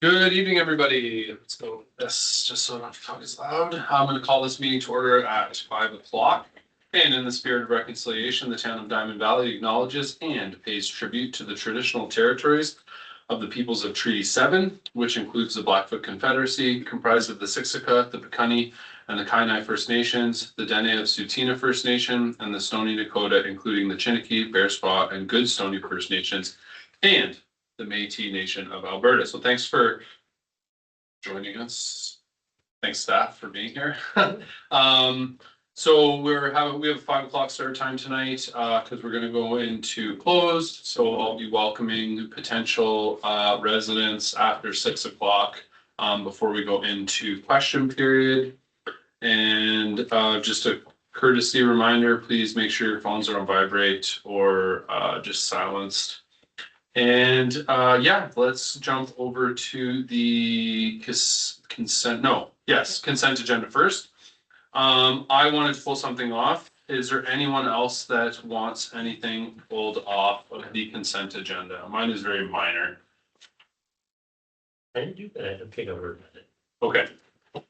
Good evening, everybody. Let's go with this just so I don't have to talk as loud. I'm going to call this meeting to order at 5 o'clock. And in the spirit of reconciliation, the town of Diamond Valley acknowledges and pays tribute to the traditional territories of the peoples of Treaty 7, which includes the Blackfoot Confederacy, comprised of the Siksika, the Piikani, and the Kainai First Nations, the Dene of Tsuut'ina First Nation, and the Stoney Nakoda, including the Chiniki, Bearspaw, and Goodstoney First Nations, and the Métis Nation of Alberta. So thanks for joining us. Thanks staff for being here. So we have a 5 o'clock start time tonight because we're going to go into closed. So I'll be welcoming potential residents after 6 o'clock before we go into question period. And just a courtesy reminder, please make sure your phones are on vibrate or just silenced. And yeah, let's jump over to the consent agenda first. I wanted to pull something off. Is there anyone else that wants anything pulled off of the consent agenda? Mine is very minor. I didn't do that. Okay, over. Okay.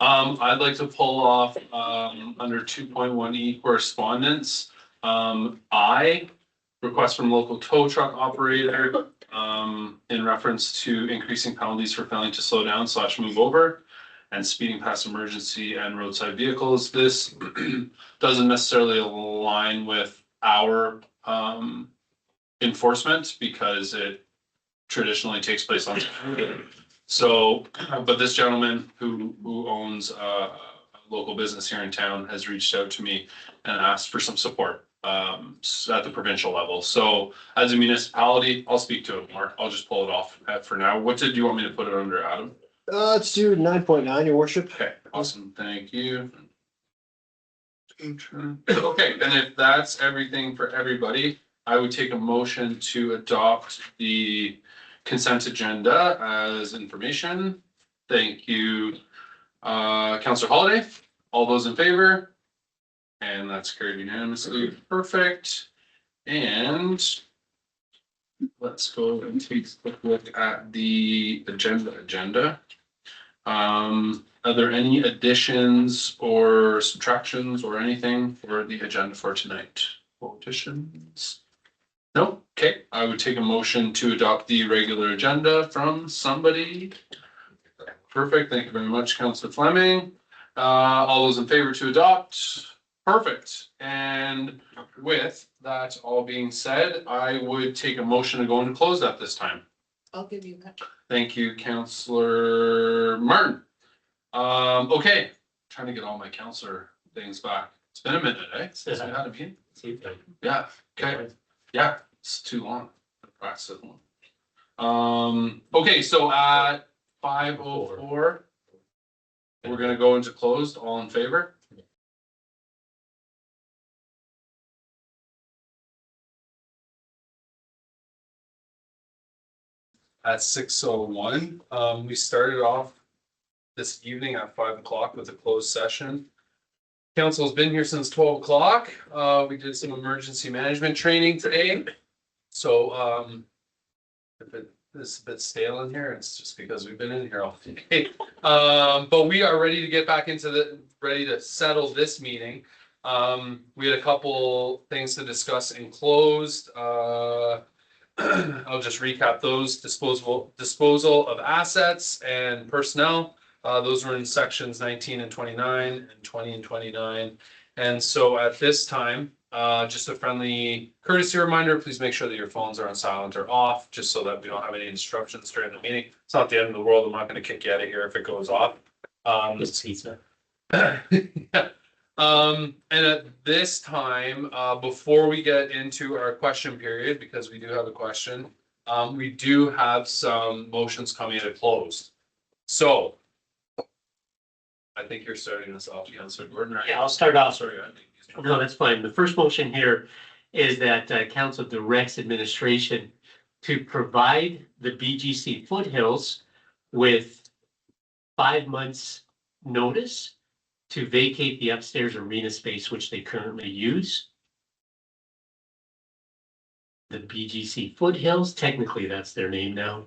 I'd like to pull off under 2.1E correspondence. I request from local tow truck operator in reference to increasing penalties for failing to slow down / move over and speeding past emergency and roadside vehicles. This doesn't necessarily align with our enforcement because it traditionally takes place on Saturday. So, but this gentleman who owns a local business here in town has reached out to me and asked for some support at the provincial level. So as a municipality, I'll speak to it more. I'll just pull it off for now. What did you want me to put it under, Adam? Let's do 9.9, your worship. Okay, awesome. Thank you. Okay, and if that's everything for everybody, I would take a motion to adopt the consent agenda as information. Thank you, Councillor Holiday. All those in favor? And that's carried unanimously. Perfect. And let's go and take a quick look at the agenda. Are there any additions or subtractions or anything for the agenda for tonight? Additions? No? Okay. I would take a motion to adopt the regular agenda from somebody. Perfect. Thank you very much, Councillor Fleming. All those in favor to adopt? Perfect. And with that all being said, I would take a motion to go into closed at this time. I'll give you that. Thank you, Councillor Martin. Okay, trying to get all my councillor things back. It's been a minute, eh? Since we had a meeting. Yeah, okay. Yeah, it's too long. Practice it long. Okay, so at 5:04, we're gonna go into closed. All in favor? At 6:01, we started off this evening at 5 o'clock with a closed session. Council's been here since 12 o'clock. We did some emergency management training today. So if it is a bit stale in here, it's just because we've been in here all day. But we are ready to get back into ready to settle this meeting. We had a couple things to discuss in closed. I'll just recap those. Disposal of assets and personnel. Those were in sections 19 and 29 and 20 and 29. And so at this time, just a friendly courtesy reminder, please make sure that your phones are on silent or off, just so that we don't have any disruptions during the meeting. It's not the end of the world. I'm not going to kick you out of here if it goes off. Yeah. And at this time, before we get into our question period, because we do have a question, we do have some motions coming to close. So I think you're starting us off, Councillor Gordon. Right? Yeah, I'll start off. Sorry. No, that's fine. The first motion here is that council directs administration to provide the BGC Foothills with 5 months notice to vacate the upstairs arena space which they currently use. The BGC Foothills, technically that's their name now.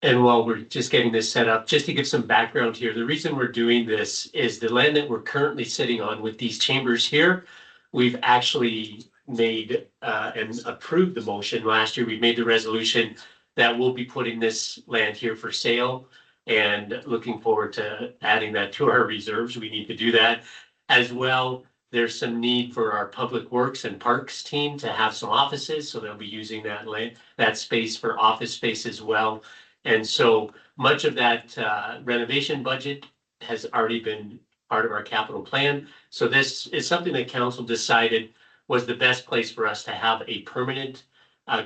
And while we're just getting this set up, just to give some background here, the reason we're doing this is the land that we're currently sitting on with these chambers here. We've actually made and approved the motion. Last year, we made the resolution that we'll be putting this land here for sale and looking forward to adding that to our reserves. We need to do that as well. There's some need for our public works and parks team to have some offices, so they'll be using that land, that space for office space as well. And so much of that renovation budget has already been part of our capital plan. So this is something that council decided was the best place for us to have a permanent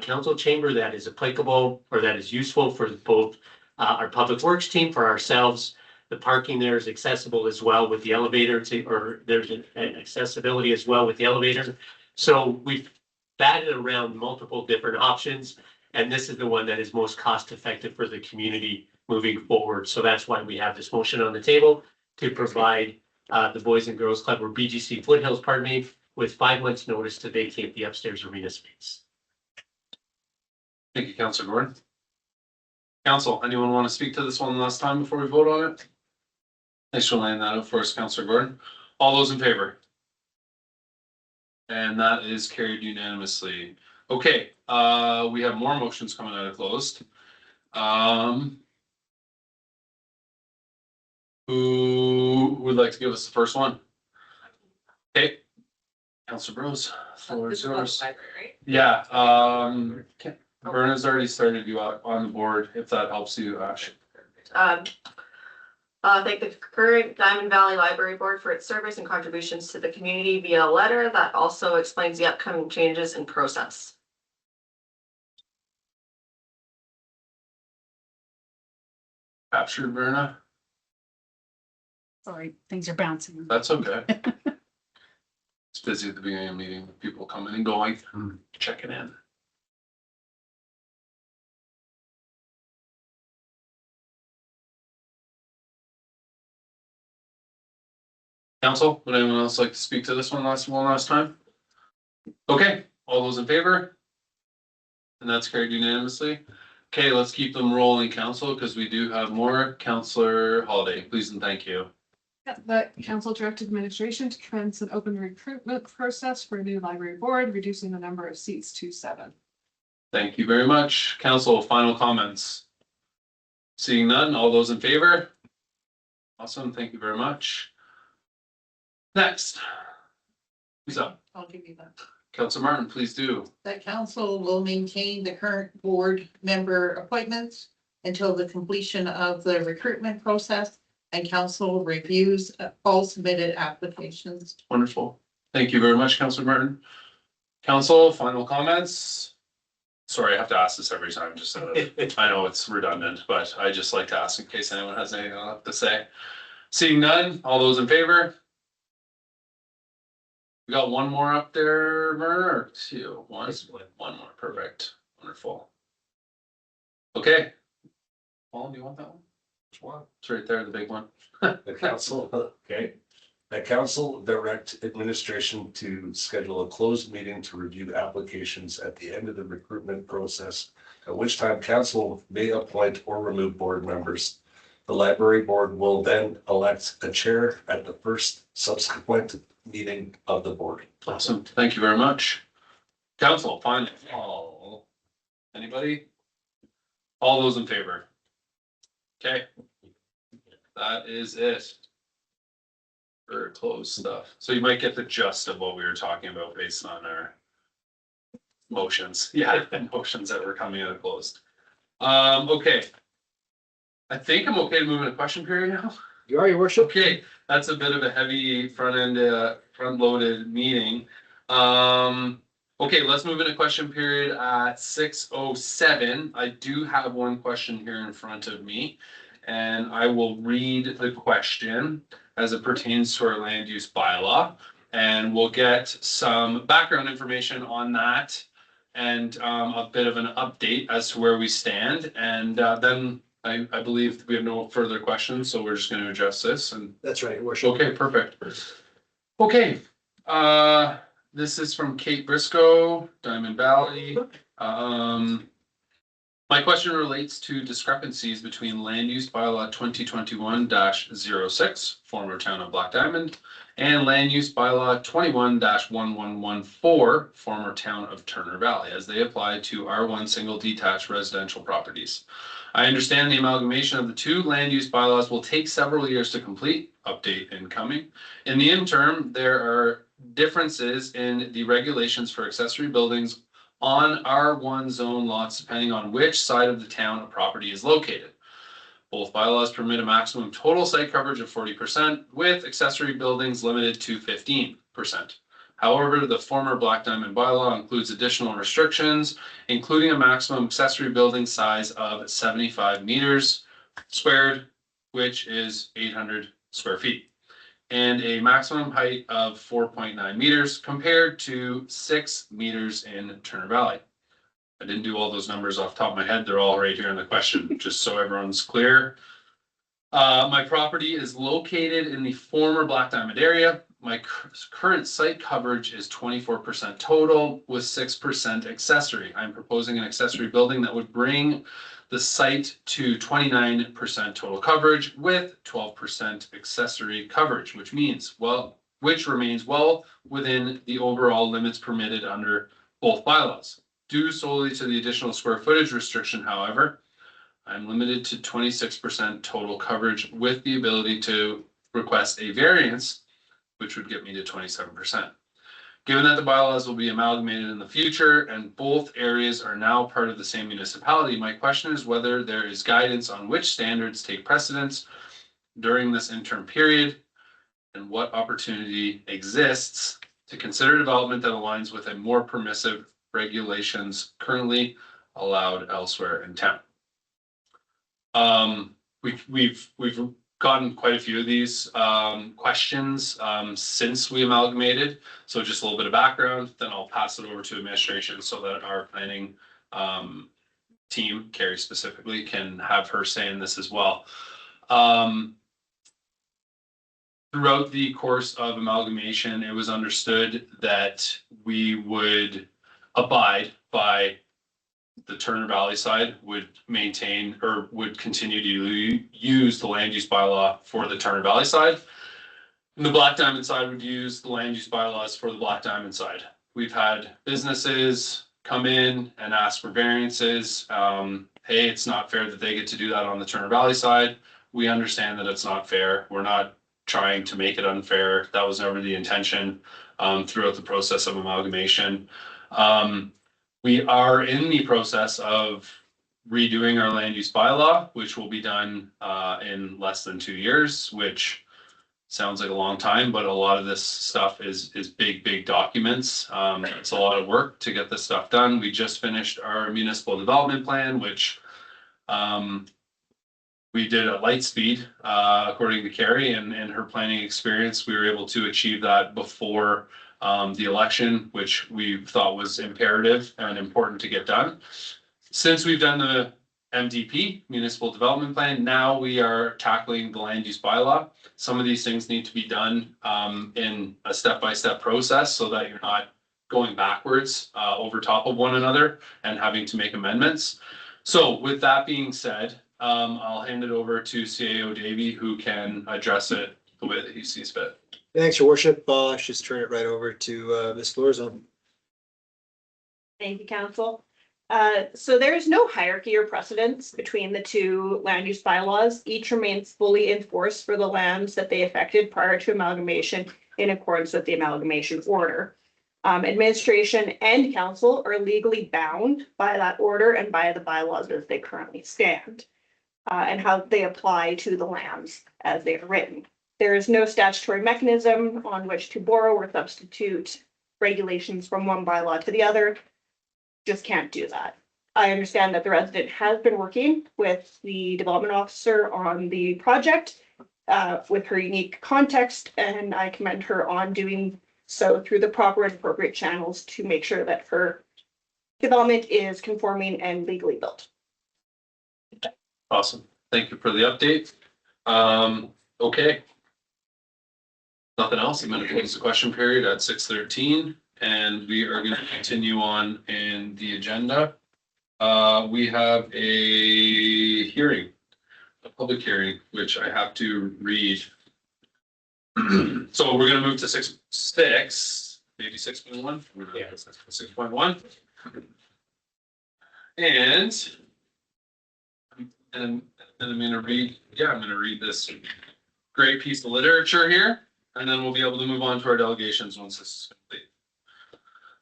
council chamber that is applicable or that is useful for both our public works team, for ourselves. The parking there is accessible as well with the elevator or there's an accessibility as well with the elevator. So we've batted around multiple different options. And this is the one that is most cost effective for the community moving forward. So that's why we have this motion on the table to provide the Boys and Girls Club or BGC Foothills, pardon me, with 5 months notice to vacate the upstairs arena space. Thank you, Councillor Gordon. Council, anyone want to speak to this one last time before we vote on it? Thanks for laying that out for us, Councillor Gordon. All those in favor? And that is carried unanimously. Okay, we have more motions coming out of closed. Who would like to give us the first one? Okay, Councillor Bros, floor is yours. Yeah, Verna's already started you out on the board, if that helps you, Ash. Thank the current Diamond Valley Library Board for its service and contributions to the community via a letter that also explains the upcoming changes in process. Captured, Verna? Sorry, things are bouncing. That's okay. It's busy at the beginning of the meeting with people coming and going, checking in. Council, would anyone else like to speak to this one last time? Okay, all those in favor? And that's carried unanimously. Okay, let's keep them rolling, council, because we do have more. Councillor Holiday, please and thank you. That council directed administration to commence an open recruitment process for a new library board, reducing the number of seats to 7. Thank you very much. Council, final comments? Seeing none, all those in favor? Awesome, thank you very much. Next. Who's up? I'll give you that. Councillor Martin, please do. That council will maintain the current board member appointments until the completion of the recruitment process, and council reviews all submitted applications. Wonderful. Thank you very much, Councillor Martin. Council, final comments? Sorry, I have to ask this every time, just so that I know it's redundant, but I just like to ask in case anyone has anything to say. Seeing none, all those in favor? We got one more up there, Werner, or two? One more, perfect, wonderful. Okay. Paul, do you want that one? Which one? It's right there, the big one. The council, okay. The council direct administration to schedule a closed meeting to review applications at the end of the recruitment process, at which time council may appoint or remove board members. The library board will then elect a chair at the first subsequent meeting of the board. Awesome, thank you very much. Council, final. Anybody? All those in favor? Okay. That is it. For closed stuff. So you might get the gist of what we were talking about based on our motions. Yeah, motions that were coming out of closed. Okay. I think I'm okay to move into question period now. You are, your worship. Okay, that's a bit of a heavy front loaded meeting. Okay, let's move into question period at 6:07. I do have one question here in front of me, and I will read the question as it pertains to our land use bylaw, and we'll get some background information on that and a bit of an update as to where we stand, and then I believe we have no further questions, so we're just going to address this and. That's right, your worship. Okay, perfect. Okay, this is from Kate Briscoe, Diamond Valley. My My question relates to discrepancies between land use bylaw 2021-06, former town of Black Diamond, and land use bylaw 21-1114, former town of Turner Valley, as they apply to R1 single detached residential properties. I understand the amalgamation of the two land use bylaws will take several years to complete, update incoming. In the interim, there are differences in the regulations for accessory buildings on R1 zone lots depending on which side of the town a property is located. Both bylaws permit a maximum total site coverage of 40%, with accessory buildings limited to 15%. However, the former Black Diamond bylaw includes additional restrictions, including a maximum accessory building size of 75 meters squared, which is 800 square feet, and a maximum height of 4.9 meters compared to 6 meters in Turner Valley. I didn't do all those numbers off the top of my head. They're all right here in the question, just so everyone's clear. My property is located in the former Black Diamond area. My current site coverage is 24% total with 6% accessory. I'm proposing an accessory building that would bring the site to 29% total coverage with 12% accessory coverage, which remains well within the overall limits permitted under both bylaws. Due solely to the additional square footage restriction, however, I'm limited to 26% total coverage with the ability to request a variance, which would get me to 27%. Given that the bylaws will be amalgamated in the future and both areas are now part of the same municipality, my question is whether there is guidance on which standards take precedence during this interim period and what opportunity exists to consider development that aligns with a more permissive regulations currently allowed elsewhere in town. We've gotten quite a few of these questions since we amalgamated. So just a little bit of background, then I'll pass it over to administration so that our planning team, Carrie specifically, can have her say in this as well. Throughout the course of amalgamation, it was understood that we would abide by the Turner Valley side would maintain or would continue to use the land use bylaw for the Turner Valley side. And the Black Diamond side would use the land use bylaws for the Black Diamond side. We've had businesses come in and ask for variances. Hey, it's not fair that they get to do that on the Turner Valley side. We understand that it's not fair. We're not trying to make it unfair. That was never the intention throughout the process of amalgamation. We are in the process of redoing our land use bylaw, which will be done in less than 2 years, which sounds like a long time, but a lot of this stuff is big documents. It's a lot of work to get this stuff done. We just finished our municipal development plan, which we did at light speed, according to Carrie and her planning experience. We were able to achieve that before the election, which we thought was imperative and important to get done. Since we've done the MDP, Municipal Development Plan, now we are tackling the land use bylaw. Some of these things need to be done in a step-by-step process so that you're not going backwards over top of one another and having to make amendments. So with that being said, I'll hand it over to CAO Davey, who can address it the way that he sees fit. Thanks, your worship. I'll just turn it right over to Ms. Florzone. Thank you, council. So there is no hierarchy or precedence between the two land use bylaws. Each remains fully in force for the lands that they affected prior to amalgamation in accordance with the amalgamation order. Administration and council are legally bound by that order and by the bylaws as they currently stand, and how they apply to the lands as they are written. There is no statutory mechanism on which to borrow or substitute regulations from one bylaw to the other. Just can't do that. I understand that the resident has been working with the development officer on the project with her unique context, and I commend her on doing so through the proper and appropriate channels to make sure that her development is conforming and legally built. Awesome. Thank you for the update. Okay. Nothing else. I'm going to close the question period at 6:13, and we are going to continue on in the agenda. We have a hearing, a public hearing, which I have to read. So we're gonna move to six, maybe 6.1. Yeah. 6.1. And I'm gonna read, I'm gonna read this great piece of literature here, and then we'll be able to move on to our delegations once this is complete.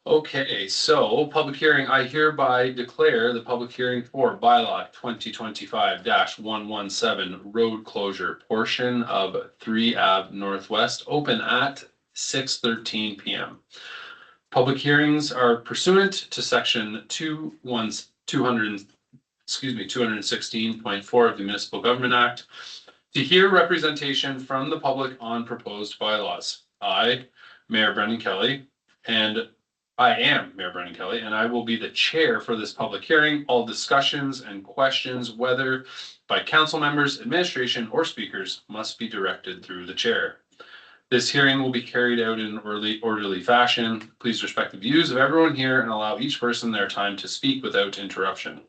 Okay, so public hearing, I hereby declare the public hearing for bylaw 2025-117 road closure portion of 3 Ave Northwest open at 6:13 PM. Public hearings are pursuant to section 216.4 of the Municipal Government Act to hear representation from the public on proposed bylaws. I, Mayor Brendan Kelly, and I am Mayor Brendan Kelly, and I will be the chair for this public hearing. All discussions and questions, whether by council members, administration, or speakers, must be directed through the chair. This hearing will be carried out in orderly fashion. Please respect the views of everyone here and allow each person their time to speak without interruption.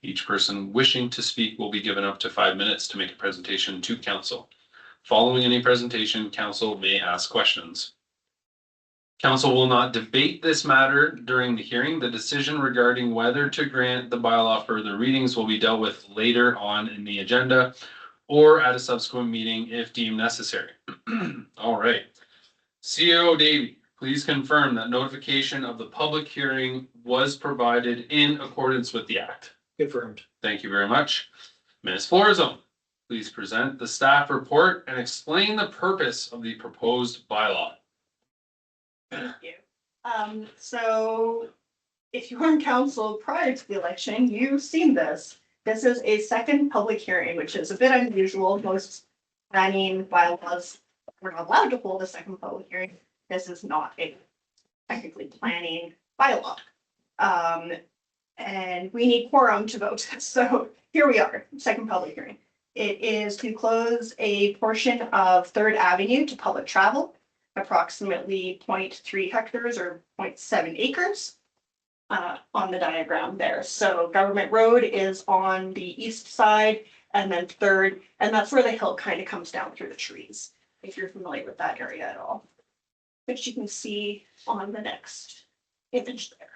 Each person wishing to speak will be given up to 5 minutes to make a presentation to council. Following any presentation, council may ask questions. Council will not debate this matter during the hearing. The decision regarding whether to grant the bylaw further readings will be dealt with later on in the agenda or at a subsequent meeting if deemed necessary. All right. CEO Davey, please confirm that notification of the public hearing was provided in accordance with the act. Confirmed. Thank you very much. Ms. Florizone, please present the staff report and explain the purpose of the proposed bylaw. Thank you. So if you were in council prior to the election, you've seen this. This is a second public hearing, which is a bit unusual. Most planning bylaws, we're not allowed to hold a second public hearing. This is not a technically planning bylaw. And we need quorum to vote. So here we are, second public hearing. It is to close a portion of Third Avenue to public travel, approximately 0.3 hectares or 0.7 acres on the diagram there. So Government Road is on the east side and then Third, and that's where the hill kind of comes down through the trees, if you're familiar with that area at all, which you can see on the next image there.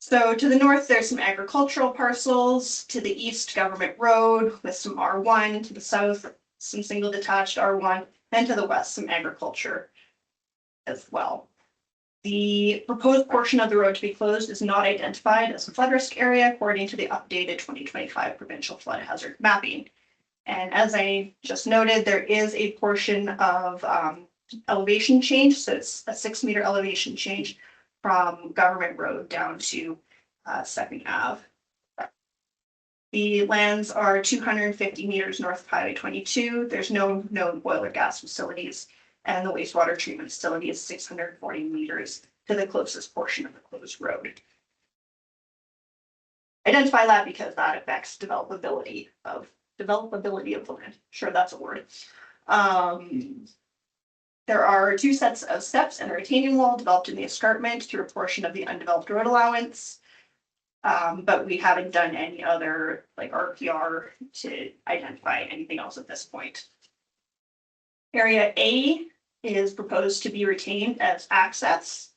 So to the north, there's some agricultural parcels. To the east, Government Road with some R1. To the south, some single detached R1. And to the west, some agriculture as well. The proposed portion of the road to be closed is not identified as a flood risk area according to the updated 2025 provincial flood hazard mapping. And as I just noted, there is a portion of elevation change. So it's a 6-meter elevation change from Government Road down to 2nd Ave. The lands are 250 meters north of Highway 22. There's no known oil or gas facilities, and the wastewater treatment facility is 640 meters to the closest portion of the closed road. Identify that because that affects developability of the land. Sure, that's a word. There are 2 sets of steps and a retaining wall developed in the escarpment through a portion of the undeveloped road allowance. But we haven't done any other like RPR to identify anything else at this point. Area A is proposed to be retained as access.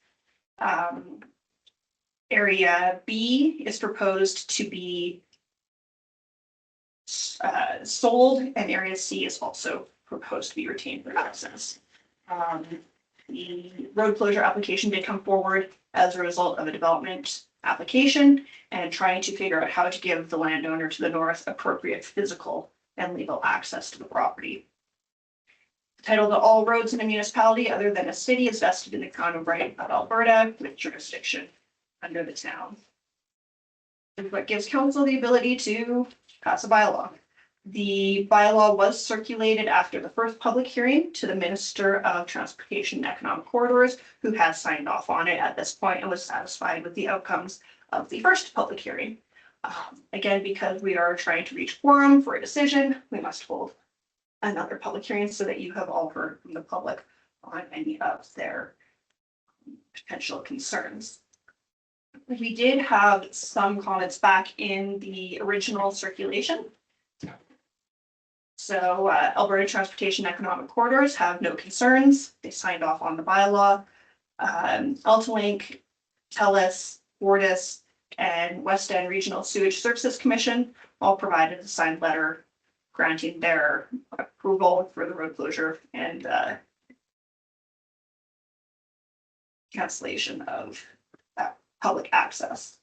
Area B is proposed to be sold, and Area C is also proposed to be retained for access. The road closure application did come forward as a result of a development application and trying to figure out how to give the landowner to the north appropriate physical and legal access to the property. The title to all roads in a municipality other than a city is vested in the Crown of Right of Alberta with jurisdiction under the town. It's what gives council the ability to pass a bylaw. The bylaw was circulated after the first public hearing to the Minister of Transportation and Economic Corridors, who has signed off on it at this point and was satisfied with the outcomes of the first public hearing. Again, because we are trying to reach quorum for a decision, we must hold another public hearing so that you have all heard from the public on any of their potential concerns. We did have some comments back in the original circulation. So Alberta Transportation Economic Corridors have no concerns. They signed off on the bylaw. AltaLink, TELUS, Fortis, and West End Regional Sewage Services Commission all provided a signed letter granting their approval for the road closure and cancellation of public access.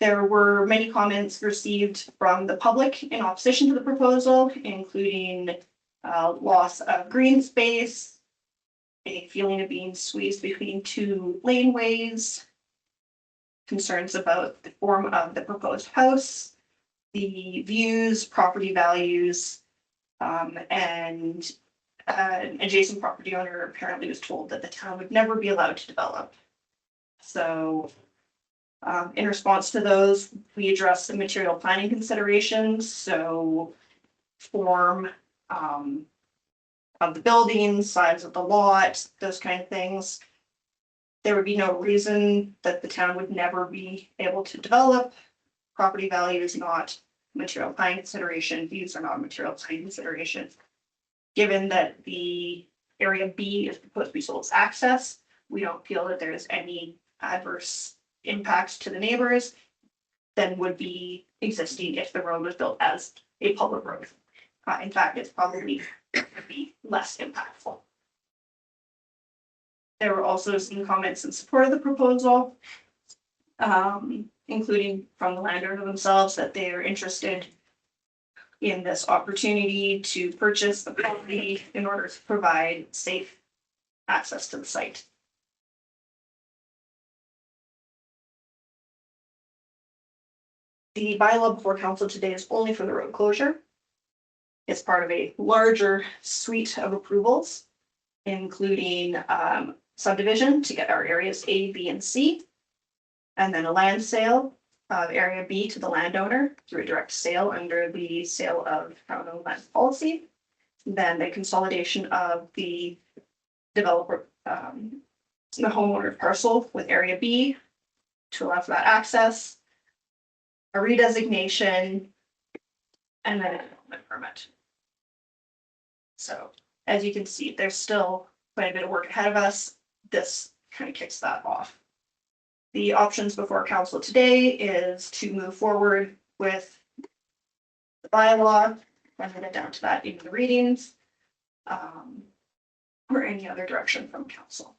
There were many comments received from the public in opposition to the proposal, including loss of green space, a feeling of being squeezed between two laneways, concerns about the form of the proposed house, the views, property values, and an adjacent property owner apparently was told that the town would never be allowed to develop. So in response to those, we addressed the material planning considerations, so form of the building, size of the lot, those kind of things. There would be no reason that the town would never be able to develop. Property value is not material planning consideration, views are not a material planning consideration. Given that the area B is supposed to be sold as access, we don't feel that there's any adverse impacts to the neighbors than would be existing if the road was built as a public road. In fact, it's probably going to be less impactful. There were also some comments in support of the proposal, including from the landowner themselves that they are interested in this opportunity to purchase the property in order to provide safe access to the site. The bylaw before council today is only for the road closure. It's part of a larger suite of approvals, including subdivision to get our areas A, B, and C, and then a land sale of area B to the landowner through a direct sale under the sale of town-owned land policy. Then the consolidation of the developer, the homeowner parcel with area B to allow for that access, a redesignation, and then a development permit. So as you can see, there's still quite a bit of work ahead of us. This kind of kicks that off. The options before council today is to move forward with the bylaw, I'm going to down to that in the readings, or any other direction from council.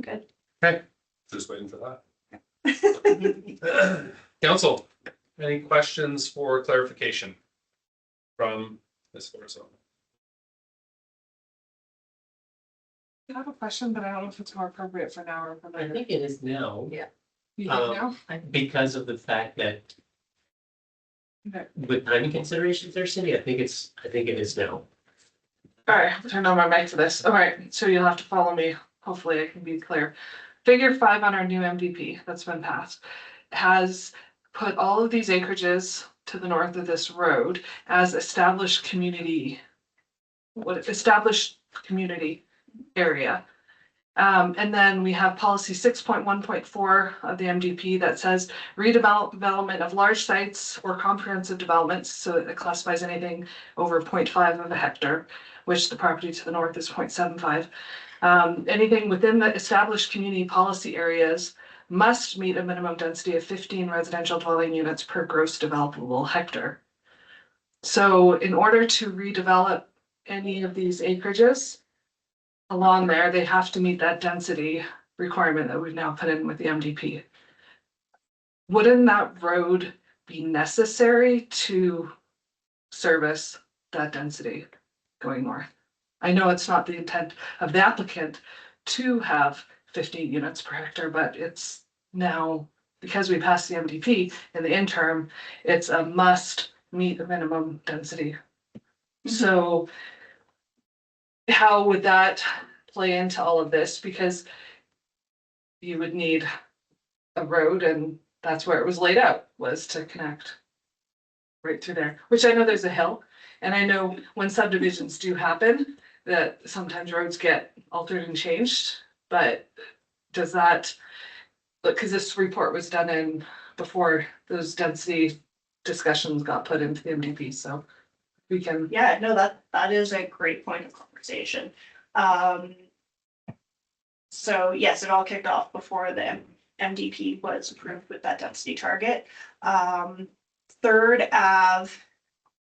Good. Just waiting for that. Council, any questions for clarification from Ms. Forzo? I have a question, but I don't know if it's more appropriate for now or for I later. think it is now. You think Um, now? Because of the fact that Okay. with timing considerations there, Cindy, I think it is now. All right, I'll turn on my mic for this. All right, so you'll have to follow me. Hopefully I can be clear. Figure 5 on our new MDP that's been passed has put all of these acreages to the north of this road as established community area. And then we have policy 6.1.4 of the MDP that says redevelopment of large sites or comprehensive developments. So it classifies anything over 0.5 of a hectare, which the property to the north is 0.75. Anything within the established community policy areas must meet a minimum density of 15 residential dwelling units per gross developable hectare. So in order to redevelop any of these acreages along there, they have to meet that density requirement that we've now put in with the MDP. Wouldn't that road be necessary to service that density going north? I know it's not the intent of the applicant to have 15 units per hectare, but it's now, because we passed the MDP in the interim, it's a must meet the minimum density. So how would that play into all of this? Because you would need a road, and that's where it was laid out, was to connect right through there, which I know there's a hill And I know when subdivisions do happen, that sometimes roads get altered and changed, but does that, because this report was done in before those density discussions got put into the MDP, so we can, Yeah, no, that is a great point of conversation. So yes, it all kicked off before the MDP was approved with that density target. Third Ave,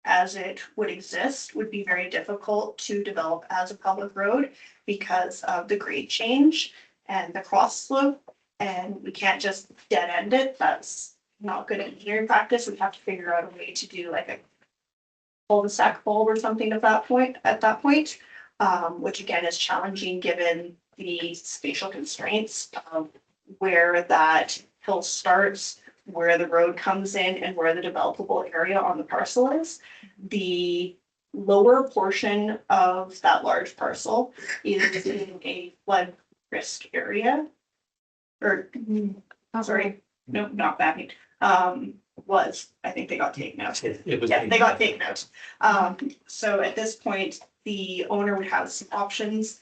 as it would exist, would be very difficult to develop as a public road because of the grade change and the cross slope. And we can't just dead end it. That's not good engineering practice. We'd have to figure out a way to do like a cul-de-sac bulb or something at that point, which again is challenging given the spatial constraints of where that hill starts, where the road comes in, and where the developable area on the parcel is. The lower portion of that large parcel is in a flood risk area. Or, sorry, no, not that, I think they got taken out. It was. Yeah, they got taken out. So at this point, the owner would have some options.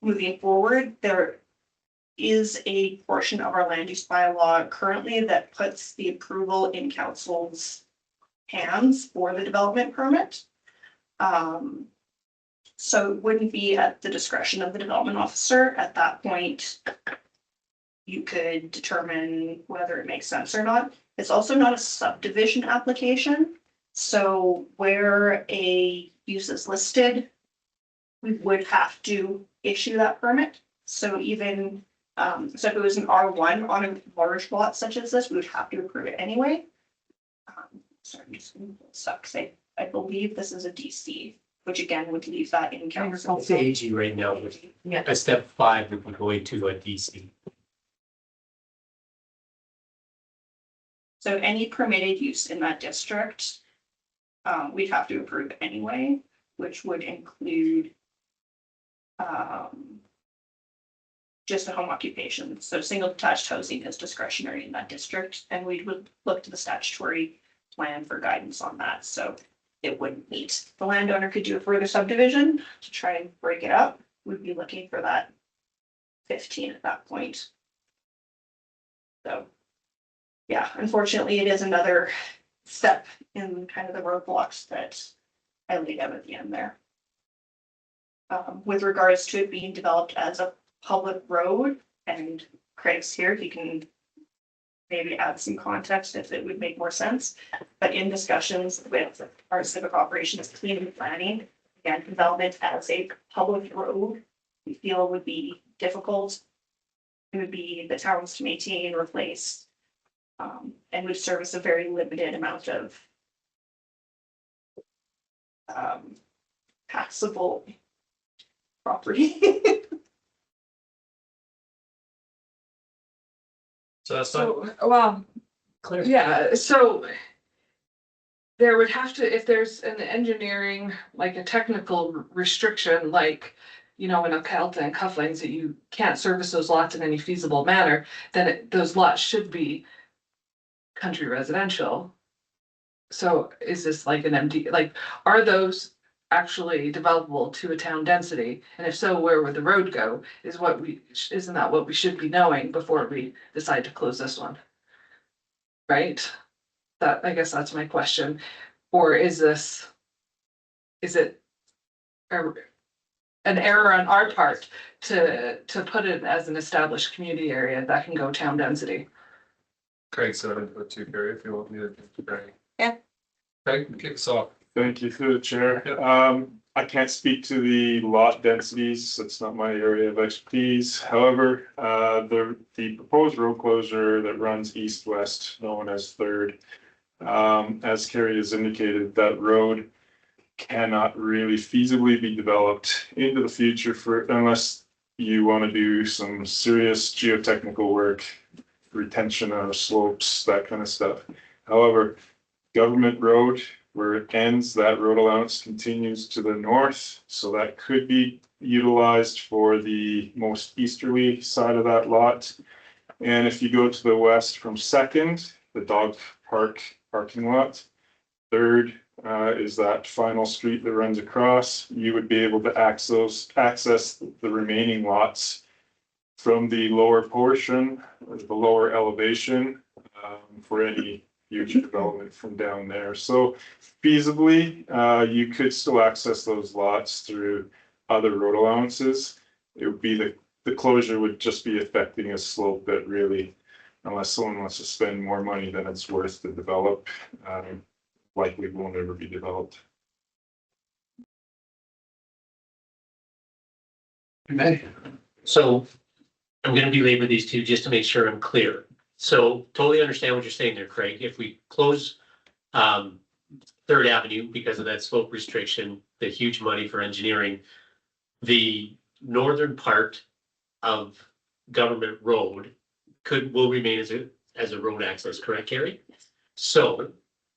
Moving forward, there is a portion of our land use bylaw currently that puts the approval in council's hands for the development permit. So it wouldn't be at the discretion of the development officer. At that point, you could determine whether it makes sense or not. It's also not a subdivision application. So where a use is listed, we would have to issue that permit. So even, so if it was an R1 on a large lot such as this, we would have to approve it anyway. Sorry, I'm just gonna pull this up, 'cause I believe this is a DC, which again would leave that in council. It's AG right now, but a step 5 would be going to a DC. So any permitted use in that district, we'd have to approve anyway, which would include just a home occupation. So single detached housing is discretionary in that district, and we would look to the statutory plan for guidance on that. So it wouldn't meet. The landowner could do a further subdivision to try and break it up. We'd be looking for that 15 at that point. So, yeah, unfortunately, it is another step in kind of the roadblocks that I laid out at the end there. With regards to it being developed as a public road, and Craig's here, he can maybe add some context if it would make more sense. But in discussions with our civic operations team and planning, again, development as a public road, we feel would be difficult. It would be the towns to maintain and replace, and would service a very limited amount of taxable property. So that's so, well, Clear. yeah, so there would have to, if there's an engineering, like a technical restriction, like, you know, in a Calta and Cufflings that you can't service those lots in any feasible manner, then those lots should be country residential. So is this like an MD, like, are those actually developable to a town density? And if so, where would the road go? Isn't that what we should be knowing before we decide to close this one? Right? That, I guess that's my question. Or is it an error on our part to put it as an established community area that can go town density? Craig said I'd put two, Carrie, if you want me to. Craig. Yeah. Craig, kick us off. Thank you through the chair. I can't speak to the lot densities. That's not my area of expertise. However, the proposed road closure that runs east-west, known as Third, as Carrie has indicated, that road cannot really feasibly be developed into the future unless you want to do some serious geotechnical work, retention of slopes, that kind of stuff. However, government road, where it ends, that road allowance continues to the north, so that could be utilized for the most easterly side of that lot. And if you go to the west from Second, the dog park parking lot, third is that final street that runs across. You would be able to access the remaining lots from the lower portion, or the lower elevation, for any future development from down there. So feasibly, you could still access those lots through other road allowances. It would be the closure would just be affecting a slope that really, unless someone wants to spend more money than it's worth to develop, likely won't ever be developed. So I'm gonna belabor these two just to make sure I'm clear. So totally understand what you're saying there, Craig. If we close Third Avenue because of that slope restriction, the huge money for engineering, the northern part of Government Road will remain as a road access, correct, Carrie? So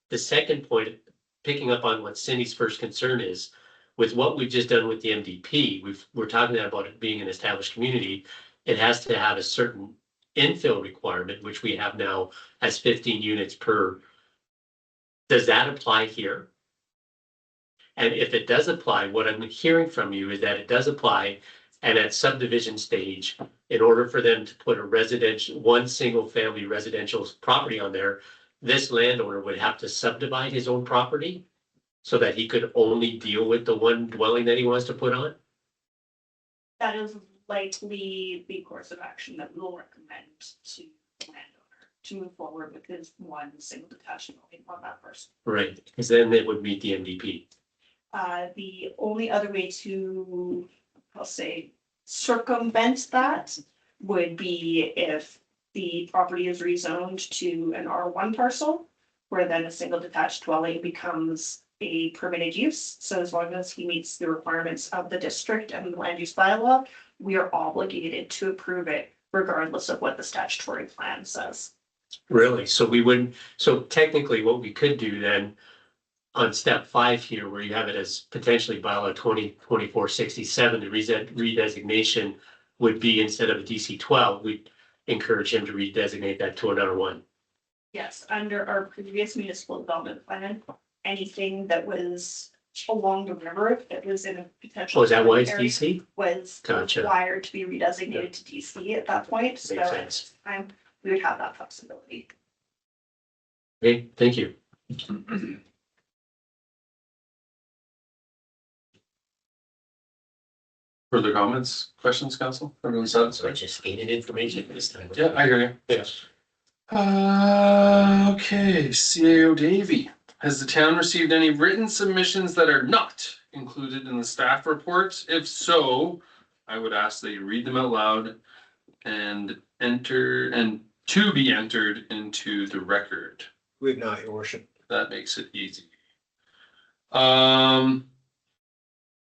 the second point, picking up on what Cindy's first concern is, with what we've just done with the MDP, we're talking about it being an established community. It has to have a certain infill requirement, which we have now as 15 units per. Does that apply here? And if it does apply, what I'm hearing from you is that it does apply, and at subdivision stage, in order for them to put one single family residential property on there, this landowner would have to subdivide his own property so that he could only deal with the one dwelling that he wants to put on? That is likely the course of action that we'll recommend to the landowner to move forward with his one single detached dwelling on that person. Right, because then it would meet the MDP. The only other way to, I'll say, circumvent that would be if the property is rezoned to an R1 parcel, where then a single detached dwelling becomes a permitted use. So as long as he meets the requirements of the district and the land use bylaw, we are obligated to approve it regardless of what the statutory plan says. Really? So so technically what we could do then on step 5 here, where you have it as potentially bylaw 2024-67, the redesignation would be, instead of a DC 12, we'd encourage him to redesignate that to an R1. Yes, under our previous municipal development plan, anything that was along the river that was in a potential. Oh, is that why it's area DC? Was Gotcha. required to be redesignated to DC at that point. So Makes at sense. this time, we would have that flexibility. Okay, thank you. Further comments, questions, council? Everyone So I satisfied? just gained information this time. Yeah, I hear you. Yes. Okay, CAO Davy. Has the town received any written submissions that are not included in the staff report? If so, I would ask that you read them out loud and to be entered into the record. We have not, your worship. That makes it easy.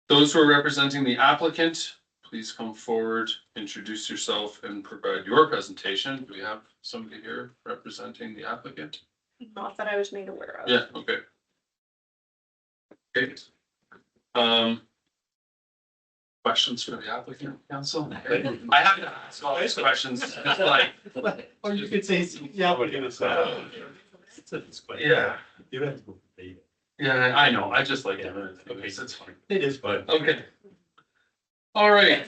Those who are representing the applicant, please come forward, introduce yourself and provide your presentation. Do we have somebody here representing the applicant? Not that I was made aware of. Yeah, okay. Okay. Questions for the applicant, council? I have to ask all these questions, just like. Or you could say, yeah, we're gonna say. Yeah, You have to go. yeah, I know, I just like it. Okay, that's fine. It is fun. Okay. All right,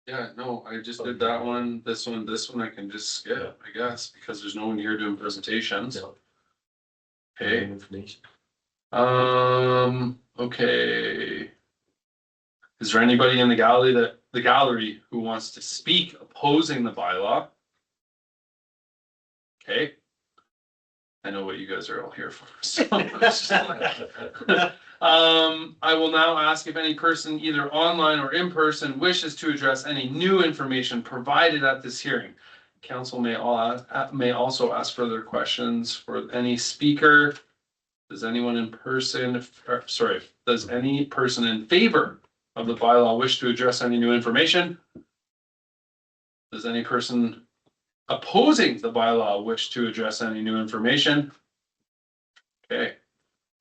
yeah, no, I just did that one, this one I can just skip, I guess, because there's no one here doing presentations. No. Okay, Information. okay. Is there anybody in the gallery who wants to speak opposing the bylaw? Okay. I know what you guys are all here for. So I will now ask if any person, either online or in person, wishes to address any new information provided at this hearing. Council may also ask further questions for any speaker. Does anyone in person, does any person in favor of the bylaw wish to address any new information? Does any person opposing the bylaw wish to address any new information? Okay.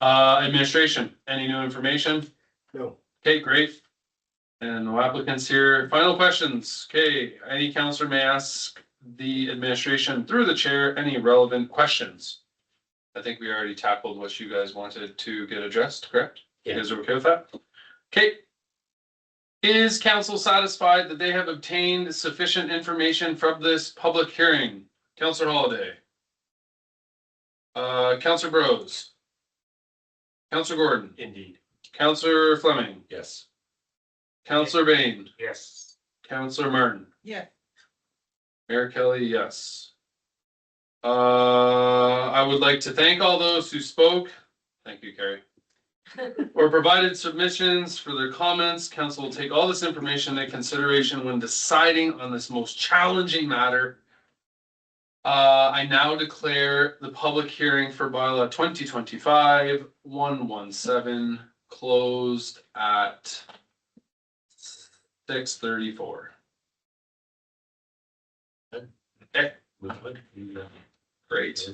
Administration, any new information? No. Okay, great. And no applicants here. Final questions. Okay, any counselor may ask the administration through the chair any relevant questions. I think we already tackled what you guys wanted to get addressed, correct? You Yeah. guys are okay with that? Okay. Is council satisfied that they have obtained sufficient information from this public hearing? Councillor Holiday. Councillor Bros. Councillor Gordon. Indeed. Councillor Fleming. Yes. Councillor Bain. Yes. Councillor Martin. Yeah. Mayor Kelly, yes. I would like to thank all those who spoke. Thank you, Carrie. Or provided submissions for their comments. Council will take all this information into consideration when deciding on this most challenging matter. I now declare the public hearing for bylaw 2025-117 closed at 6:34. Great.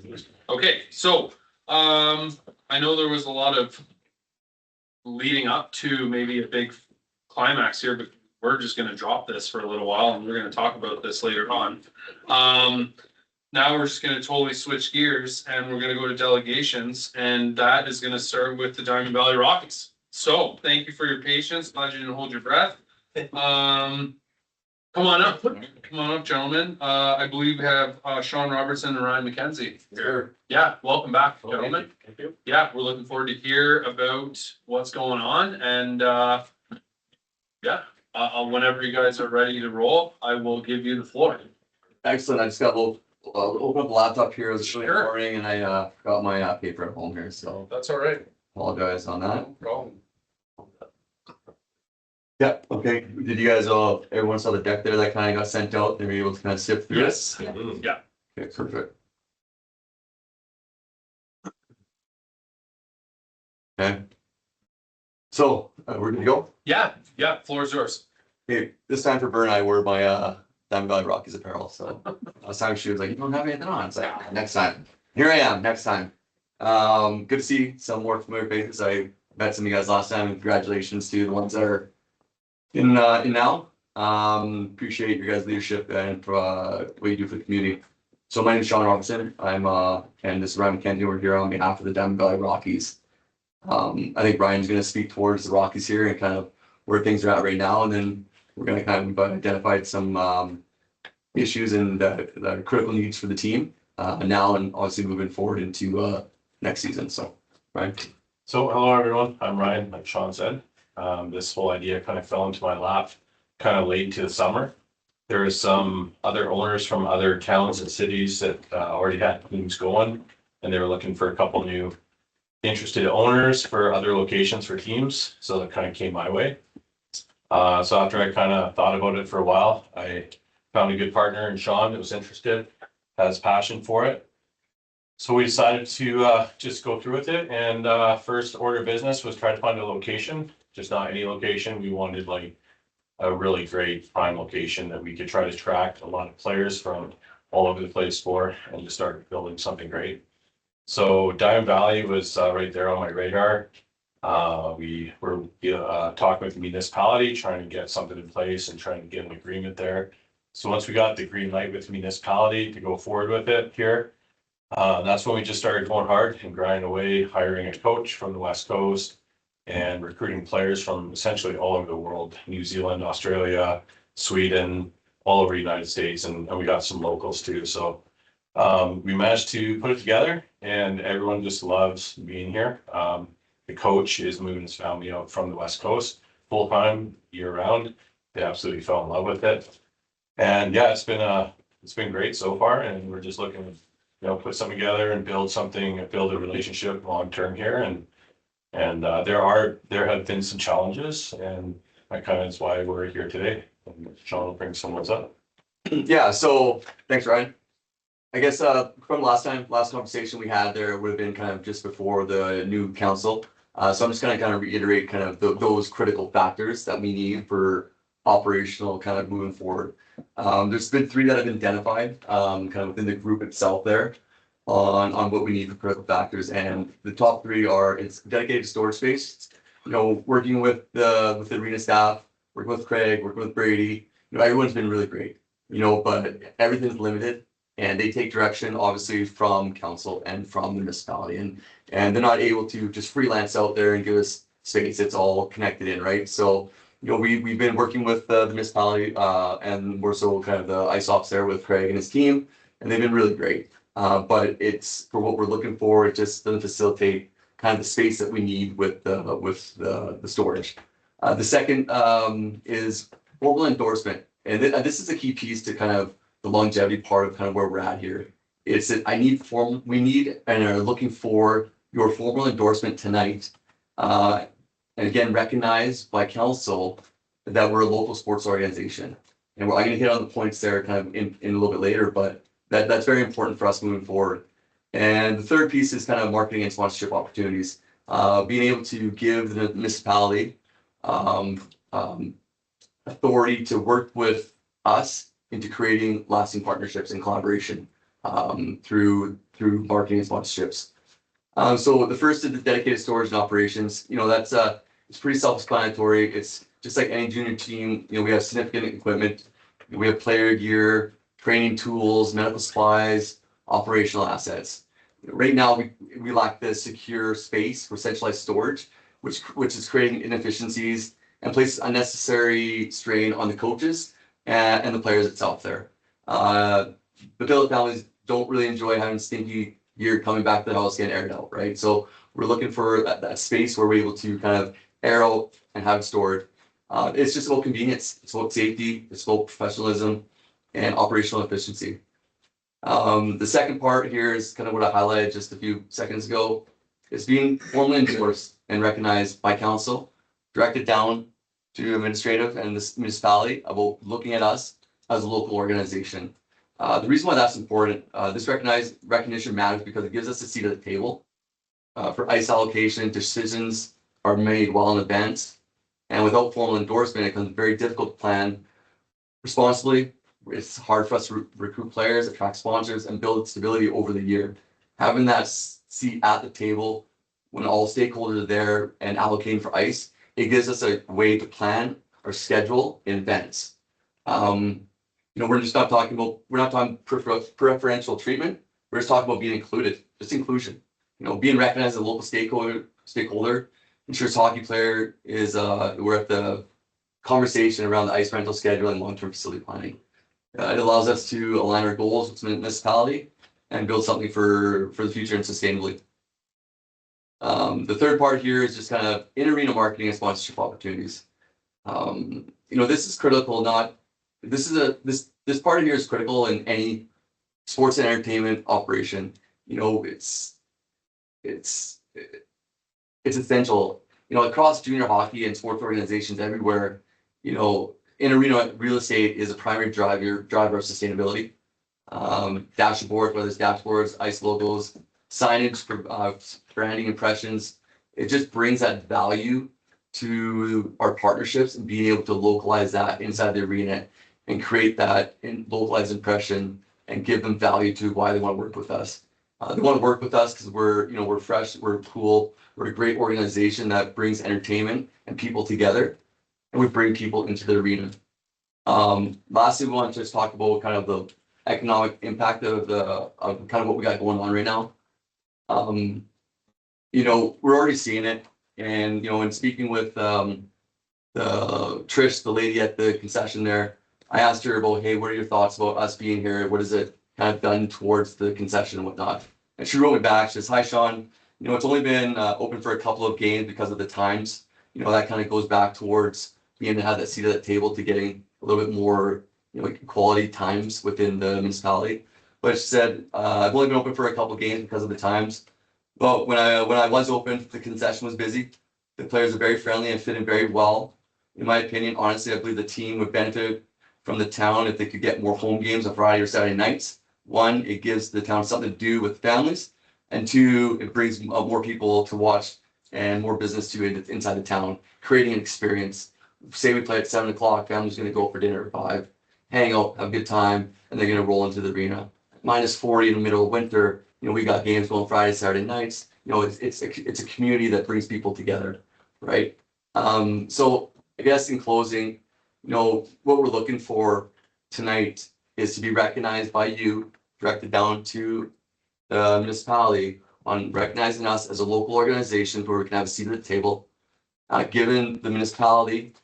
Okay, so, I know there was a lot of leading up to maybe a big climax here, but we're just gonna drop this for a little while and we're gonna talk about this later on. Now we're just gonna totally switch gears and we're gonna go to delegations, and that is gonna start with the Diamond Valley Rockies. So, thank you for your patience. Glad you didn't hold your breath. Come on up, gentlemen. I believe we have Sean Robertson and Ryan McKenzie. Sure. Yeah, welcome back, gentlemen. Thank you. Yeah, we're looking forward to hear about what's going on, and whenever you guys are ready to roll, I will give you the floor. Excellent. I just got a little, open up the laptop here. It was really Sure. boring and I got my paper at home here, so That's all right. apologize on that. No problem. Yeah, okay. Did you guys all, everyone saw the deck there that kind of got sent out? They were able to kind of sift through it? Yes. Yeah. Okay, perfect. Okay. So, we're gonna go. Yeah, floor is yours. Okay, this time for Vern, I wore my Diamond Valley Rockies apparel, so last time she was like, you don't have anything on. It's like, next time. Here I am, next time. Good to see some more familiar faces. I met some of you guys last time, and congratulations to the ones that are in now. Appreciate your guys' leadership and what you do for the community. So my name is Sean Robertson. I'm and this is Ryan McKenzie. We're here on behalf of the Diamond Valley Rockies. I think Ryan's going to speak towards the Rockies here and kind of where things are at right now, and then we're going to kind of identify some issues and the critical needs for the team now and obviously moving forward into next season. So, Ryan. So hello, everyone. I'm Ryan, like Sean said. This whole idea kind of fell into my lap kind of late into the summer. There was some other owners from other towns and cities that already had teams going, and they were looking for a couple new interested owners for other locations for teams. So that kind of came my way. So after I kind of thought about it for a while, I found a good partner in Sean that was interested, has passion for it. So we decided to just go through with it, and first order of business was try to find a location, just not any location. We wanted like a really great prime location that we could try to attract a lot of players from all over the place for, and to start building something great. So Diamond Valley was right there on my radar. We were talking with the municipality, trying to get something in place and trying to get an agreement there. So once we got the green light with the municipality to go forward with it here, that's when we just started going hard and grinding away, hiring a coach from the West Coast and recruiting players from essentially all over the world, New Zealand, Australia, Sweden, all over the United States, and we got some locals too. So we managed to put it together, and everyone just loves being here. The coach is moving his family out from the West Coast full-time, year-round. They absolutely fell in love with it. And yeah, it's been great so far, and we're just looking to, put something together and build a relationship long-term here. And there have been some challenges, and that kind of is why we're here today. And Sean will bring some words up. Yeah, so thanks, Ryan. I guess from last conversation we had there would have been kind of just before the new council. So I'm just gonna kind of reiterate kind of those critical factors that we need for operational kind of moving forward. There's been 3 that have been identified kind of within the group itself there on what we need for critical factors, and the top 3 are it's dedicated storage space. Working with the arena staff, working with Craig, working with Brady. Everyone's been really great. But everything's limited, And they take direction, obviously, from council and from the municipality. And they're not able to just freelance out there and give us space. It's all connected in, right? So, you know, we've been working with the municipality and we're so kind of the ice ops there with Craig and his team, and they've been really great. But it's for what we're looking for. It just doesn't facilitate kind of the space that we need with the storage. The second is formal endorsement, and this is a key piece to kind of the longevity part of kind of where we're at here. It's that we need and are looking for your formal endorsement tonight. And again, recognized by council that we're a local sports organization. And I'm going to hit on the points there kind of in a little bit later, but that's very important for us moving forward. And the third piece is kind of marketing and sponsorship opportunities. Being able to give the municipality authority to work with us into creating lasting partnerships and collaboration through marketing and sponsorships. So the first is the dedicated storage and operations. You know, that's it's pretty self-explanatory. It's just like any junior team. You know, we have significant equipment. We have player gear, training tools, medical supplies, operational assets. Right now, we lack the secure space for centralized storage, which is creating inefficiencies and places unnecessary strain on the coaches and the players itself there. The Billet families don't really enjoy having stinky gear coming back to the house getting aired out, right? So we're looking for that space where we're able to kind of air out and have it stored. It's just about convenience. It's about safety. It's about professionalism and operational efficiency. The second part here is kind of what I highlighted just a few seconds ago. It's being formally endorsed and recognized by council, directed down to administrative and this municipality about looking at us as a local organization. The reason why that's important, this recognition matters because it gives us a seat at the table. For ice allocation, decisions are made well in advance. And without formal endorsement, it becomes very difficult to plan responsibly. It's hard for us to recruit players, attract sponsors, and build stability over the year. Having that seat at the table when all stakeholders are there and allocating for ice, it gives us a way to plan our schedule in advance. You know, we're not talking preferential treatment. We're just talking about being included, just inclusion. You know, being recognized as a local stakeholder ensures hockey player is, we're at the conversation around the ice rental schedule and long-term facility planning. It allows us to align our goals with the municipality and build something for the future and sustainably. The third part here is just kind of in-arena marketing and sponsorship opportunities. You know, this is critical, this part of here is critical in any sports and entertainment operation. You know, it's essential. You know, across junior hockey and sports organizations everywhere, you know, in-arena real estate is a primary driver of sustainability. Dashboards, whether it's dashboards, ice logos, signage, branding impressions, it just brings that value to our partnerships and being able to localize that inside the arena and create that localized impression and give them value to why they want to work with us. They want to work with us because we're fresh, we're cool, we're a great organization that brings entertainment and people together, and we bring people into the arena. Lastly, we want to just talk about kind of the economic impact of kind of what we got going on right now. You know, we're already seeing it, and you know, in speaking with the Trish, the lady at the concession there, I asked her about, hey, what are your thoughts about us being here? What has it kind of done towards the concession and whatnot? And she wrote me back. She says, hi, Sean. You know, it's only been open for a couple of games because of the times. You know, that kind of goes back towards being to have that seat at the table to getting a little bit more, you know, quality times within the municipality. But she said, I've only been open for a couple of games because of the times. But when I was open, the concession was busy. The players are very friendly and fit in very well. In my opinion, honestly, I believe the team would benefit from the town if they could get more home games on Friday or Saturday nights. One, it gives the town something to do with families. And two, it brings more people to watch and more business to inside the town, creating an experience. Say we play at 7 o'clock, family's going to go for dinner at 5, hang out, have a good time, and they're going to roll into the arena. -40 in the middle of winter, you know, we got games going Friday, Saturday nights. You know, it's a community that brings people together, right? So I guess in closing, you know, what we're looking for tonight is to be recognized by you directed down to the municipality on recognizing us as a local organization where we can have a seat at the table. Given the municipality,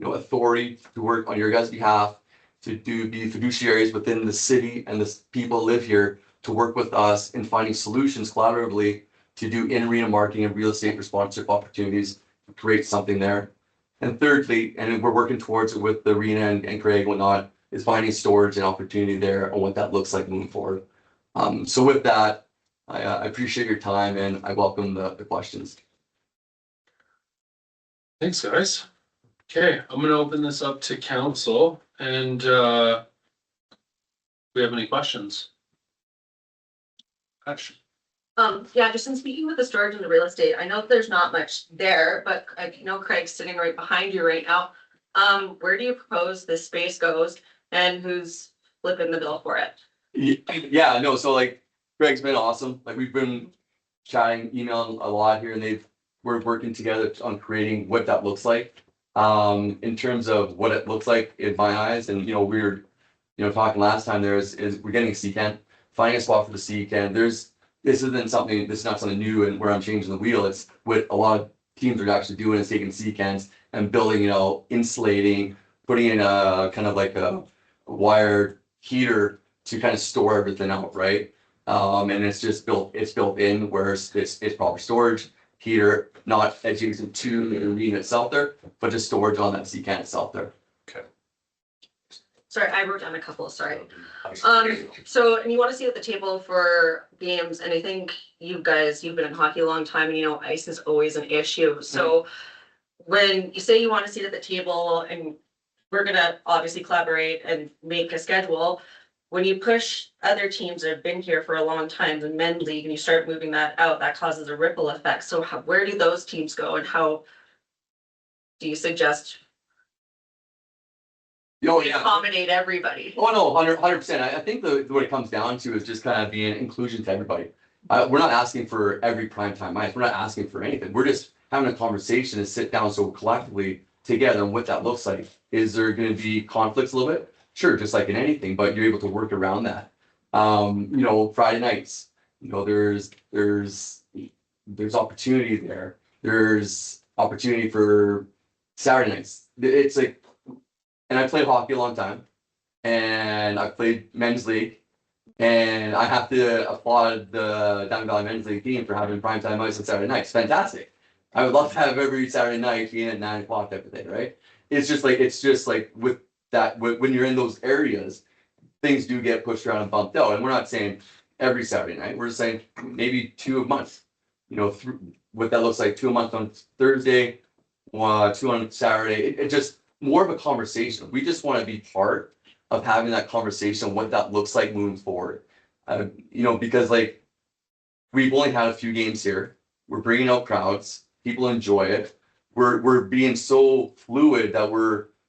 authority to work on your guys' behalf, to be fiduciaries within the city and the people who live here, to work with us in finding solutions collaboratively to do in-arena marketing and real estate for sponsorship opportunities, to create something there. And thirdly, and we're working towards it with the arena and Craig and whatnot, is finding storage and opportunity there and what that looks like moving forward. So with that, I appreciate your time and I welcome the questions. Thanks, guys. Okay, I'm gonna open this up to council and we have any questions? Ash? Yeah, just in speaking with the storage and the real estate, I know that there's not much there, but I know Craig's sitting right behind you right now. Where do you propose this space goes and who's flipping the bill for it? Yeah, no, so like Greg's been awesome. Like we've been chatting, emailing a lot here and we're working together on creating what that looks like. In terms of what it looks like in my eyes, and we were, talking last time, is we're getting a C-can, finding a spot for the C-can. This is not something new and where I'm changing the wheel. It's what a lot of teams are actually doing is taking C-cans and building, insulating, putting in a kind of like a wired heater to kind of store everything out, right? And it's built in where it's proper storage, heater, not adjacent to the arena itself there, but just storage on that C-can itself there. Sorry, I wrote down a couple, sorry. So, and you want to sit at the table for games, and I think you've been in hockey a long time, and ice is always an issue. So when you say you want to sit at the table, and we're gonna obviously collaborate and make a schedule, when you push other teams that have been here for a long time, the men's league, and you start moving that out, that causes a ripple effect. So where do those teams go, and how do you suggest accommodate everybody? Oh, no, 100%. I think what it comes down to is just kind of being inclusion to everybody. We're not asking for every primetime ice. We're not asking for anything. We're just having a conversation and sit down so collectively together and what that looks like. Is there going to be conflicts a little bit? Sure, just like in anything, but you're able to work around that. Friday nights, there's opportunity there. There's opportunity for Saturday nights. It's like, and I played hockey a long time, and I played men's league, and I have to applaud the Diamond Valley Men's League team for having primetime ice on Saturday nights. Fantastic. I would love to have every Saturday night being at 9 o'clock type of thing, right? It's just like with that, when you're in those areas, things do get pushed around and bumped out. And we're not saying every Saturday night. We're just saying maybe 2 a month. What that looks like, 2 a month on Thursday, 2 on Saturday. It just more of a conversation. We just want to be part of having that conversation, what that looks like moving forward. Because like we've only had a few games here. We're bringing out crowds. People enjoy it. We're being so fluid that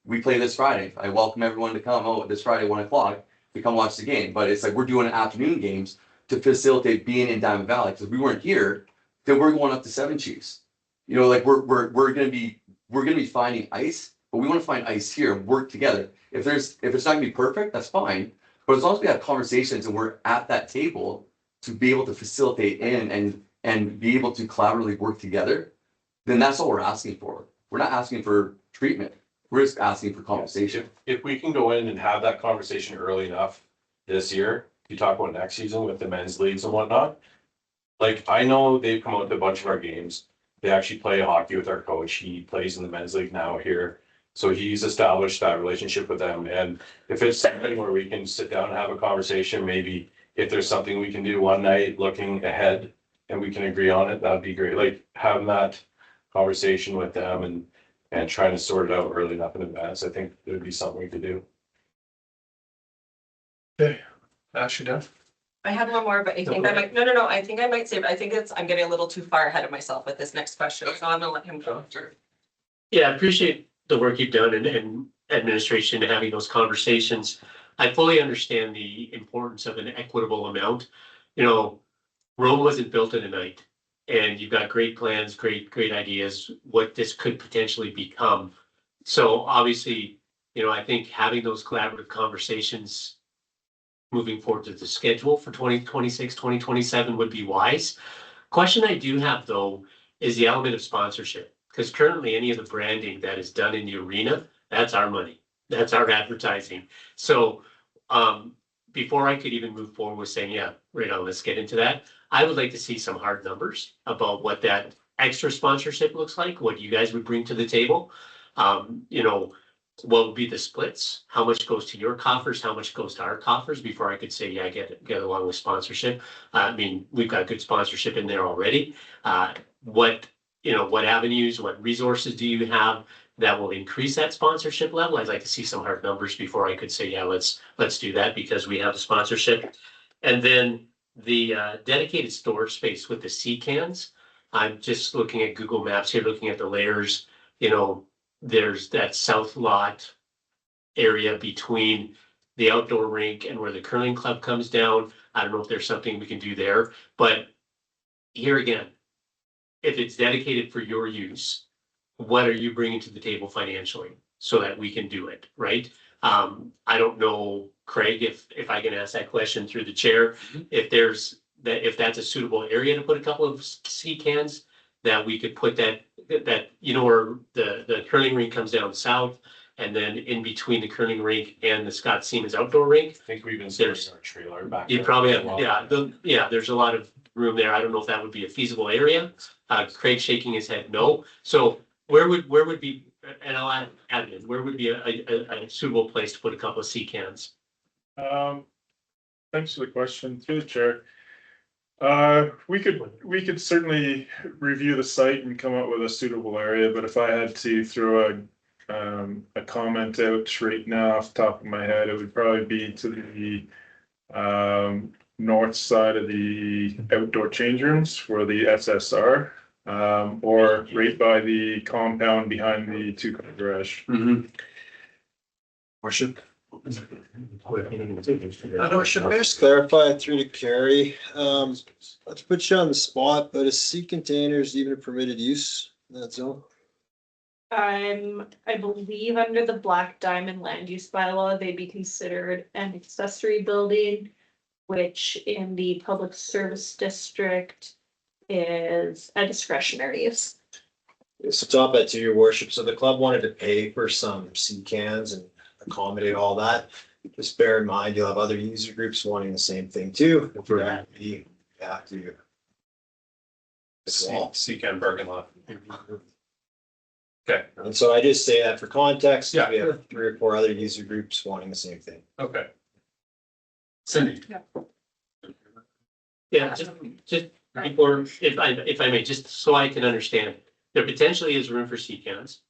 we play this Friday. I welcome everyone to come out this Friday, 1 o'clock, to come watch the game. But it's like we're doing afternoon games to facilitate being in Diamond Valley. Because if we weren't here, then we're going up to Seven Chiefs. We're gonna be finding ice, but we want to find ice here and work together. If it's not gonna be perfect, that's fine. But as long as we have conversations and we're at that table to be able to facilitate and be able to collaboratively work together, then that's all we're asking for. We're not asking for treatment. We're just asking for conversation. If we can go in and have that conversation early enough this year, you talk about next season with the men's leagues and whatnot. Like, I know they've come out to a bunch of our games. They actually play hockey with our coach. He plays in the men's league now here. So he's established that relationship with them. And if it's something where we can sit down and have a conversation, maybe if there's something we can do one night looking ahead and we can agree on it, that'd be great. Like having that conversation with them and trying to sort it out early enough in advance, I think it would be something we could do. Okay, Ash, you done? I had one more, but I think I might, no, I think I might save it. I'm getting a little too far ahead of myself with this next question, so I'm gonna let him go. Sure. Yeah, I appreciate the work you've done in administration and having those conversations. I fully understand the importance of an equitable amount. Rome wasn't built in a night, and you've got great plans, great ideas, what this could potentially become. So obviously, I think having those collaborative conversations moving forward to the schedule for 2026, 2027 would be wise. Question I do have though is the element of sponsorship, because currently any of the branding that is done in the arena, that's our money. That's our advertising. So before I could even move forward with saying, yeah, right on, let's get into that, I would like to see some hard numbers about what that extra sponsorship looks like, what you guys would bring to the table. You know, what would be the splits? How much goes to your coffers? How much goes to our coffers before I could say, yeah, get along with sponsorship? I mean, we've got good sponsorship in there already. What avenues, what resources do you have that will increase that sponsorship level? I'd like to see some hard numbers before I could say, yeah, let's do that because we have the sponsorship. And then the dedicated storage space with the sea cans. I'm just looking at Google Maps here, looking at the layers, you know, there's that south lot area between the outdoor rink and where the curling club comes down. I don't know if there's something we can do there, but here again, if it's dedicated for your use, what are you bringing to the table financially so that we can do it, right? I don't know, Craig, if I can ask that question through the chair, if that's a suitable area to put a couple of sea cans, that we could put that, you know, where the curling rink comes down south, and then in between the curling rink and the Scott Siemens outdoor rink. I think we've been storing our trailer back. You there probably for a have, while. there's a lot of room there. I don't know if that would be a feasible area. Craig shaking his head, no. So where would be, and I'll add in, where would be a suitable place to put a couple of sea cans? Thanks for the question, through the chair. We could certainly review the site and come up with a suitable area, but if I had to throw a comment out right now off the top of my head, it would probably be to the north side of the outdoor change rooms for the SSR, or right by the compound behind the two-car garage. Worship. I know, should I just clarify through to Carrie? Let's put you on the spot, but is sea containers even a permitted use in that zone? I believe under the Black Diamond land use bylaw, they'd be considered an accessory building, which in the public service district is a discretionary use. So top that to your worship. So the club wanted to pay for some sea cans and accommodate all that. Just bear in mind, you'll have other user groups wanting the same thing too. If we're happy, have to. Secan parking lot. Okay, And so I just say that for context. Yeah. We have 3 or 4 other user groups wanting the same thing. okay. Cindy? Yeah, just before, if I may, just so I can understand, there potentially is room for sea cans.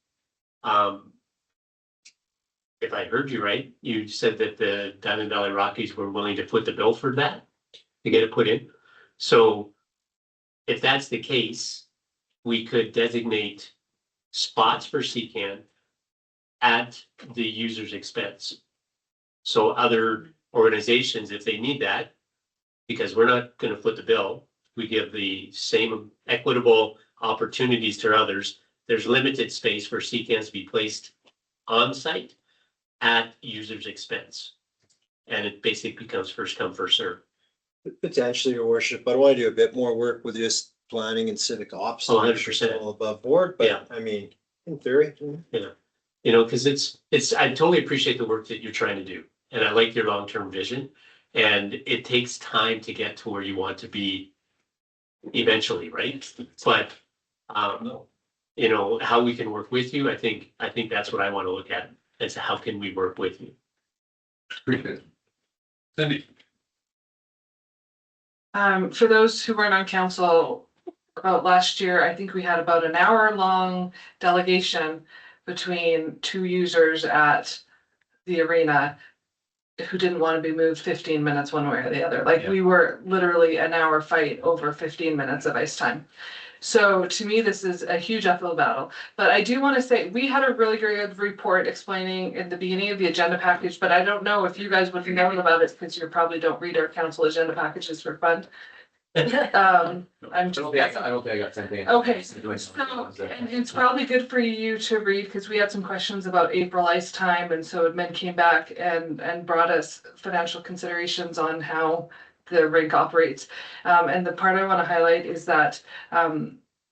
If I heard you right, you said that the Diamond Valley Rockies were willing to foot the bill for that, to get it put in. So if that's the case, we could designate spots for CCAN at the user's expense. So other organizations, if they need that, because we're not going to foot the bill, we give the same equitable opportunities to others. There's limited space for CCANs to be placed on site at user's expense. And it basically becomes first come, first serve. Potentially, your worship, but I want to do a bit more work with just planning and civic ops. Oh, 100%. All above board, but Yeah. I mean, in theory. You know, because I totally appreciate the work that you're trying to do. And I like your long-term vision. And it takes time to get to where you want to be eventually, right? But, you know, how we can work with you, I think that's what I want to look at. Is how can we work with you? Appreciate it. Cindy? For those who weren't on council, about last year, I think we had about an hour-long delegation between two users at the arena who didn't want to be moved 15 minutes one way or the other. Like, we were literally an hour fight over 15 minutes of ice time. So to me, this is a huge uphill battle. But I do want to say, we had a really good report explaining in the beginning of the agenda package, but I don't know if you guys would know about it because you probably don't read our council agenda packages for fun. I'm I just. don't think I got something. Okay, so, and it's probably good for you to read, because we had some questions about April ice time, and so Admin came back and brought us financial considerations on how the rink operates. And the part I want to highlight is that,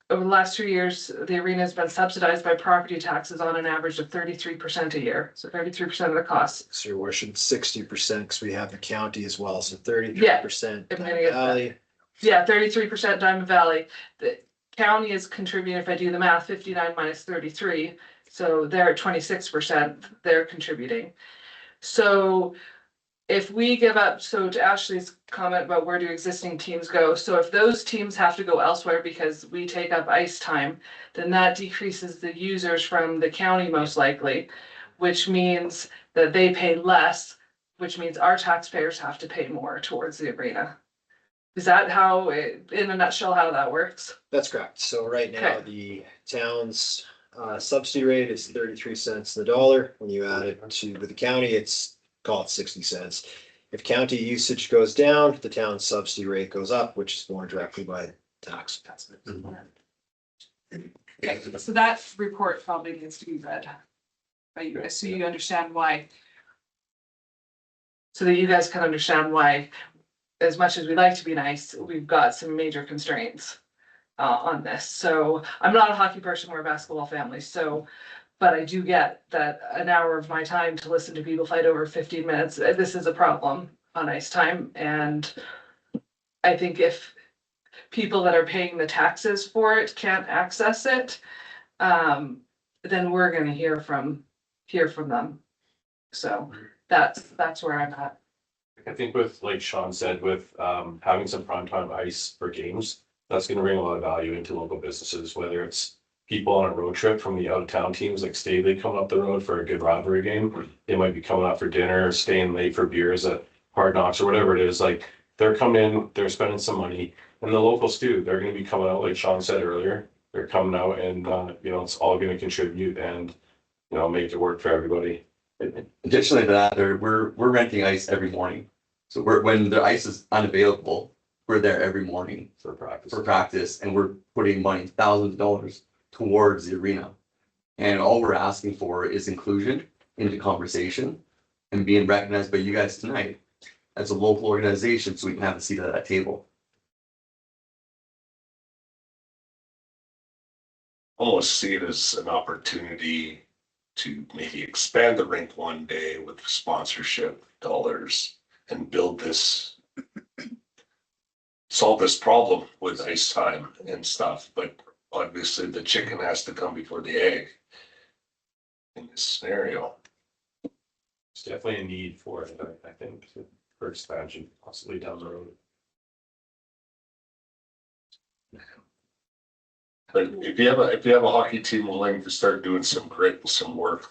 over the last 2 years, the arena has been subsidized by property taxes on an average of 33% a year, so 33% of the cost. So your worship, 60%, because we have the county as well, so 33%. I'm gonna get that. Valley. Yeah, 33% Diamond Valley. The county is contributing, if I do the math, 59 minus 33. So they're at 26%, they're contributing. So if we give up, so to Ashley's comment about where do existing teams go, so if those teams have to go elsewhere because we take up ice time, then that decreases the users from the county most likely, which means that they pay less, which means our taxpayers have to pay more towards the arena. Is that how, in a nutshell, how that works? That's correct. So right now, the town's subsidy rate is 33 cents in the dollar. When you add it to with the county, it's call it 60 cents. If county usage goes down, the town's subsidy rate goes up, which is borne directly by tax. Okay, so that report probably needs to be read by you guys, so you understand why. So that you guys can understand why, as much as we like to be nice, we've got some major constraints on this. So I'm not a hockey person, we're a basketball family, so, but I do get that an hour of my time to listen to people fight over 15 minutes, this is a problem on ice time. And I think if people that are paying the taxes for it can't access it, then we're gonna hear from them. So that's where I'm at. I think with, like Sean said, with having some primetime ice for games, that's gonna bring a lot of value into local businesses, whether it's people on a road trip from the out of town teams like Stavely coming up the road for a good rivalry game. They might be coming out for dinner, staying late for beers at Hard Knocks or whatever it is. Like they're coming in, they're spending some money, and the locals too. They're gonna be coming out, like Sean said earlier. They're coming out and it's all gonna contribute and make it work for everybody. Additionally to that, we're renting ice every morning. So when the ice is unavailable, we're there every morning For practice, and we're putting money, thousands of dollars towards the arena. And all we're asking for is inclusion into conversation and being recognized by you guys tonight as a local organization, so we can have a seat at that table. Almost see it as an opportunity to maybe expand the rink one day with sponsorship dollars and build this, solve this problem with ice time and stuff, but obviously the chicken has to come before the egg in this scenario. There's definitely a need for it, I think, for expansion possibly down the road. But if you have a hockey team willing to start doing some grit and some work,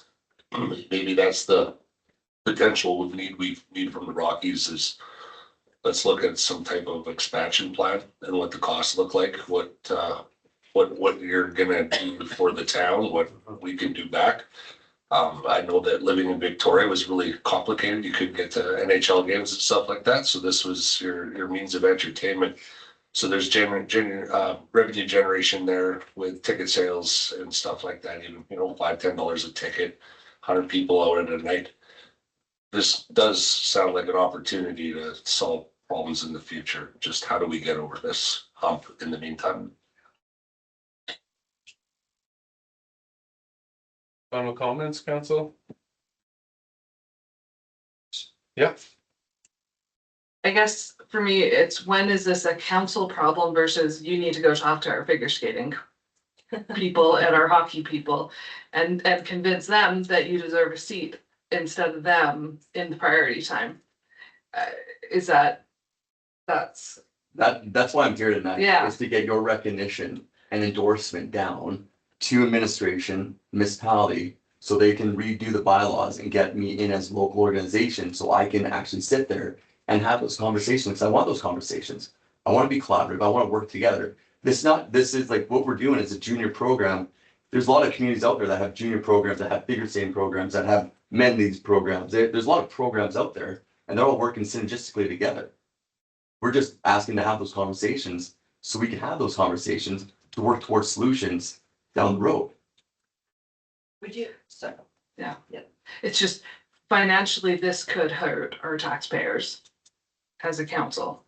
maybe that's the potential we need from the Rockies is let's look at some type of expansion plan and what the costs look like, what you're gonna do for the town, what we can do back. I know that living in Victoria was really complicated. You couldn't get to NHL games and stuff like that. So this was your means of entertainment. So there's revenue generation there with ticket sales and stuff like that, even, $5-10 a ticket, 100 people out at a night. This does sound like an opportunity to solve problems in the future. Just how do we get over this hump in the meantime? Final comments, council? Yeah. I guess for me, it's when is this a council problem versus you need to go talk to our figure skating people and our hockey people and convince them that you deserve a seat instead of them in the priority time. That's why I'm here tonight. Yeah. Is to get your recognition and endorsement down to administration, municipality, so they can redo the bylaws and get me in as a local organization, so I can actually sit there and have those conversations. Because I want those conversations. I want to be collaborative. I want to work together. This is like what we're doing is a junior program. There's a lot of communities out there that have junior programs, that have figure skating programs, that have men leagues programs. There's a lot of programs out there, and they're all working synergistically together. We're just asking to have those conversations so we can have those conversations to work towards solutions down the road. Would you, so, It's just financially, this could hurt our taxpayers as a council.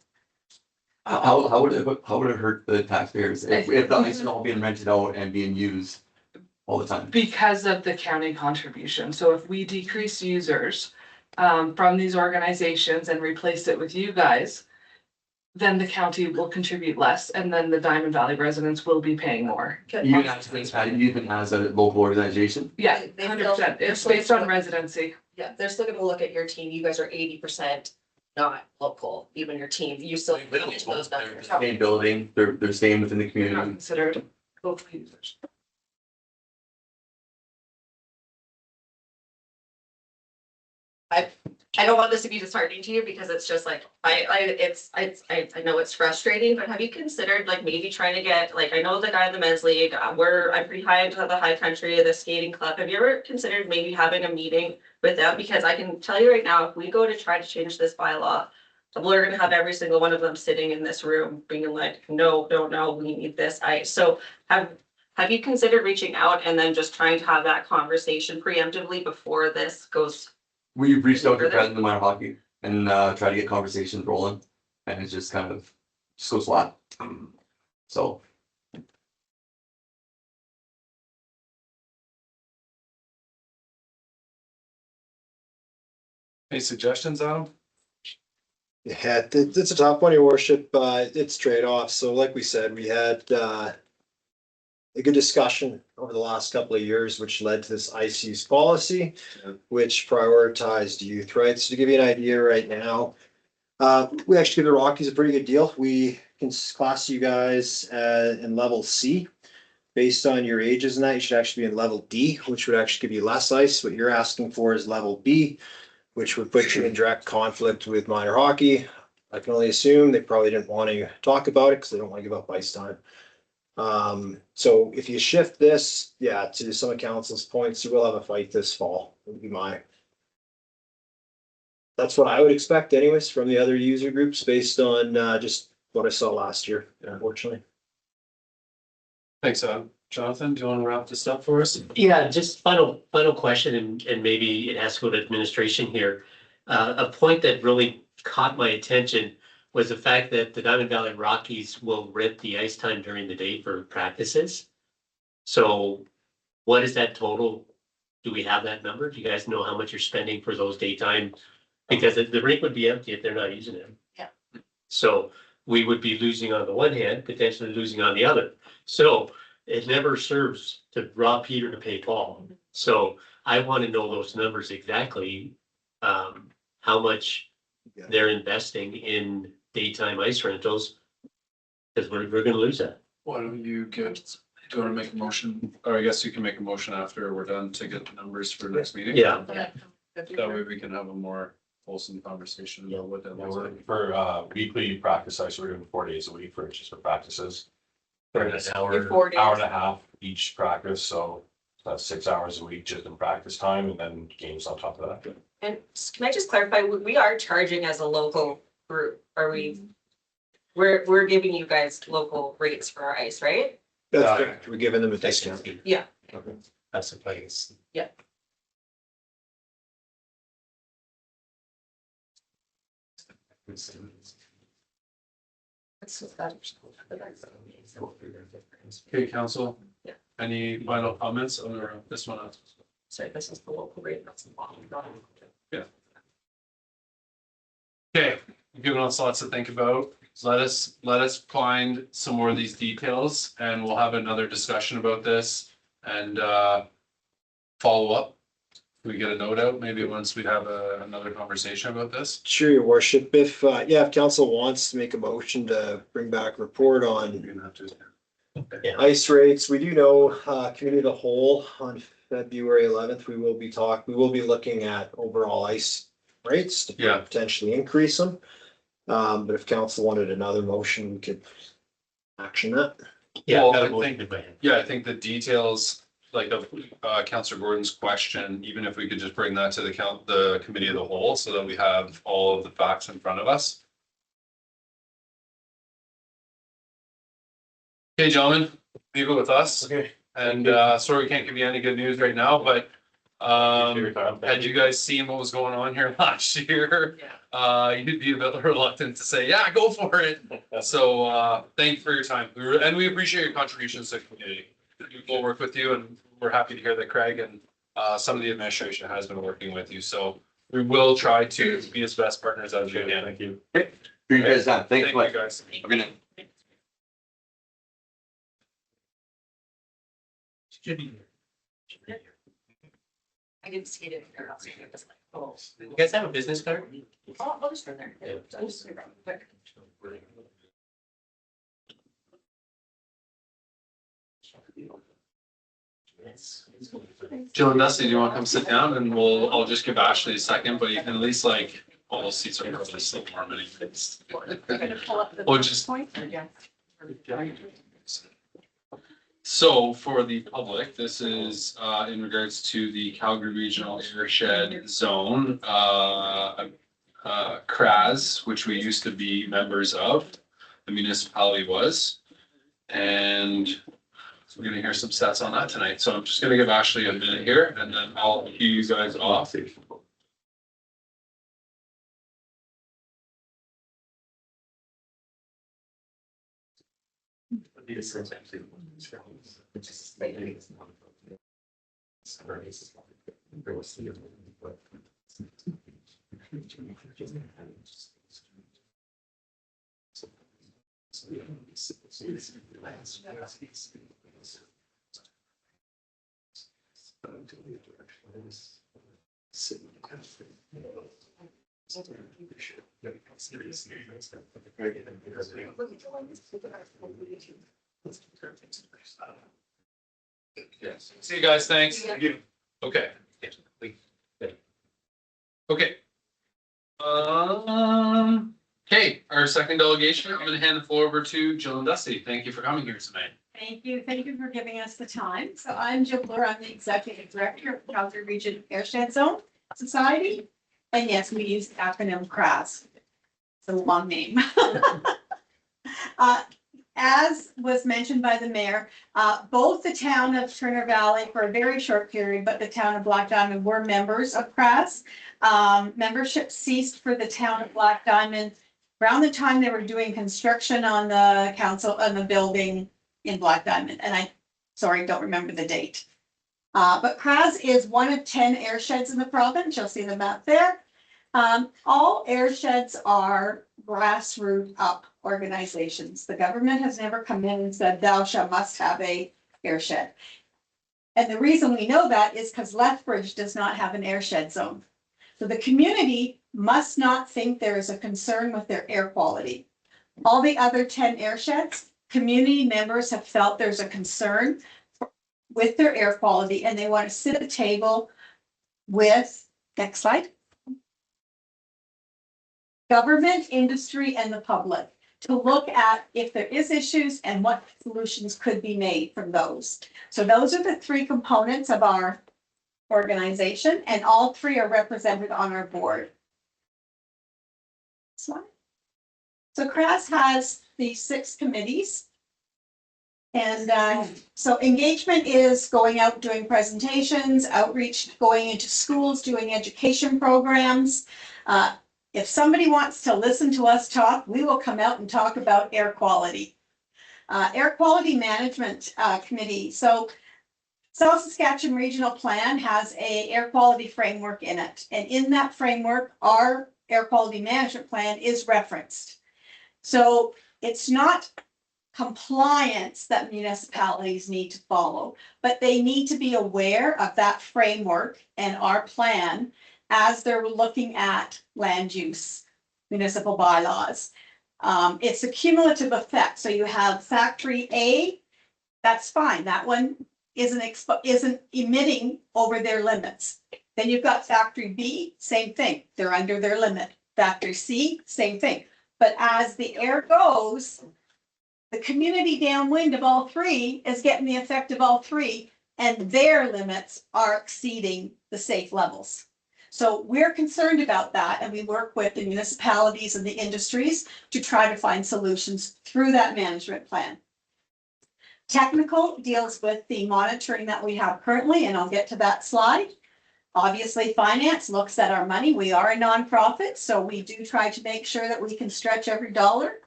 How would it hurt the taxpayers if the ice is all being rented out and being used all the time? Because of the county contribution. So if we decrease users from these organizations and replace it with you guys, then the county will contribute less and then the Diamond Valley residents will be paying more. Even as a local organization? Yeah, They 100%. It's still- based on residency. yeah, they're still gonna look at your team. You guys are 80% not local, even your team. You still come into those numbers. Same building, they're staying within the They're not community. considered local users. I don't want this to be disheartening to you because it's just like, I know it's frustrating, but have you considered like maybe trying to get, like, I know the guy in the men's league, I'm pretty high into the high country of the skating club. Have you ever considered maybe having a meeting with them? Because I can tell you right now, if we go to try to change this bylaw, we're gonna have every single one of them sitting in this room being like, no, we need this ice. So have you considered reaching out and then just trying to have that conversation preemptively before this goes? We've reached out to the president of minor hockey and tried to get conversations rolling, and it's just kind of just goes flat. So Any suggestions, Adam? Yeah, it's a tough one, your worship. It's trade-off. So like we said, we had a good discussion over the last couple of years, which led to this ice use policy, which prioritized youth, right? So to give you an idea right now, we actually give the Rockies a pretty good deal. We can class you guys in level C. Based on your ages and that, you should actually be in level D, which would actually give you less ice. What you're asking for is level B, which would put you in direct conflict with minor hockey. I can only assume they probably didn't want to talk about it because they don't want to give up ice time. So if you shift this, to some of council's points, you will have a fight this fall, would be that's what I would expect anyways from the other user groups based on, just what I saw last year, unfortunately. Thanks, Adam. Jonathan, do you want to wrap this up for us? Yeah, just final question, and maybe it has to go to administration here. A point that really caught my attention was the fact that the Diamond Valley Rockies will rent the ice time during the day for practices. So what is that total? Do we have that number? Do you guys know how much you're spending for those daytime? Because the rink would be empty if they're not using it. Yeah. So we would be losing on the one hand, potentially losing on the other. So it never serves to rob Peter to pay Paul. So I want to know those numbers exactly, how much they're investing in daytime ice rentals. Because we're gonna lose that. Why don't you do you want to make a motion? Or I guess you can make a motion after we're done to get the numbers for next meeting. Yeah. That way we can have a more wholesome conversation about what that Yeah, looks we're, like. for weekly practice, so we're doing 4 days a week for just for practices. For an hour. Your 4 days. Hour and a half each practice, so that's 6 hours a week just in practice time and then games on top of that. And can I just clarify, we are charging as a local group, are we? We're giving you guys local rates for our ice, right? That's correct. We're giving them a discount. Yeah. That's the place. Okay, council. Yeah. Any final comments on this one? Sorry, this is the local rate, that's the bottom. Okay, you've given us lots to think about. Let us find some more of these details and we'll have another discussion about this and follow up. We get a note out, maybe once we have another conversation about this. Sure, your worship. If council wants to make a motion to bring back a report on You're gonna have to. ice rates, we do know, committee of the whole on February 11th, we will be looking at overall ice rates to Yeah. potentially increase them. But if council wanted another motion, we could action that. Yeah. Well, got a I motion think- in my hand. Yeah, I think the details, like of Councillor Gordon's question, even if we could just bring that to the committee of the whole, so that we have all of the facts in front of us. Okay, gentlemen, leave it with us. Okay. And sorry we can't give you any good news right now, but had you guys seen what was going on here last year? You'd be a bit reluctant to say, yeah, go for it. So thank you for your time. And we appreciate your contributions to the community. We'll work with you, and we're happy to hear that Craig and some of the administration has been working with you. So we will try to be as best partners as we can. Thank you. Appreciate your time. Thanks, Thank Mike. you, guys. Have a good night. I didn't see it. You guys have a business card? I'll just turn there. Yeah. I'll just turn around quick. Jill and Dusty, do you want to come sit down, and I'll just give Ashley a second, but you can at least like, all those seats are probably still warm anyways. Or just. So for the public, this is in regards to the Calgary Regional Airshed Zone, CRAS, which we used to be members of, the municipality was. And so we're gonna hear some stats on that tonight. So I'm just gonna give Ashley a minute here, and then I'll cue you guys off. Yes. See you guys, thanks. Okay. Okay. Okay, our second delegation, I'm gonna hand the floor over to Jill and Dusty. Thank you for coming here tonight. Thank you for giving us the time. So I'm Jill Bloor, I'm the Executive Director of the Calgary Region Airshed Zone Society. And yes, we use the acronym CRAS. It's a long name. As was mentioned by the mayor, both the town of Turner Valley for a very short period, but the town of Black Diamond were members of CRAS. Membership ceased for the town of Black Diamond around the time they were doing construction on the council, on the building in Black Diamond. And don't remember the date. But CRAS is one of 10 air sheds in the province. You'll see the map there. All air sheds are grassroots up organizations. The government has never come in and said, thou shall must have a air shed. And the reason we know that is because Lethbridge does not have an air shed zone. So the community must not think there is a concern with their air quality. All the other 10 air sheds, community members have felt there's a concern with their air quality, and they want to sit at the table with, next slide, government, industry, and the public to look at if there is issues and what solutions could be made from those. So those are the three components of our organization, and all three are represented on our board. Slide. So CRAS has these 6 committees. And so engagement is going out, doing presentations, outreach, going into schools, doing education programs. If somebody wants to listen to us talk, we will come out and talk about air quality. Air Quality Management Committee. So South Saskatchewan Regional Plan has a air quality framework in it. And in that framework, our air quality management plan is referenced. So it's not compliance that municipalities need to follow, but they need to be aware of that framework and our plan as they're looking at land use, municipal bylaws. It's a cumulative effect. So you have factory A, that's fine. That one isn't emitting over their limits. Then you've got factory B, same thing. They're under their limit. Factory C, same thing. But as the air goes, the community downwind of all three is getting the effect of all three, and their limits are exceeding the safe levels. So we're concerned about that, and we work with the municipalities and the industries to try to find solutions through that management plan. Technical deals with the monitoring that we have currently, and I'll get to that slide. Obviously, finance looks at our money. We are a nonprofit, so we do try to make sure that we can stretch every dollar.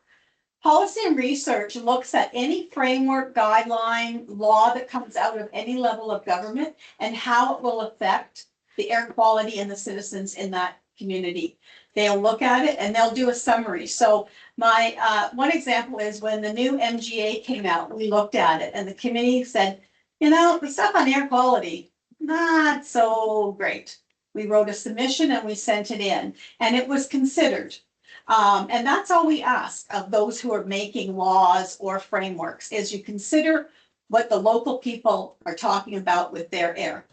Policy and research looks at any framework, guideline, law that comes out of any level of government and how it will affect the air quality and the citizens in that community. They'll look at it and they'll do a summary. So my one example is when the new MGA came out, we looked at it and the committee said, you know, the stuff on air quality, not so great. We wrote a submission and we sent it in and it was considered. And that's all we ask of those who are making laws or frameworks is you consider what the local people are talking about with their air.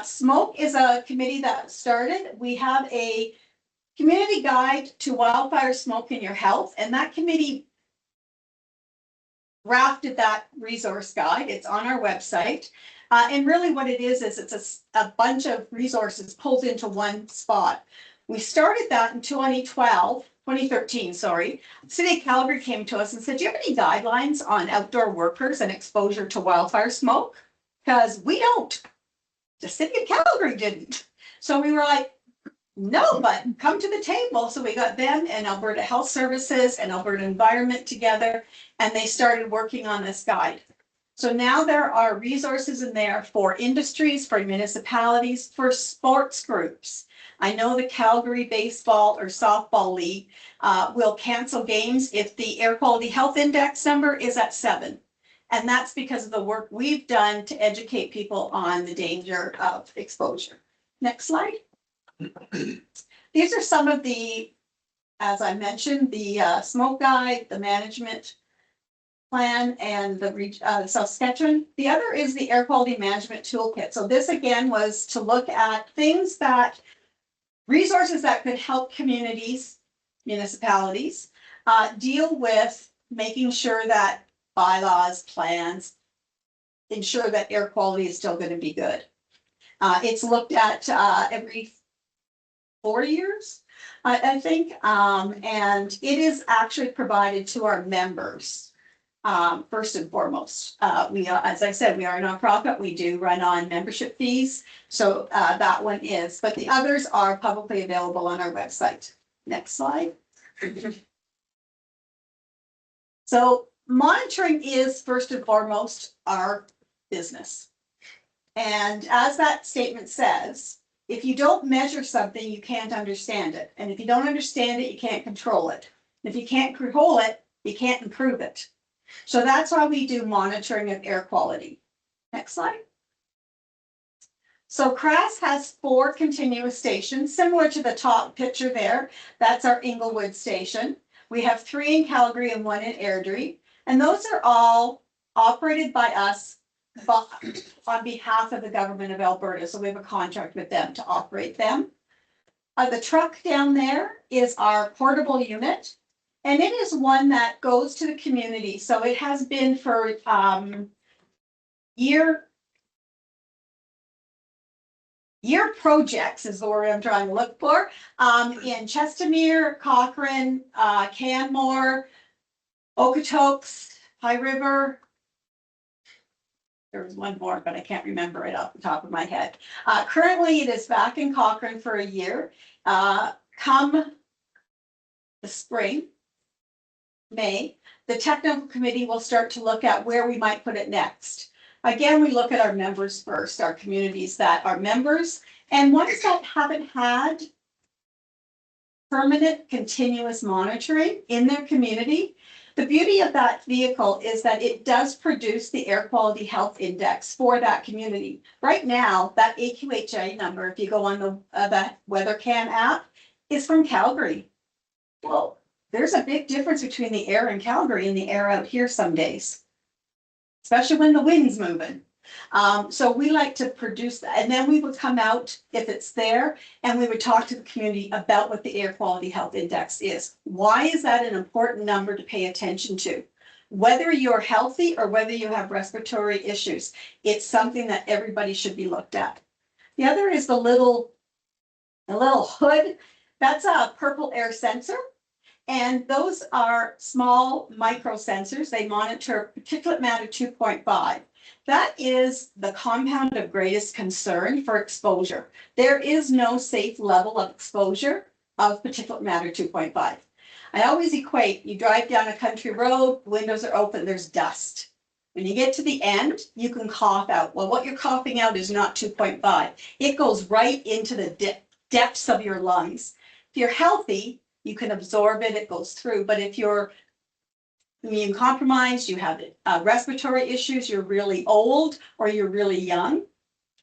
Smoke is a committee that started. We have a community guide to wildfire smoke in your health, and that committee drafted that resource guide. It's on our website. And really what it is it's a bunch of resources pulled into one spot. We started that in 2013, sorry. The City of Calgary came to us and said, do you have any guidelines on outdoor workers and exposure to wildfire smoke? Because we don't. The City of Calgary didn't. So we were like, no, but come to the table. So we got them and Alberta Health Services and Alberta Environment together, and they started working on this guide. So now there are resources in there for industries, for municipalities, for sports groups. I know the Calgary Baseball or Softball League will cancel games if the air quality health index number is at 7. And that's because of the work we've done to educate people on the danger of exposure. Next slide. These are some of the, as I mentioned, the smoke guide, the management plan, and the Saskatchewan. The other is the air quality management toolkit. So this again was to look at things that, resources that could help communities, municipalities, deal with making sure that bylaws, plans, ensure that air quality is still going to be good. It's looked at every 4 years, I think, and it is actually provided to our members. First and foremost, we are, as I said, we are a nonprofit. We do run on membership fees, so that one is. But the others are publicly available on our website. Next slide. So monitoring is first and foremost our business, and as that statement says, if you don't measure something, you can't understand it, and if you don't understand it, you can't control it. And if you can't control it, you can't improve it. So that's why we do monitoring of air quality. Next slide. So CRAS has 4 continuous stations, similar to the top picture there. That's our Inglewood station. We have 3 in Calgary and 1 in Airdrie. And those are all operated by us on behalf of the government of Alberta. So we have a contract with them to operate them. The truck down there is our portable unit. And it is one that goes to the community. So it has been for year projects is the word I'm trying to look for. In Chestermere, Cochrane, Canmore, Okotoks, High River. There was one more, but I can't remember it off the top of my head. Currently, it is back in Cochrane for a year. Come the spring, May, the technical committee will start to look at where we might put it next. Again, we look at our members first, our communities that are members, and ones that haven't had permanent continuous monitoring in their community. The beauty of that vehicle is that it does produce the air quality health index for that community. Right now, that AQHA number, if you go on the WeatherCam app, is from Calgary. Well, there's a big difference between the air in Calgary and the air out here some days, especially when the wind's moving. So we like to produce that, and then we would come out if it's there, and we would talk to the community about what the air quality health index is. Why is that an important number to pay attention to? Whether you're healthy or whether you have respiratory issues, it's something that everybody should be looked at. The other is the little hood. That's a purple air sensor. And those are small micro sensors. They monitor particulate matter 2.5. That is the compound of greatest concern for exposure. There is no safe level of exposure of particulate matter 2.5. I always equate, you drive down a country road, windows are open, there's dust. When you get to the end, you can cough out. Well, what you're coughing out is not 2.5. It goes right into the depths of your lungs. If you're healthy, you can absorb it, it goes through. But if you're immune compromised, you have respiratory issues, you're really old, or you're really young,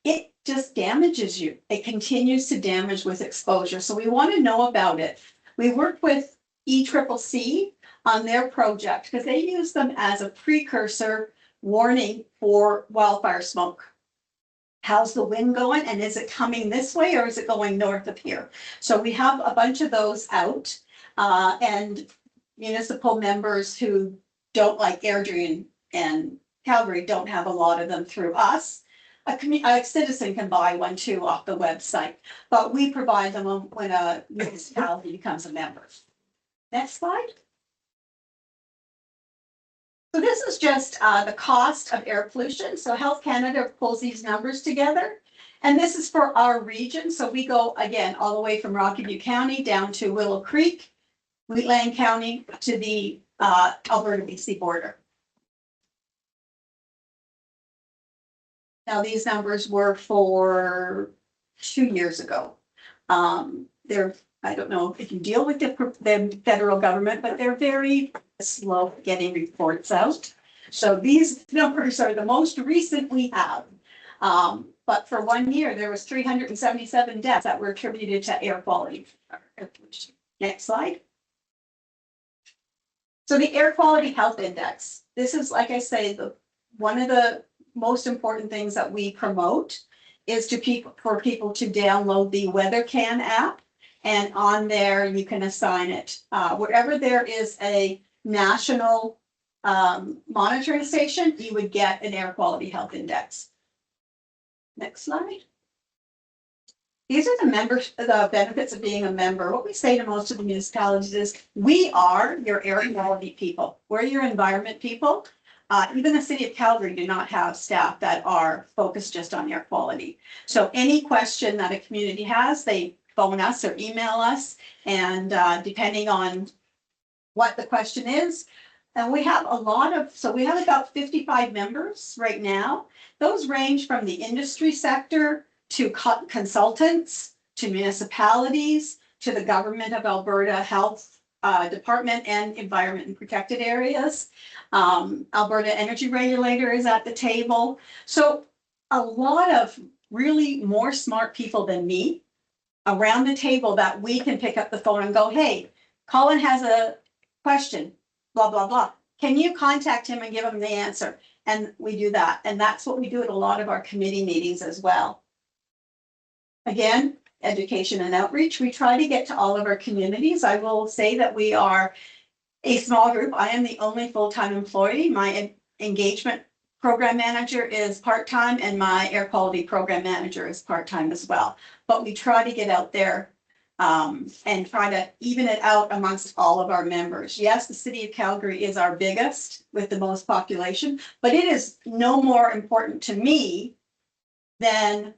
it just damages you. It continues to damage with exposure. So we want to know about it. We work with ECCC on their project because they use them as a precursor warning for wildfire smoke. How's the wind going, and is it coming this way or is it going north of here? So we have a bunch of those out, and municipal members who don't like Airdrie and Calgary don't have a lot of them through us. A citizen can buy one too off the website, but we provide them when a municipality becomes a member. Next slide. So this is just the cost of air pollution. So Health Canada pulls these numbers together. And this is for our region. So we go, again, all the way from Rocky View County down to Willow Creek, Wheatland County to the Alberta BC border. Now, these numbers were for 2 years ago. I don't know if you deal with the federal government, but they're very slow getting reports out. So these numbers are the most recent we have. But for 1 year, there was 377 deaths that were attributed to air quality. Next slide. So the Air Quality Health Index. This is, like I say, one of the most important things that we promote is for people to download the WeatherCan app. And on there, you can assign it. Wherever there is a national monitoring station, you would get an Air Quality Health Index. Next slide. These are the benefits of being a member. What we say to most of the municipalities is, we are your air quality people. We're your environment people. Even the city of Calgary do not have staff that are focused just on air quality. So any question that a community has, they phone us or email us, and depending on what the question is. And we have we have about 55 members right now. Those range from the industry sector to consultants, to municipalities, to the Government of Alberta Health Department and Environment and Protected Areas. Alberta Energy Regulator is at the table. So a lot of really more smart people than me around the table that we can pick up the phone and go, hey, Colin has a question, blah, blah, blah. Can you contact him and give him the answer? And we do that. And that's what we do at a lot of our committee meetings as well. Again, education and outreach. We try to get to all of our communities. I will say that we are a small group. I am the only full-time employee. My engagement program manager is part-time and my air quality program manager is part-time as well. But we try to get out there and try to even it out amongst all of our members. Yes, the city of Calgary is our biggest with the most population, but it is no more important to me than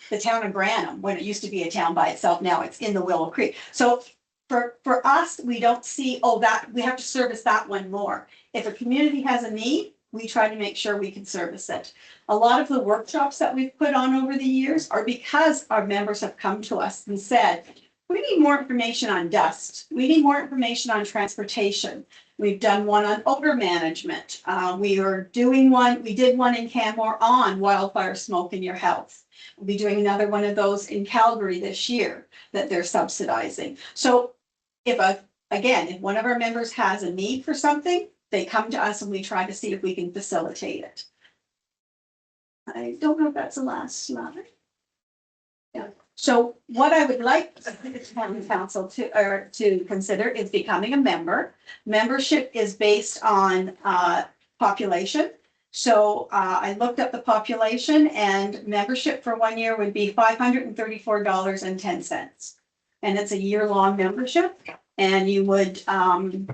the town of Granham, when it used to be a town by itself. Now it's in the Willow Creek. So for us, we don't see, that we have to service that one more. If a community has a need, we try to make sure we can service it. A lot of the workshops that we've put on over the years are because our members have come to us and said, we need more information on dust. We need more information on transportation. We've done one on odor management. We did one in Canmore on wildfire smoke in your health. We'll be doing another one of those in Calgary this year that they're subsidizing. So if one of our members has a need for something, they come to us and we try to see if we can facilitate it. I don't know if that's the last slide. Yeah. So what I would like the town council to consider is becoming a member. Membership is based on population. So I looked up the population, and membership for 1 year would be $534.10. And it's a year-long membership. And you would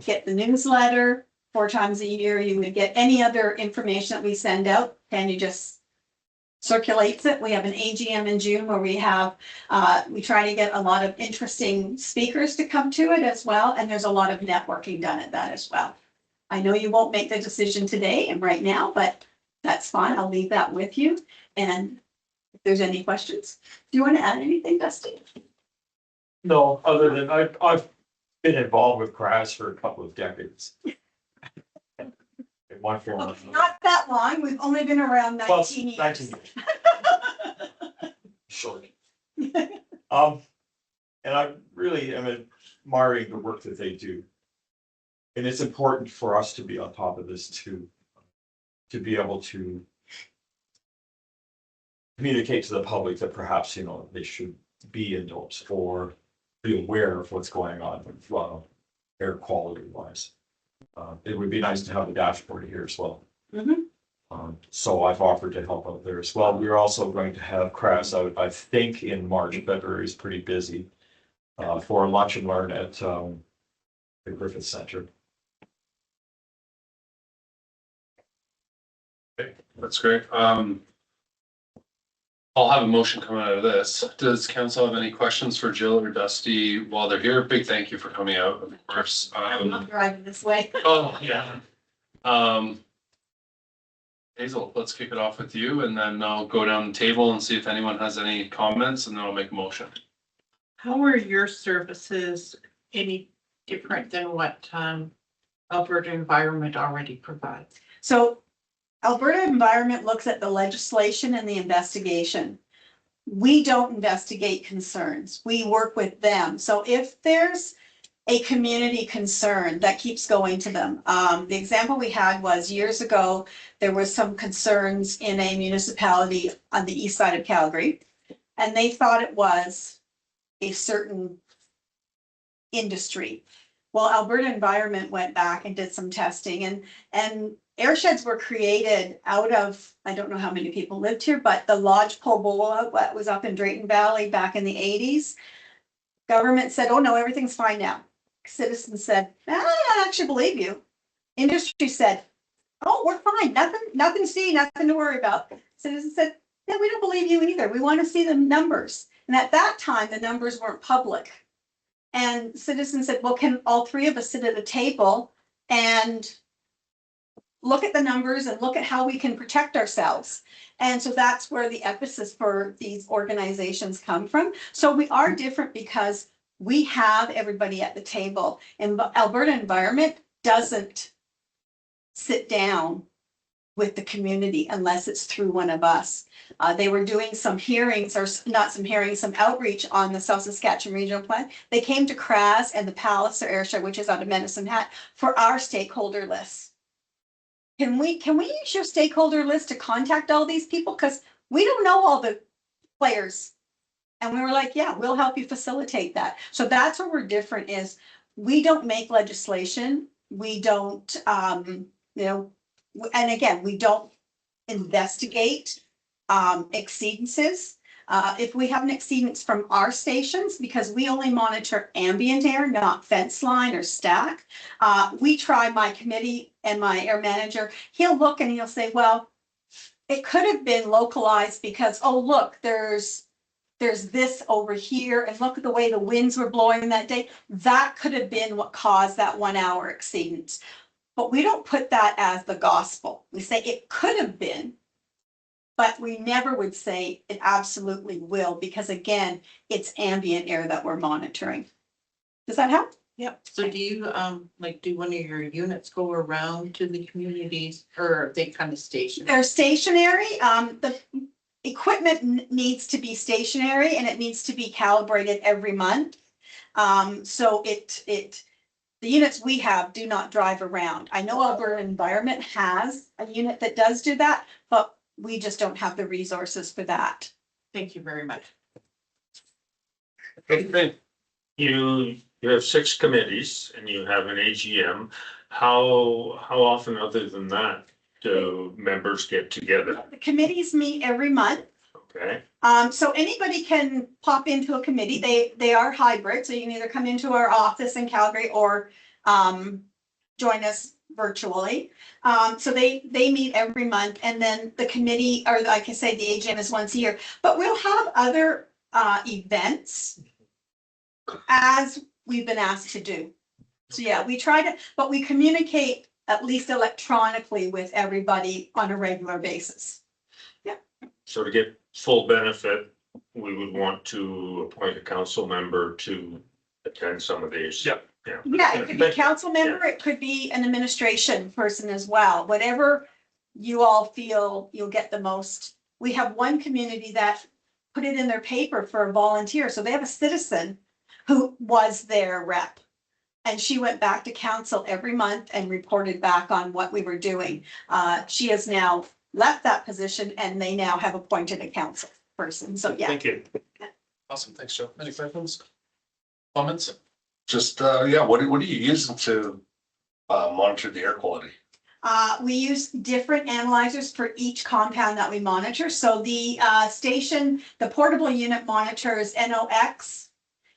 get the newsletter 4 times a year. You would get any other information that we send out, and you just circulates it. We have an AGM in June where we try to get a lot of interesting speakers to come to it as well. And there's a lot of networking done at that as well. I know you won't make the decision today and right now, but that's fine. I'll leave that with you. And if there's any questions, do you want to add anything, Dusty? No, other than I've been involved with CRAS for a couple of decades. In one form or another. Not that long. We've only been around Well, 19 years. 19 years. Short. And I really am admiring the work that they do. And it's important for us to be on top of this too, to be able to communicate to the public that perhaps, they should be indoors or be aware of what's going on with air quality wise. It would be nice to have a dashboard here as well. Mhm. So I've offered to help out there as well. We're also going to have CRAS out, I think in March. February is pretty busy for lunch and learn at the Griffith Center. Okay, that's great. I'll have a motion coming out of this. Does council have any questions for Jill or Dusty while they're here? Big thank you for coming out, of course. I'm not driving this way. Oh, yeah. Hazel, let's kick it off with you and then I'll go down the table and see if anyone has any comments and then I'll make a motion. How are your services any different than what Alberta Environment already provides? So Alberta Environment looks at the legislation and the investigation. We don't investigate concerns. We work with them. So if there's a community concern, that keeps going to them. The example we had was years ago, there was some concerns in a municipality on the east side of Calgary, and they thought it was a certain industry. Well, Alberta Environment went back and did some testing, and air sheds were created out of, I don't know how many people lived here, but the Lodgepole Bowl, what was up in Drayton Valley back in the 80s. Government said, oh no, everything's fine now. Citizens said, I actually believe you. Industry said, oh, we're fine, nothing to see, nothing to worry about. Citizens said, yeah, we don't believe you either. We want to see the numbers. And at that time, the numbers weren't public. And citizens said, well, can all three of us sit at a table and look at the numbers and look at how we can protect ourselves? And so that's where the emphasis for these organizations come from. So we are different because we have everybody at the table, and Alberta Environment doesn't sit down with the community unless it's through one of us. They were doing some hearings, or not some hearings, some outreach on the South Saskatchewan Regional Plan. They came to CRAS and the Palliser Airshed, which is out of Medicine Hat, for our stakeholder list. Can we use your stakeholder list to contact all these people? Because we don't know all the players. And we were like, yeah, we'll help you facilitate that. So that's where we're different, is we don't make legislation. We don't, and again, we don't investigate exceedances. If we have an exceedance from our stations, because we only monitor ambient air, not fence line or stack, we try, my committee and my air manager, he'll look and he'll say, well, it could have been localized because, oh, look, there's this over here, and look at the way the winds were blowing that day. That could have been what caused that 1 hour exceedance. But we don't put that as the gospel. We say it could have been, but we never would say it absolutely will, because again, it's ambient air that we're monitoring. Does that help? Yep. So do you, do one of your units go around to the communities, or are they kind of stationary? They're stationary. The equipment needs to be stationary and it needs to be calibrated every month. So the units we have do not drive around. I know Alberta Environment has a unit that does do that, but we just don't have the resources for that. Thank you very much. Okay. You have 6 committees and you have an AGM. How often, other than that, do members get together? The committees meet every month. Okay, So anybody can pop into a committee. They are hybrid, so you can either come into our office in Calgary or join us virtually. So they meet every month, and then the committee, or like I say, the AGM is once a year. But we'll have other events as we've been asked to do. So yeah, we try to, but we communicate at least electronically with everybody on a regular basis. so to get full benefit, we would want to appoint a council member to attend some of these. Yep. Yeah. Yeah, it could be a council member, it could be an administration person as well, whatever you all feel you'll get the most. We have one community that put it in their paper for a volunteer, so they have a citizen who was their rep. And she went back to council every month and reported back on what we were doing. She has now left that position and they now have appointed a council person, so yeah. Thank you. Awesome, thanks, Joe. Any questions? Comments? Just, yeah, what are you using to monitor the air quality? We use different analyzers for each compound that we monitor. So the station, the portable unit monitors NOx,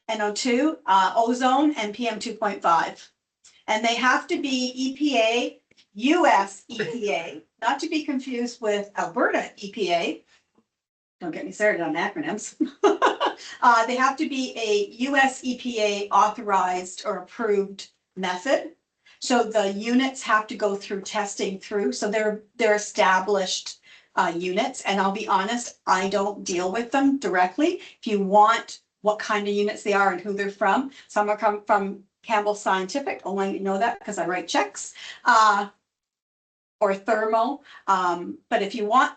NO2, ozone, and PM 2.5. And they have to be EPA, US EPA, not to be confused with Alberta EPA. Don't get me started on acronyms. They have to be a US EPA authorized or approved method. So the units have to go through testing through, so they're established units, and I'll be honest, I don't deal with them directly. If you want what kind of units they are and who they're from, some are come from Campbell Scientific, I'll let you know that because I write checks, or Thermo. But if you want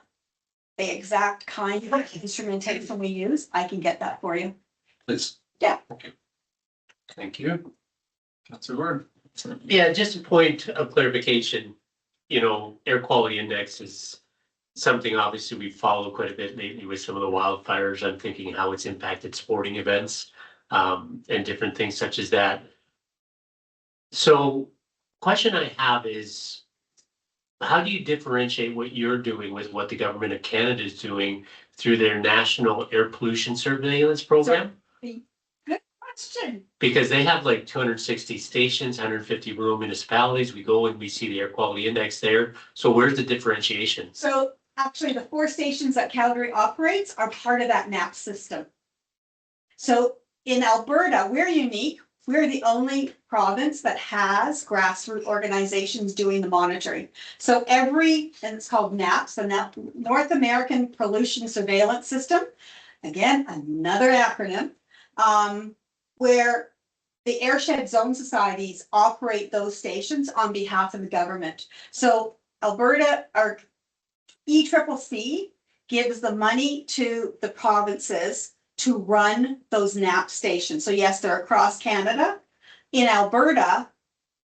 the exact kind of instrumentation we use, I can get that for you. Please. Yeah. Thank you. That's a word. Yeah, just a point of clarification, air quality index is something obviously we follow quite a bit lately with some of the wildfires. I'm thinking how it's impacted sporting events, and different things such as that. So question I have is, how do you differentiate what you're doing with what the government of Canada is doing through their National Air Pollution Surveillance Program? Good question. Because they have like 260 stations, 150 rural municipalities. We go and we see the air quality index there. So where's the differentiation? So actually, the 4 stations that Calgary operates are part of that NAP system. So in Alberta, we're unique. We're the only province that has grassroots organizations doing the monitoring. So and it's called NAPS, the North American Pollution Surveillance System. Again, another acronym, where the airshed zone societies operate those stations on behalf of the government. So Alberta, our ECCC gives the money to the provinces to run those NAP stations. So yes, they're across Canada. In Alberta,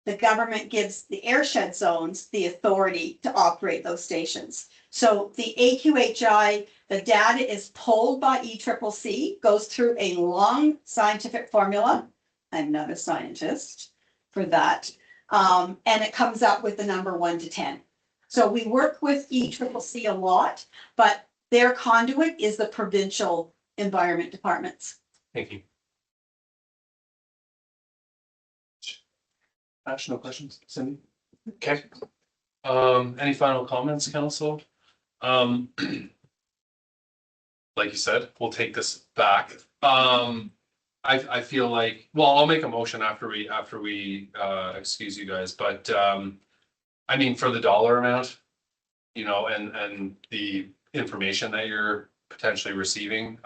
the government gives the airshed zones the authority to operate those stations. So the AQHI, the data is pulled by ECCC, goes through a long scientific formula. I'm not a scientist for that. And it comes up with the number 1 to 10. So we work with ECCC a lot, but their conduit is the provincial environment departments. Thank you. No questions, Cindy? Okay. Any final comments, council? Like you said, we'll take this back. I feel like, well, I'll make a motion after we excuse you guys, but I mean, for the dollar amount, and the information that you're potentially receiving,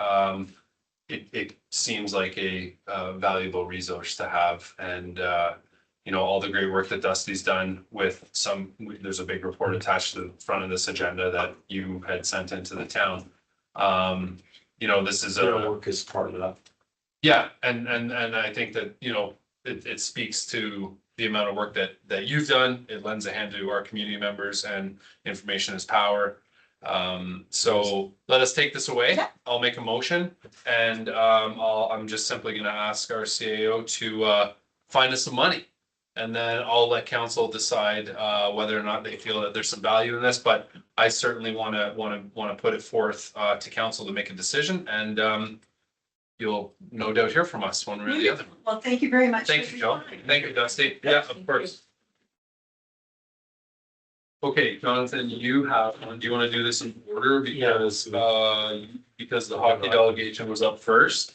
it seems like a valuable resource to have. And all the great work that Dusty's done with there's a big report attached to the front of this agenda that you had sent into the town. This is Their work is part of that. yeah, and I think that, it speaks to the amount of work that you've done. It lends a hand to our community members, and information is power. So let us take this away. Yeah. I'll make a motion, and I'm just simply gonna ask our CAO to find us some money. And then I'll let council decide whether or not they feel that there's some value in this, but I certainly wanna put it forth to council to make a decision, and you'll no doubt hear from us one way or the other. Well, thank you very much. Thank you, Joe. Thank you, Dusty. Yeah, of course. Okay, Jonathan, you have, do you wanna do this in order because the hockey delegation was up first?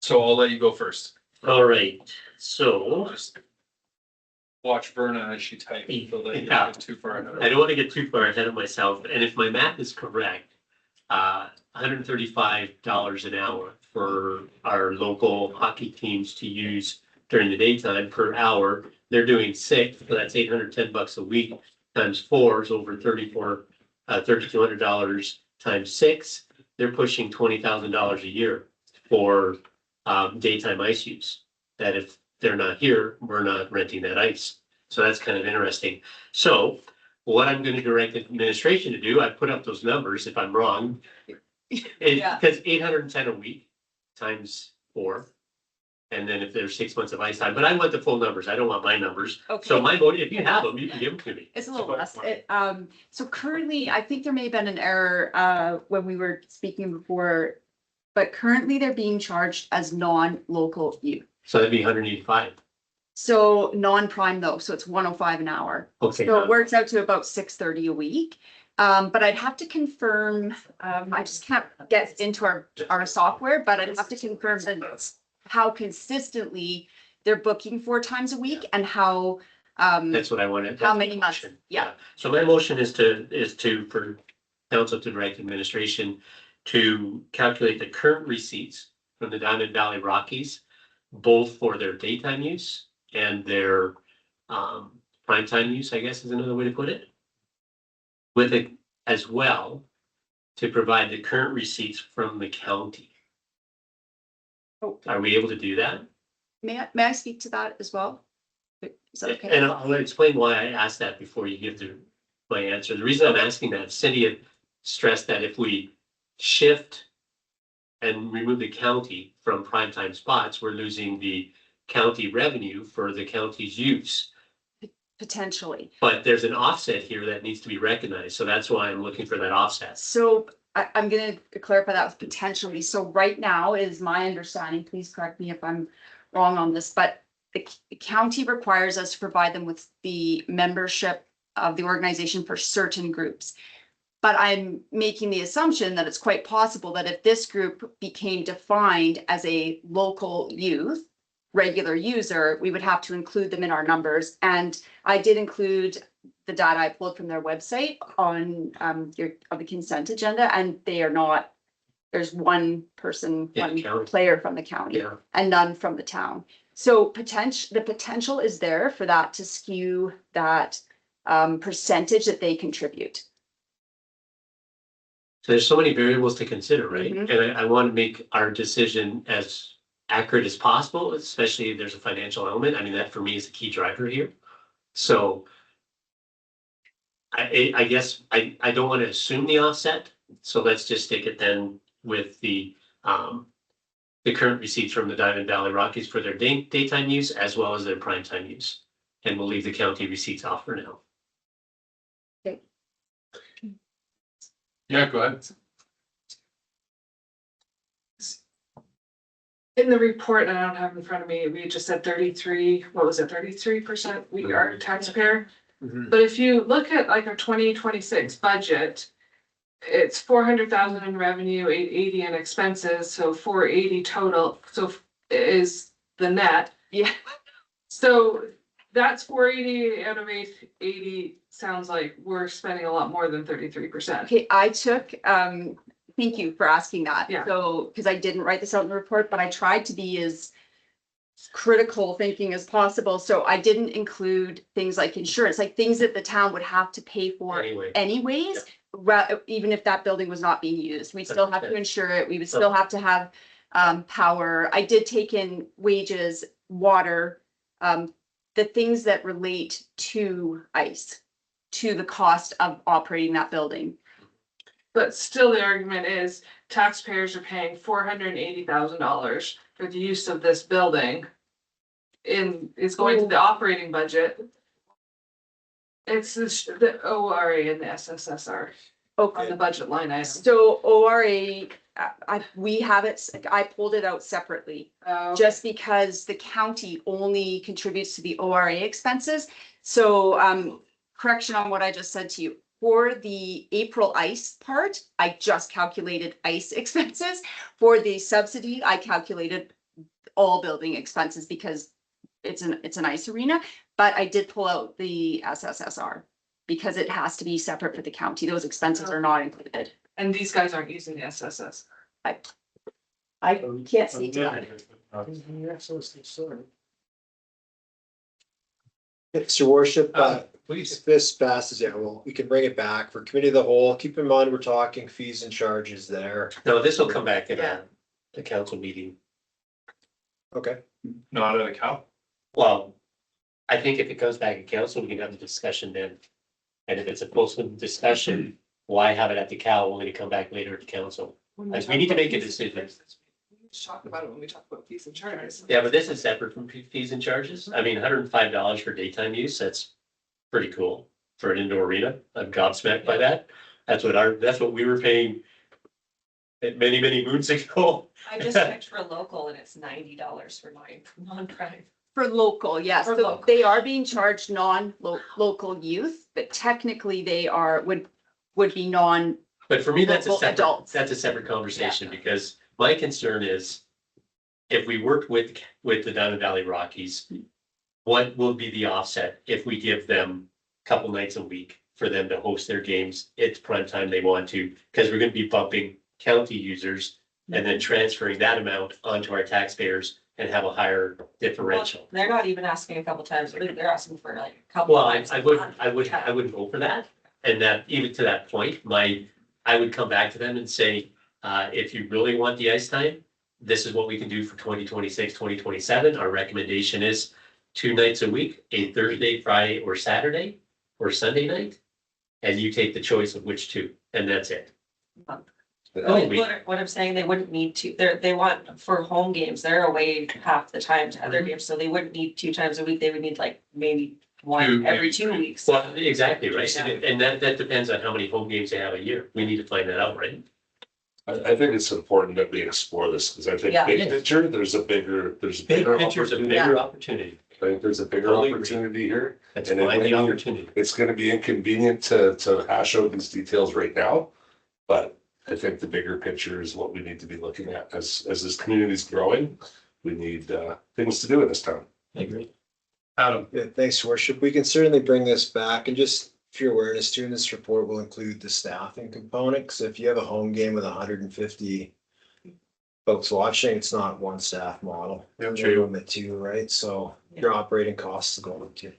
So I'll let you go first. All right, so Just watch Verna as she types, so that you don't Yeah. get too far ahead. I don't want to get too far ahead of myself, and if my math is correct, $135 an hour for our local hockey teams to use during the daytime per hour. They're doing 6, so that's $810 a week times 4 is over $3,200 times 6. They're pushing $20,000 a year for daytime ice use. That if they're not here, we're not renting that ice. So that's kind of interesting. So what I'm going to direct administration to do, I put up those numbers if I'm wrong. Yeah. Because 810 a week times 4. And then if there's 6 months of ice time, but I want the full numbers. I don't want my numbers. So Okay, my vote, if you have them, you can give them to me. it's a little less. So currently, I think there may have been an error, when we were speaking before. But currently they're being charged as non-local youth. So that'd be 185. So non-prime though, so it's 105 an hour. Okay. So it works out to about 630 a week. But I'd have to confirm, I just can't get into our software, but I'd have to confirm that how consistently they're booking 4 times a week and how, That's what I wanted. how many months, yeah. So my motion is for council to direct administration to calculate the current receipts from the Diamond Valley Rockies, both for their daytime use and their primetime use, I guess is another way to put it. With it as well to provide the current receipts from the county. Oh. Are we able to do that? May I speak to that as well? Is that okay? And I'll explain why I asked that before you give my answer. The reason I'm asking that, Cindy had stressed that if we shift and remove the county from primetime spots, we're losing the county revenue for the county's use. Potentially. But there's an offset here that needs to be recognized, so that's why I'm looking for that offset. So I'm gonna clarify that with potentially. So right now is my understanding, please correct me if I'm wrong on this, but the county requires us to provide them with the membership of the organization for certain groups. But I'm making the assumption that it's quite possible that if this group became defined as a local youth, regular user, we would have to include them in our numbers. And I did include the data I pulled from their website on the consent agenda, and they are not, there's one person, Yeah, one county. player from the county Yeah. and none from the town. So the potential is there for that to skew that percentage that they contribute. So there's so many variables to consider, right? Mhm. And I want to make our decision as accurate as possible, especially if there's a financial element. I mean, that for me is a key driver here. So I guess I don't want to assume the offset, so let's just stick it then with the current receipts from the Diamond Valley Rockies for their daytime use as well as their primetime use. And we'll leave the county receipts off for now. Yeah, go ahead. In the report, and I don't have it in front of me, we just said 33, what was it, 33% we are taxpayer? But if you look at like our 2026 budget, it's 400,000 in revenue, 880 in expenses, so 480 total, so is the net. Yeah. So that's 480 out of 880, sounds like we're spending a lot more than 33%. Okay, I took, thank you for asking that. Yeah. So, because I didn't write this out in the report, but I tried to be as critical thinking as possible. So I didn't include things like insurance, like things that the town would have to pay for Anyway. anyways, even if that building was not being used. We still have to insure it. We would So- still have to have power. I did take in wages, water, the things that relate to ICE, to the cost of operating that building. But still, the argument is taxpayers are paying $480,000 for the use of this building. is going to the operating budget. It's the ORA and the SSSR on the budget line item. So ORA, we have it, I pulled it out separately. Just because the county only contributes to the ORA expenses. So, correction on what I just said to you. For the April ice part, I just calculated ice expenses. For the subsidy, I calculated all building expenses because it's an ice arena. But I did pull out the SSSR because it has to be separate for the county. Those expenses are not included. And these guys aren't using the SSS. I can't speak to that. It's your worship, Please. if this passes, yeah, well, we can bring it back for committee of the whole. Keep in mind, we're talking fees and charges there. No, this will come back in Yeah. the council meeting. Okay. Not at a cow. Well, I think if it goes back in council, we can have the discussion then. And if it's a fulsome discussion, why have it at the cow when we come back later at council? Like, we need to make a decision. We just talk about it when we talk about fees and charges. Yeah, but this is separate from fees and charges. I mean, $105 for daytime use, that's pretty cool for an indoor arena. I'm gobsmacked by that. That's what we were paying many, many moons ago. I just checked for local and it's $90 for non-prime. For local, yes, For so local. they are being charged non-local youth, but technically they would be non. But for me, that's Local adults. that's a separate conversation because my concern is if we work with the Diamond Valley Rockies, what will be the offset if we give them a couple nights a week for them to host their games? It's prime time they want to, because we're gonna be bumping county users and then transferring that amount onto our taxpayers and have a higher differential. They're not even asking a couple times a week, they're asking for like a couple. Well, times I a wouldn't month. go for that. And that, even to that point, I would come back to them and say, if you really want the ice time, this is what we can do for 2026, 2027. Our recommendation is 2 nights a week, a Thursday, Friday, or Saturday, or Sunday night. And you take the choice of which two, and that's it. What I'm saying, they wouldn't need to, they want for home games, they're away half the time to other games, so they wouldn't need 2 times a week, they would need like maybe one every 2 weeks. Well, exactly, right? Yeah. And that depends on how many home games they have a year. We need to find that out, right? I think it's important that we explore this, because I think Yeah. big picture, there's a bigger Big picture's a opportunity. bigger opportunity. I think there's a bigger Totally agree. opportunity here. Let's And it find the may- opportunity. It's gonna be inconvenient to hash out these details right now. But I think the bigger picture is what we need to be looking at as this community is growing. We need things to do in this town. I agree. Adam, Yeah, thanks, your worship. We can certainly bring this back and just for your awareness too, in this report will include the staffing component. So if you have a home game with 150 folks watching, it's not one staff model. Yeah, They're doing it too, right? So your operating costs are going to.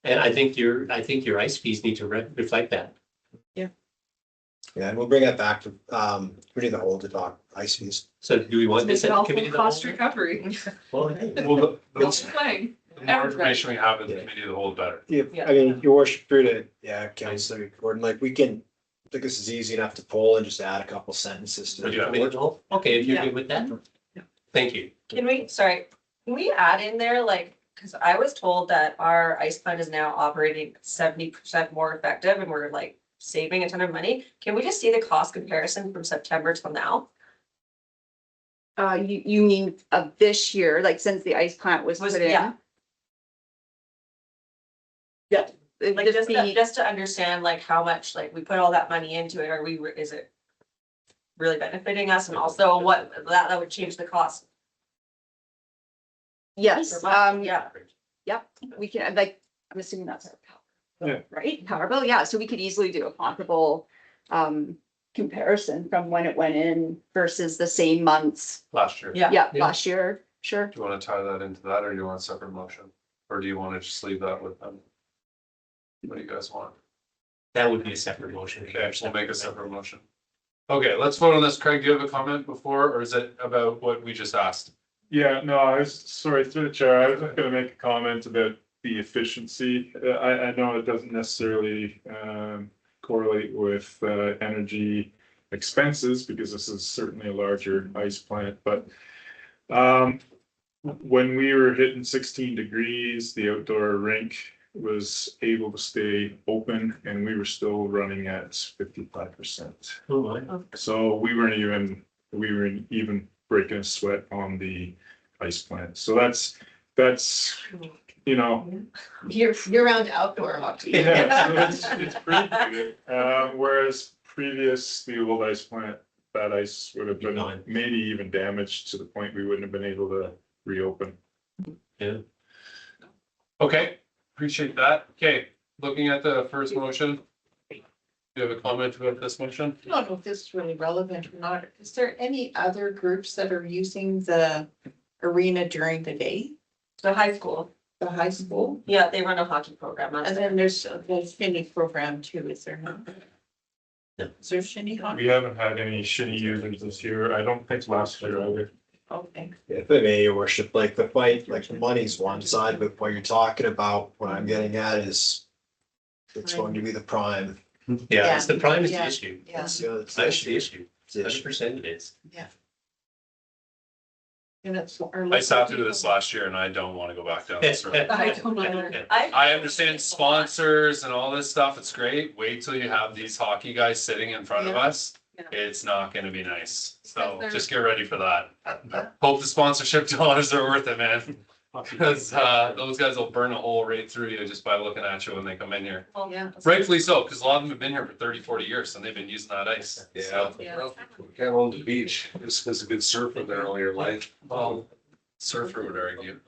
And I think your ice fees need to reflect that. Yeah, and we'll bring that back to committee of the whole to talk ice fees. So do we want this at the All committee? from of the cost whole? recovery. Well, hey, well, It's playing. the more information we have in the committee of the whole, the better. Yeah, I mean, your worship, through to, yeah, Councilor Gordon, like we can, I think this is easy enough to pull and just add a couple sentences to for the the committee of the whole? Okay, if you're Yeah. good with that. Thank you. Can we add in there, like, cause I was told that our ice plant is now operating 70% more effective and we're like saving a ton of money. Can we just see the cost comparison from September till now? You mean of this year, like since the ice plant was put in? Yeah. Yeah. It'd Like, just be- just to understand like how much, like, we put all that money into it, is it really benefiting us? And also what, that would change the cost. Yes, per month. Yeah. yep, we can, like, I'm assuming that's our power. Yeah. bill, right? Power bill, yeah, so we could easily do a comparable comparison from when it went in versus the same months. Last year. Yeah. Yeah, Yeah. last year, sure. Do you want to tie that into that or do you want a separate motion? Or do you want to just leave that with them? What do you guys want? That would be a separate motion. Okay, we'll make a separate motion. Okay, let's vote on this. Craig, do you have a comment before, or is it about what we just asked? Yeah, no, I was, sorry, through the chair, I was just gonna make a comment about the efficiency. I know it doesn't necessarily correlate with energy expenses because this is certainly a larger ice plant, but when we were hitting 16 degrees, the outdoor rink was able to stay open and we were still running at 55%. Oh, my. So we weren't even breaking a sweat on the ice plant. So that's, you know, Year-round outdoor hockey. yeah, so it's pretty good. Whereas previous, the old ice plant, that ice would have been maybe even damaged to the point we wouldn't have been able to reopen. Yeah. Okay, appreciate that. Okay, looking at the first motion. Do you have a comment about this motion? I don't know if this is really relevant or not. Is there any other groups that are using the arena during the day? The high school. The high school? Yeah, they run a hockey program. And then there's the shinny program too, is there not? Is there shinny We hockey? haven't had any shitty users this year. I don't think last year either. Okay. If I may, your worship, like the fight, like the money's one side, but what you're talking about, what I'm getting at is it's going to be the prime. Yeah, it's the prime is the Yeah. issue. Yeah. That's the other- That's the issue. it's the 100% it is. And it's. I sat through this last year and I don't want to go back down this road. I don't know. I understand sponsors and all this stuff. It's great. Wait till you have these hockey guys sitting in front of Yeah. us. Yeah. It's not gonna be nice. So Because just get ready for that. Hope the sponsorship dollars are worth it, man. Because those guys will burn a hole right through you just by looking at you when they come in here. Yeah. Rightfully so, because a lot of them have been here for 30, 40 years and they've been using that ice. Yeah, So, Yeah. can't own the beach, just because a good surfer there all your life. well, surfer would argue.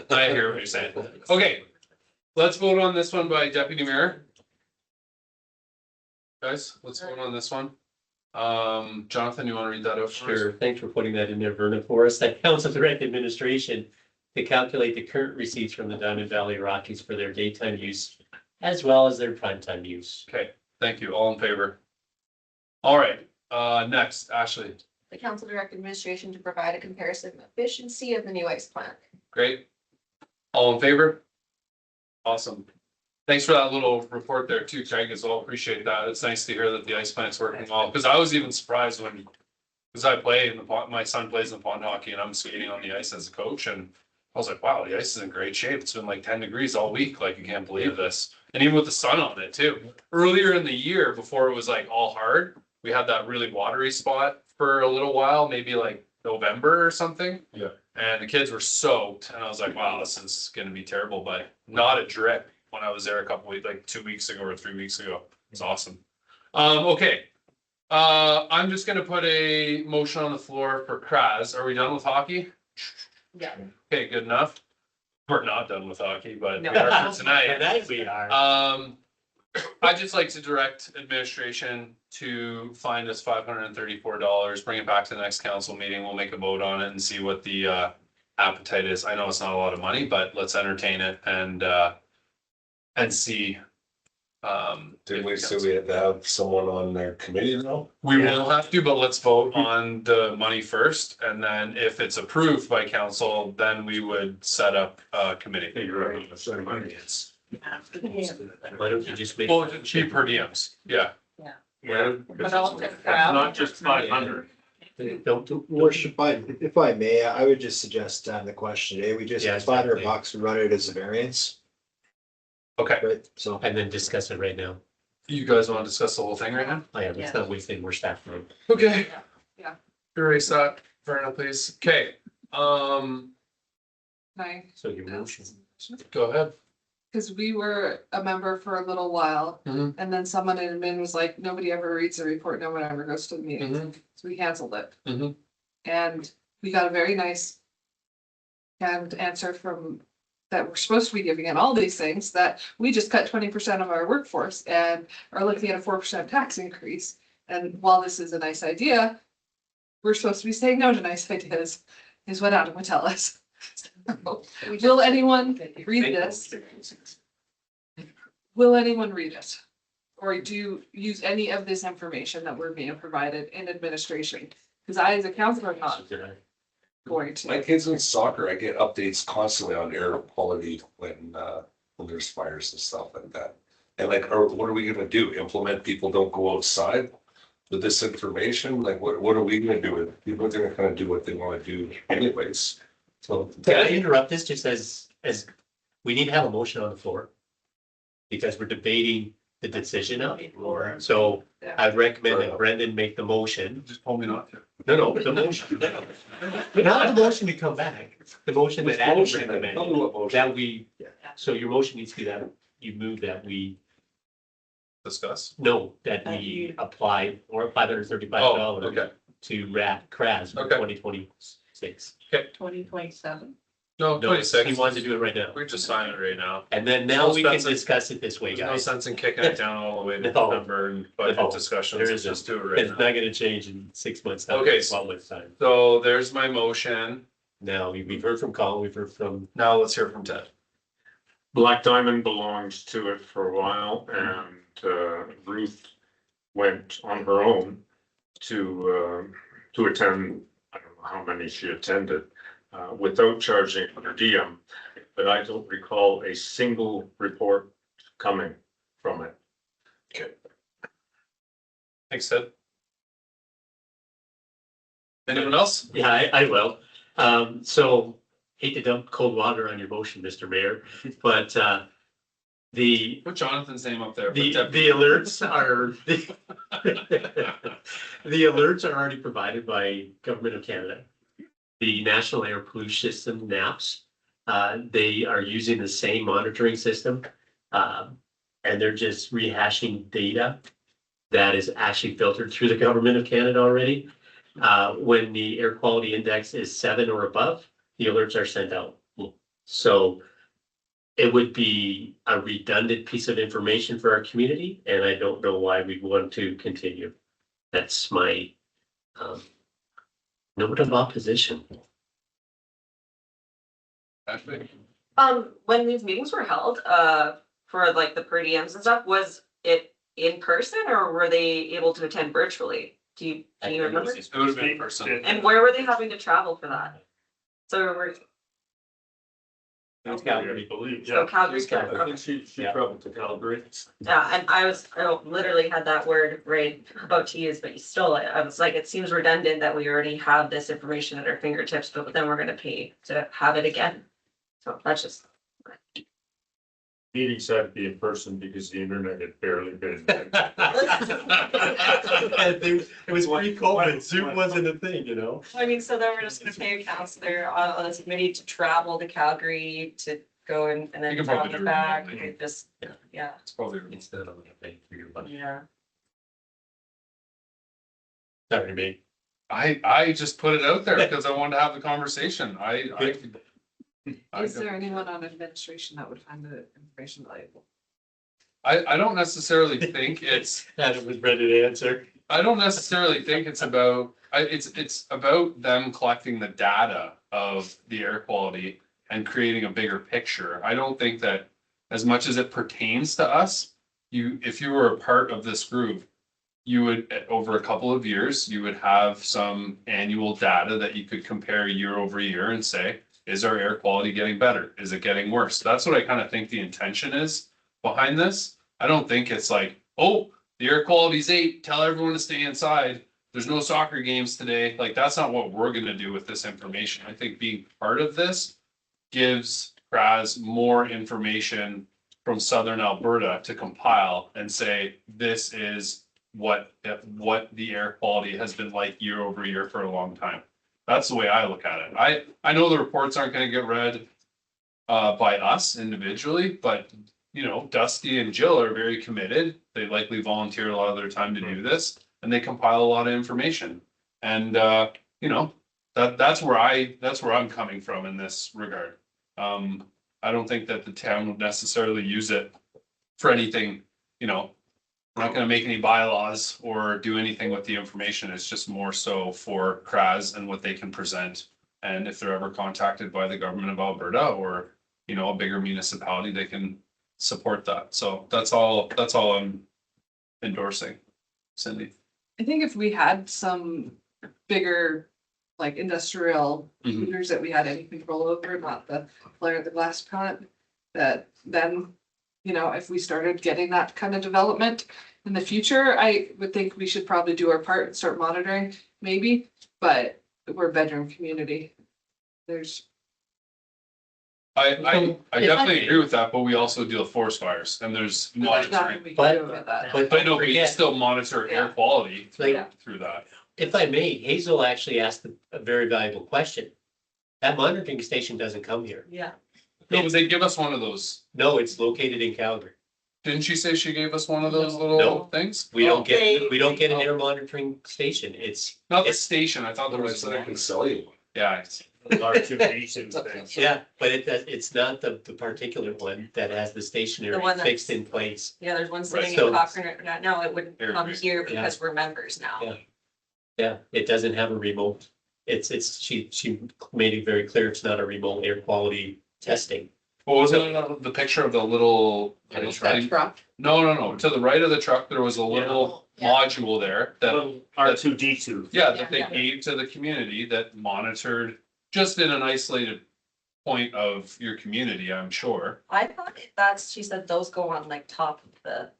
I hear what you're saying. Okay, let's vote on this one by deputy mayor. Guys, let's vote on this one. Jonathan, you want to read that out for us? Sure, thanks for putting that in there, Verna, for us. That council direct administration to calculate the current receipts from the Diamond Valley Rockies for their daytime use as well as their primetime use. Okay, thank you. All in favor? All right, next, Ashley. The council direct administration to provide a comparison of efficiency of the new ice plant. Great. All in favor? Awesome. Thanks for that little report there too, Craig, as well. Appreciate that. It's nice to hear that the ice plant's working well, because I was even surprised when, because I play in the pond, my son plays in pond hockey and I'm skating on the ice as a coach, and I was like, wow, the ice is in great shape. It's been like 10 degrees all week. Like, you can't believe this. And even with the sun on it too. Earlier in the year, before it was like all hard, we had that really watery spot for a little while, maybe like November or something. Yeah. And the kids were soaked and I was like, wow, this is gonna be terrible, but not a drip when I was there a couple weeks, like 2 weeks ago or 3 weeks ago. It's awesome. Okay. I'm just gonna put a motion on the floor for Kraz. Are we done with hockey? Yeah. Okay, good enough. We're not done with hockey, but we No. are for tonight. Tonight we are. I'd just like to direct administration to find us $534, bring it back to the next council meeting. We'll make a vote on it and see what the appetite is. I know it's not a lot of money, but let's entertain it and see. Did we say we had to have someone on their committee now? We will have to, but let's vote on the money first, and then if it's approved by council, then we would set up a committee. Why don't you just make? Well, cheap per diems, yeah. But I'll check that out. Not just 500. Don't do. Worship, if I may, I would just suggest to have the question today, we just, Yeah, $500, we run it as a variance, Okay, right? So. And then discuss it right now. you guys want to discuss the whole thing right now? I am, it's not wasting more staff time. Okay. Yeah. Erase that, Verna, please. Okay, Nice. So your motion. go ahead. Because we were a member for a little while, Mhm. and then someone in admin was like, nobody ever reads the report, no one ever goes to the meetings, Mhm. so we canceled it. Mhm. And we got a very nice canned answer from, that we're supposed to be giving in all these things, that we just cut 20% of our workforce and are looking at a 4% tax increase. And while this is a nice idea, we're supposed to be saying no to nice ideas, is what Adam would tell us. Will anyone read this? Will anyone read it? Or do you use any of this information that we're being provided in administration? Because I, as a counselor, am not going My to. kids in soccer, I get updates constantly on air quality when there's fires and stuff like that. And like, what are we gonna do? Implement people don't go outside with this information? Like, what are we gonna do with it? People are gonna kind of do what they wanna do anyways. So can I interrupt this just as we need to have a motion on the floor? Because we're debating the decision of it, so I'd recommend that Brendan make the motion. Just told me not to. No, the motion. Not the motion to come back, the motion that Adam recommended, Tell me what motion. that we, so your motion needs to be that you move that we Discuss. know that we apply or $535 Okay. to CRAS for Okay. 2026. 2027. No, No, 26. he wants to do it right now. We just sign it right now. And then now No we can sense in- discuss it this way, There's no guys. sense in kicking it down all the way to No. November and No. budget discussions. There Let's isn't. just do it right It's now. not gonna change in 6 months. time, Okay, 12 months time. So there's my motion. Now, we've heard from Colin, we've heard from, Now let's hear from Ted. Black Diamond belongs to it for a while and Ruth went on her own to attend, I don't know how many she attended, without charging per diem. But I don't recall a single report coming from it. Thanks, Ted. Anyone else? yeah, I will. So hate to dump cold water on your motion, Mr. Mayor, but the Put Jonathan's name up there. for The deputy. alerts are, the alerts are already provided by Government of Canada. The National Air Pollution System, NAPS, they are using the same monitoring system. And they're just rehashing data that is actually filtered through the Government of Canada already. When the air quality index is 7 or above, the alerts are sent out. So it would be a redundant piece of information for our community, and I don't know why we want to continue. That's my note of opposition. Ashley? When these meetings were held, for like the per diems and stuff, was it in person or were they able to attend virtually? Do you remember? It would have been in person. And where were they having to travel for that? So we're, That's Calgary. so Calgary. Calgary. I think she traveled to Calgary. Yeah, and I literally had that word right about to use, but you stole it. I was like, it seems redundant that we already have this information at our fingertips, but then we're gonna pay to have it again. So that's just, Meetings had to be in person because the internet had barely been. It was pre-COVID, Zoom wasn't a thing, you know? I mean, so then we're just gonna pay a counselor on this committee to travel to Calgary to go and You then can probably travel do back. remotely. It just, yeah, It's probably. Instead of paying for your money. yeah. Sorry, me. I just put it out there because I wanted to have the conversation. Is there anyone on administration that would find the information valuable? I don't necessarily think it's, Adam was ready to answer. I don't necessarily think it's about, it's about them collecting the data of the air quality and creating a bigger picture. I don't think that as much as it pertains to us, if you were a part of this group, you would, over a couple of years, you would have some annual data that you could compare year over year and say, is our air quality getting better? Is it getting worse? That's what I kind of think the intention is behind this. I don't think it's like, oh, the air quality's 8, tell everyone to stay inside. There's no soccer games today. Like, that's not what we're gonna do with this information. I think being part of this gives CRAS more information from Southern Alberta to compile and say, this is what the air quality has been like year over year for a long time. That's the way I look at it. I know the reports aren't gonna get read by us individually, but you know, Dusty and Jill are very committed. They likely volunteer a lot of their time to do this, and they compile a lot of information. And you know, that's where I'm coming from in this regard. I don't think that the town would necessarily use it for anything, you know. We're not gonna make any bylaws or do anything with the information. It's just more so for CRAS and what they can present. And if they're ever contacted by the government of Alberta or, you know, a bigger municipality, they can support that. So that's all I'm endorsing. Cindy. I think if we had some bigger, like industrial Mhm. leaders that we had any control over, not the flare at the glass plant, that then, you know, if we started getting that kind of development in the future, I would think we should probably do our part and start monitoring, maybe, but we're a bedroom community. There's I definitely agree with that, but we also deal with forest fires and there's monitoring. But no, we still monitor air quality through that. If I may, Hazel actually asked a very valuable question. That monitoring station doesn't come here. Yeah. No, but they give us one of those. No, it's located in Calgary. Didn't she say she gave us one of those little No. things? We Oh. don't get an air monitoring station. It's, Not the station. I thought there was I like, can sell you one. yeah. yeah, but it's not the particular one that has the stationary The one that's- fixed in place. Yeah, there's one sitting So- in Cochrane, no, it wouldn't Here, come here. here because we're members now. Yeah. Yeah, it doesn't have a remote. She made it very clear it's not a remote air quality testing. What was it? The picture of the little. Truck. No. To the right of the truck, there was a little module there that, R2D2. yeah, that they gave to the community that monitored just in an isolated point of your community, I'm sure. I thought she said those go on like top of the.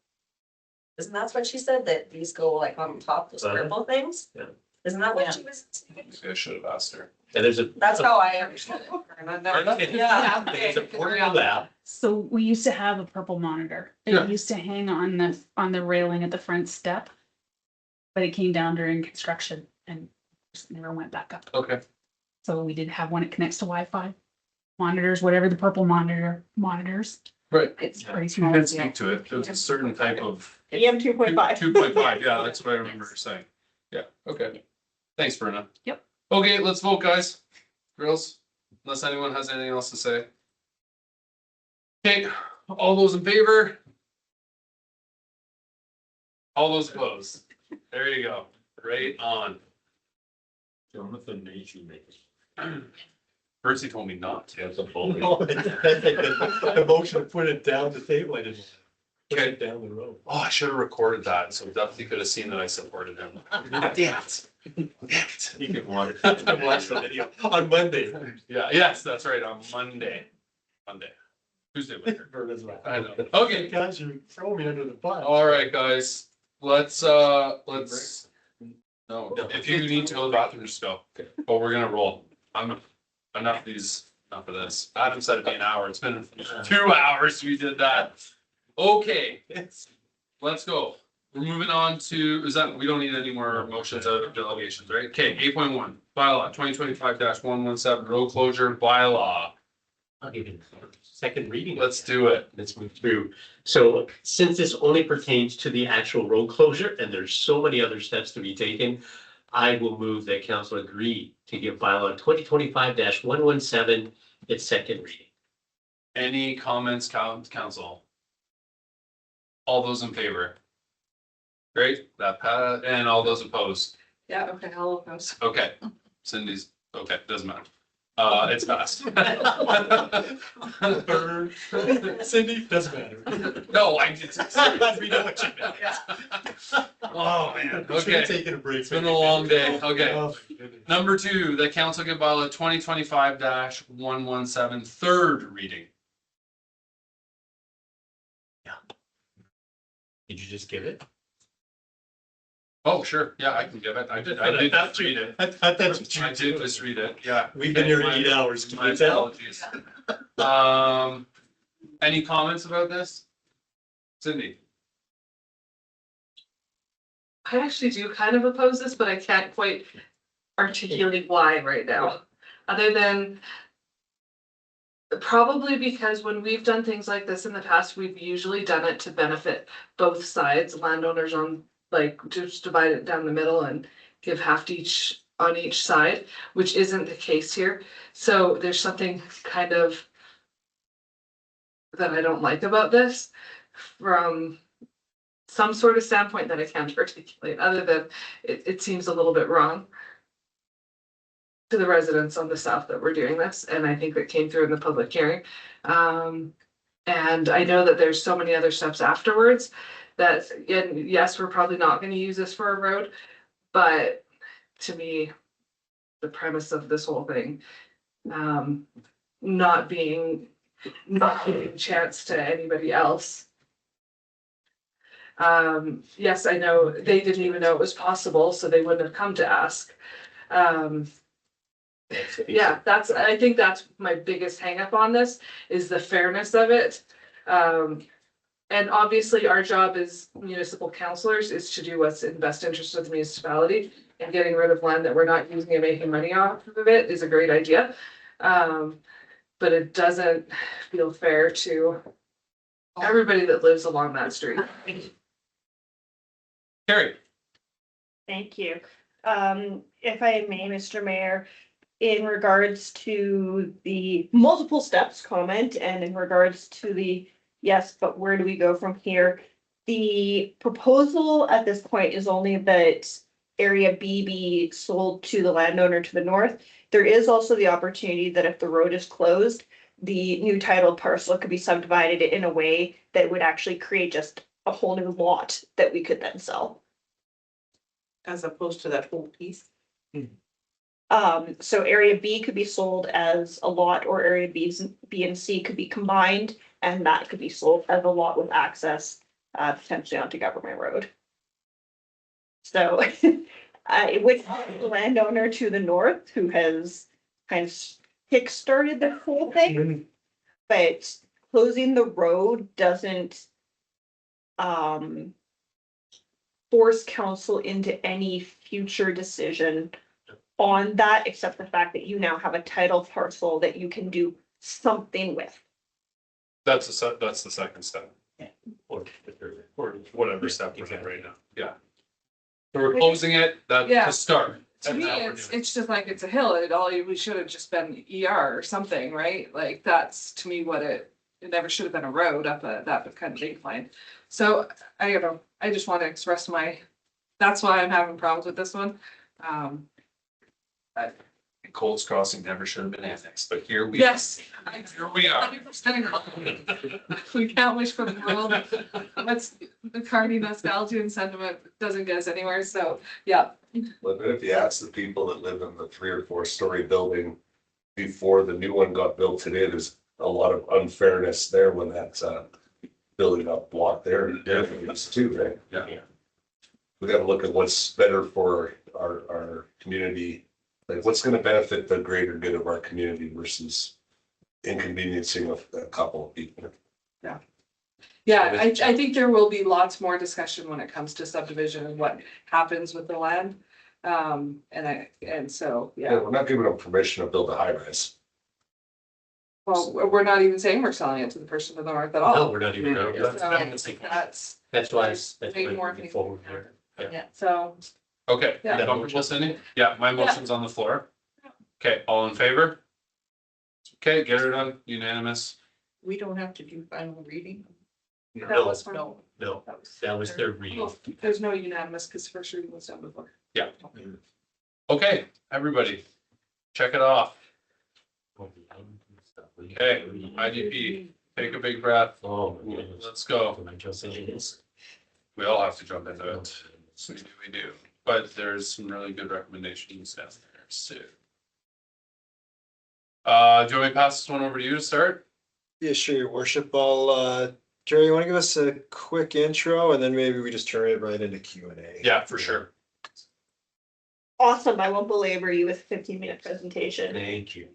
Isn't that what she said, that these go like on top of those purple things? Yeah. Isn't that what she was saying? Maybe I should have asked her. And there's a. That's how I understood it. Yeah. It's a portable lab. So we used to have a purple monitor. Yeah. It used to hang on the railing at the front step. But it came down during construction and just never went back up. Okay. So we did have one that connects to Wi-Fi. Monitors, whatever the purple monitors. Right. It's pretty You small. did speak to it. There was a certain type of. EM 2.5. 2.5, yeah, that's what I remember her saying. Yeah, okay. Thanks, Bruna. Yep. Okay, let's vote, guys. Girls, unless anyone has anything else to say. Okay, all those in favor? All those opposed? There you go. Right on. Jonathan Nation. Percy told me not to. That's a bully. The motion to put it down the table, I didn't. Push Okay. it down the road. Oh, I should have recorded that, so Duffy could have seen that I supported him. Damn it. Damn it. You can watch the video on Monday. Yeah, yes, that's right, on Monday. Tuesday, winter. I know. Okay. Guys, you throw me under the bus. All right, guys, let's, no, if you need to go to the bathroom, just go. But we're gonna roll. Enough of this. Adam said it'd be an hour. It's been 2 hours we did that. Okay, let's go. We're moving on to, we don't need any more motions out of delegations, right? Okay, 8.1, bylaw 2025-117, road closure bylaw. I'll give you the second reading. Let's do it. Let's move through. So since this only pertains to the actual road closure and there's so many other steps to be taken, I will move that council agree to give bylaw 2025-117 its second reading. Any comments, council? All those in favor? Great, and all those opposed? Yeah, okay, I'll oppose. Okay, Cindy's, okay, doesn't matter. It's passed. Cindy, doesn't matter. No, I did. We know what you meant. Oh, man, We should have okay. taken a break. It's been a long day, okay. Oh, my goodness. Number 2, the council give bylaw 2025-117 third reading. Did you just give it? Oh, sure, yeah, I can give it. I did just read it. I thought that's what you I did just read it, yeah. We've been here 8 hours. Can My you tell? apologies. Any comments about this? Cindy? I actually do kind of oppose this, but I can't quite articulate why right now. Other than probably because when we've done things like this in the past, we've usually done it to benefit both sides, landowners on, like, just divide it down the middle and give half to each on each side, which isn't the case here. So there's something kind of that I don't like about this from some sort of standpoint that I can't articulate, other than it seems a little bit wrong to the residents on the south that we're doing this, and I think that came through in the public hearing. And I know that there's so many other steps afterwards that, and yes, we're probably not gonna use this for a road, but to me, the premise of this whole thing, not giving a chance to anybody else. Yes, I know they didn't even know it was possible, so they wouldn't have come to ask. Yeah, I think that's my biggest hangup on this, is the fairness of it. And obviously, our job as municipal councilors is to do what's in the best interest of the municipality. And getting rid of land that we're not using and making money off of it is a great idea. But it doesn't feel fair to everybody that lives along that street. Carrie, Thank you. If I may, Mr. Mayor, in regards to the multiple steps comment and in regards to the yes, but where do we go from here? The proposal at this point is only that area B be sold to the landowner to the north. There is also the opportunity that if the road is closed, the new titled parcel could be subdivided in a way that would actually create just a whole new lot that we could then sell. As opposed to that whole piece. So area B could be sold as a lot, or area B and C could be combined, and that could be sold as a lot with access, potentially onto Government Road. So, with the landowner to the north, who has kind of kickstarted the whole thing, but closing the road doesn't, force council into any future decision on that, except the fact that you now have a title parcel that you can do something with. that's the second step. Or whatever step we're in right now. Yeah. So we're closing it, that's Yeah. the start. To And me, now we're it's doing- just like it's a hill. We should have just been ER or something, right? Like that's to me what it never should have been a road up that kind of incline. So I just want to express that's why I'm having problems with this one. Coles Crossing never should have been annexed, but here we. Yes. Here we are. 100%. We can't wish for the world. That's the Carney nostalgia and sentiment doesn't get us anywhere. So, yeah. But if you ask the people that live in the 3 or 4 story building before the new one got built today, there's a lot of unfairness there when that's building up block there. Yeah, too, right? Yeah. We gotta look at what's better for our community, like what's gonna benefit the greater good of our community versus inconveniencing a couple of people. Yeah, I think there will be lots more discussion when it comes to subdivision and what happens with the land. And so, Yeah, yeah, we're not giving them permission to build a high rise. well, we're not even saying we're selling it to the person to the north at No, all. we're not even. No, So that's That's why. Way more moving forward here. so. Okay, Yeah. comfortable, Cindy? Yeah, my motion's on the floor. Okay, all in favor? Okay, get her done, unanimous. We don't have to do final reading. That was fine. No, That was- that was their reading. Well, there's no unanimous because first reading was done before. Yeah. Okay, everybody, check it off. Okay, IDP, take a big breath. Oh, Let's go. We all have to jump into it. We do, but there's some really good recommendations down there, so. Do you want me to pass this one over to you to start? Yeah, sure, your worship. I'll, Jerry, you want to give us a quick intro and then maybe we just turn it right into Q&A? Yeah, for sure. Awesome, I won't belabor you with a 15-minute presentation. Thank you.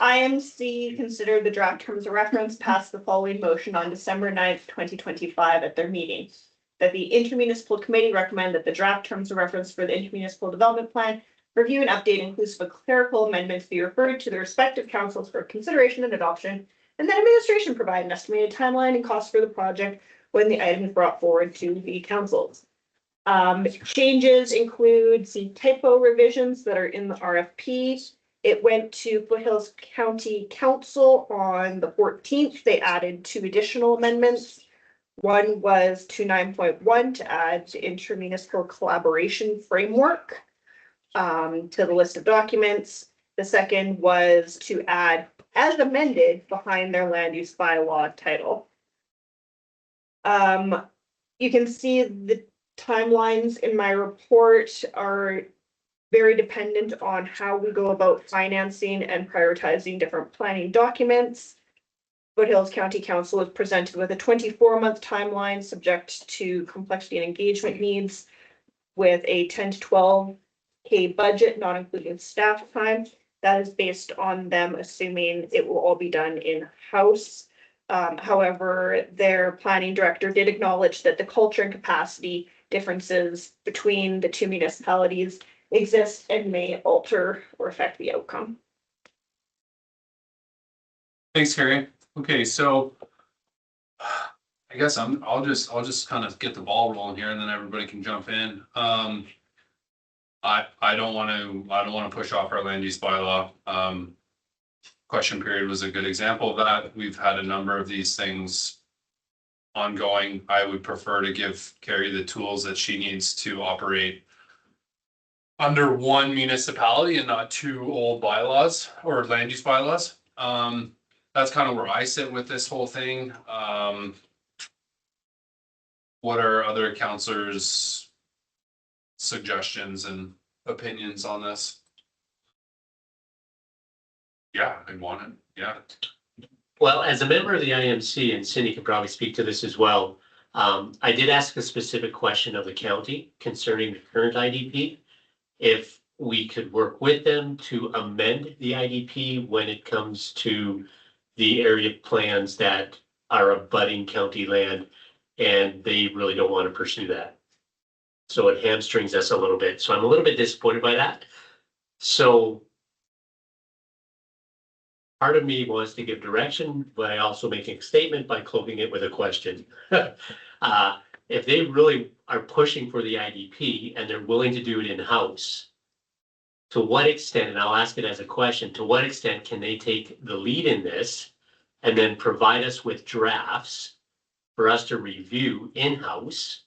IMC considered the draft terms of reference, passed the following motion on December 9th, 2025 at their meeting. That the intermunicipal committee recommend that the draft terms of reference for the intermunicipal development plan review and update inclusive of clerical amendments be referred to the respective councils for consideration and adoption, and then administration provide an estimated timeline and cost for the project when the item is brought forward to the councils. Changes include some typo revisions that are in the RFP. It went to Foothills County Council on the 14th. They added 2 additional amendments. One was to 9.1 to add the intermunicipal collaboration framework to the list of documents. The second was to add, as amended, behind their land use bylaw title. You can see the timelines in my report are very dependent on how we go about financing and prioritizing different planning documents. Foothills County Council is presented with a 24-month timeline subject to complexity and engagement needs with a 10 to 12K budget, not including staff time. That is based on them assuming it will all be done in-house. However, their planning director did acknowledge that the culture and capacity differences between the two municipalities exist and may alter or affect the outcome. Thanks, Carrie. Okay, so I guess I'll just kind of get the ball rolling here and then everybody can jump in. I don't want to push off our land use bylaw. Question period was a good example of that. We've had a number of these things ongoing. I would prefer to give Carrie the tools that she needs to operate under one municipality and not two old bylaws or land use bylaws. That's kind of where I sit with this whole thing. What are other counselors' suggestions and opinions on this? Yeah, I want it. Yeah. Well, as a member of the IMC, and Cindy could probably speak to this as well, I did ask a specific question of the county concerning the current IDP. If we could work with them to amend the IDP when it comes to the area plans that are abutting county land, and they really don't want to pursue that. So it hamstrings us a little bit. So I'm a little bit disappointed by that. So part of me wants to give direction, but I also make a statement by cloaking it with a question. If they really are pushing for the IDP and they're willing to do it in-house, to what extent, and I'll ask it as a question, to what extent can they take the lead in this and then provide us with drafts for us to review in-house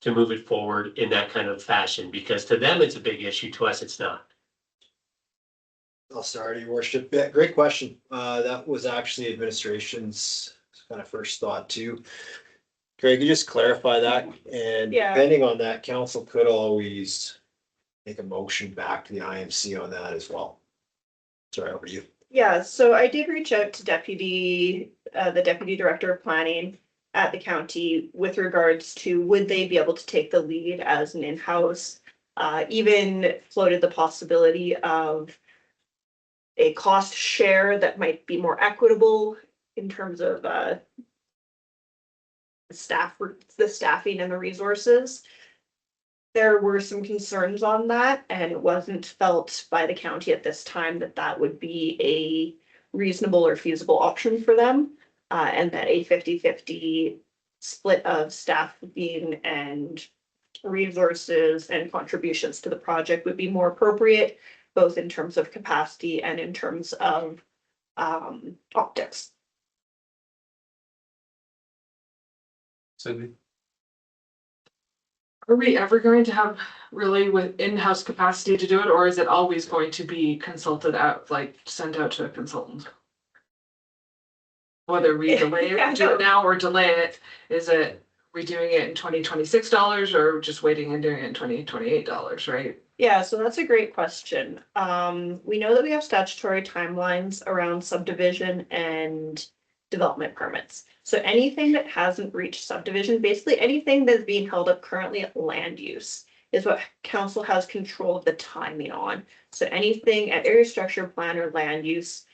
to move it forward in that kind of fashion? Because to them, it's a big issue. To us, it's not. I'll start, Your Worship. Yeah, great question. That was actually administration's kind of first thought too. Craig, you just clarify that, and Yeah. depending on that, council could always make a motion back to the IMC on that as well. Sorry, over to you. Yeah, so I did reach out to the deputy director of planning at the county with regards to would they be able to take the lead as an in-house, even floated the possibility of a cost share that might be more equitable in terms of the staffing and the resources. There were some concerns on that, and it wasn't felt by the county at this time that that would be a reasonable or feasible option for them. And that a 50-50 split of staffing and resources and contributions to the project would be more appropriate, both in terms of capacity and in terms of optics. Cindy? Are we ever going to have really with in-house capacity to do it, or is it always going to be consulted out, like sent out to a consultant? Whether we delay it, do it now or delay it, is it redoing it in $2026 or just waiting and doing it in $2028, right? Yeah, so that's a great question. We know that we have statutory timelines around subdivision and development permits. So anything that hasn't reached subdivision, basically anything that's being held up currently at land use is what council has control of the timing on. So anything at area structure plan or land use,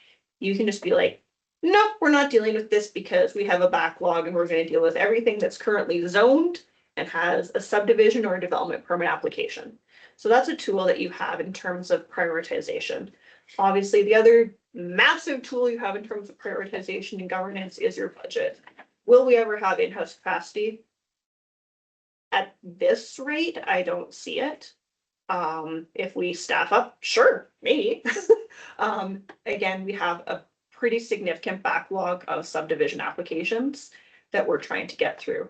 you can just be like, nope, we're not dealing with this because we have a backlog and we're going to deal with everything that's currently zoned and has a subdivision or a development permit application. So that's a tool that you have in terms of prioritization. Obviously, the other massive tool you have in terms of prioritization and governance is your budget. Will we ever have in-house capacity? At this rate, I don't see it. If we staff up, sure, maybe. Again, we have a pretty significant backlog of subdivision applications that we're trying to get through.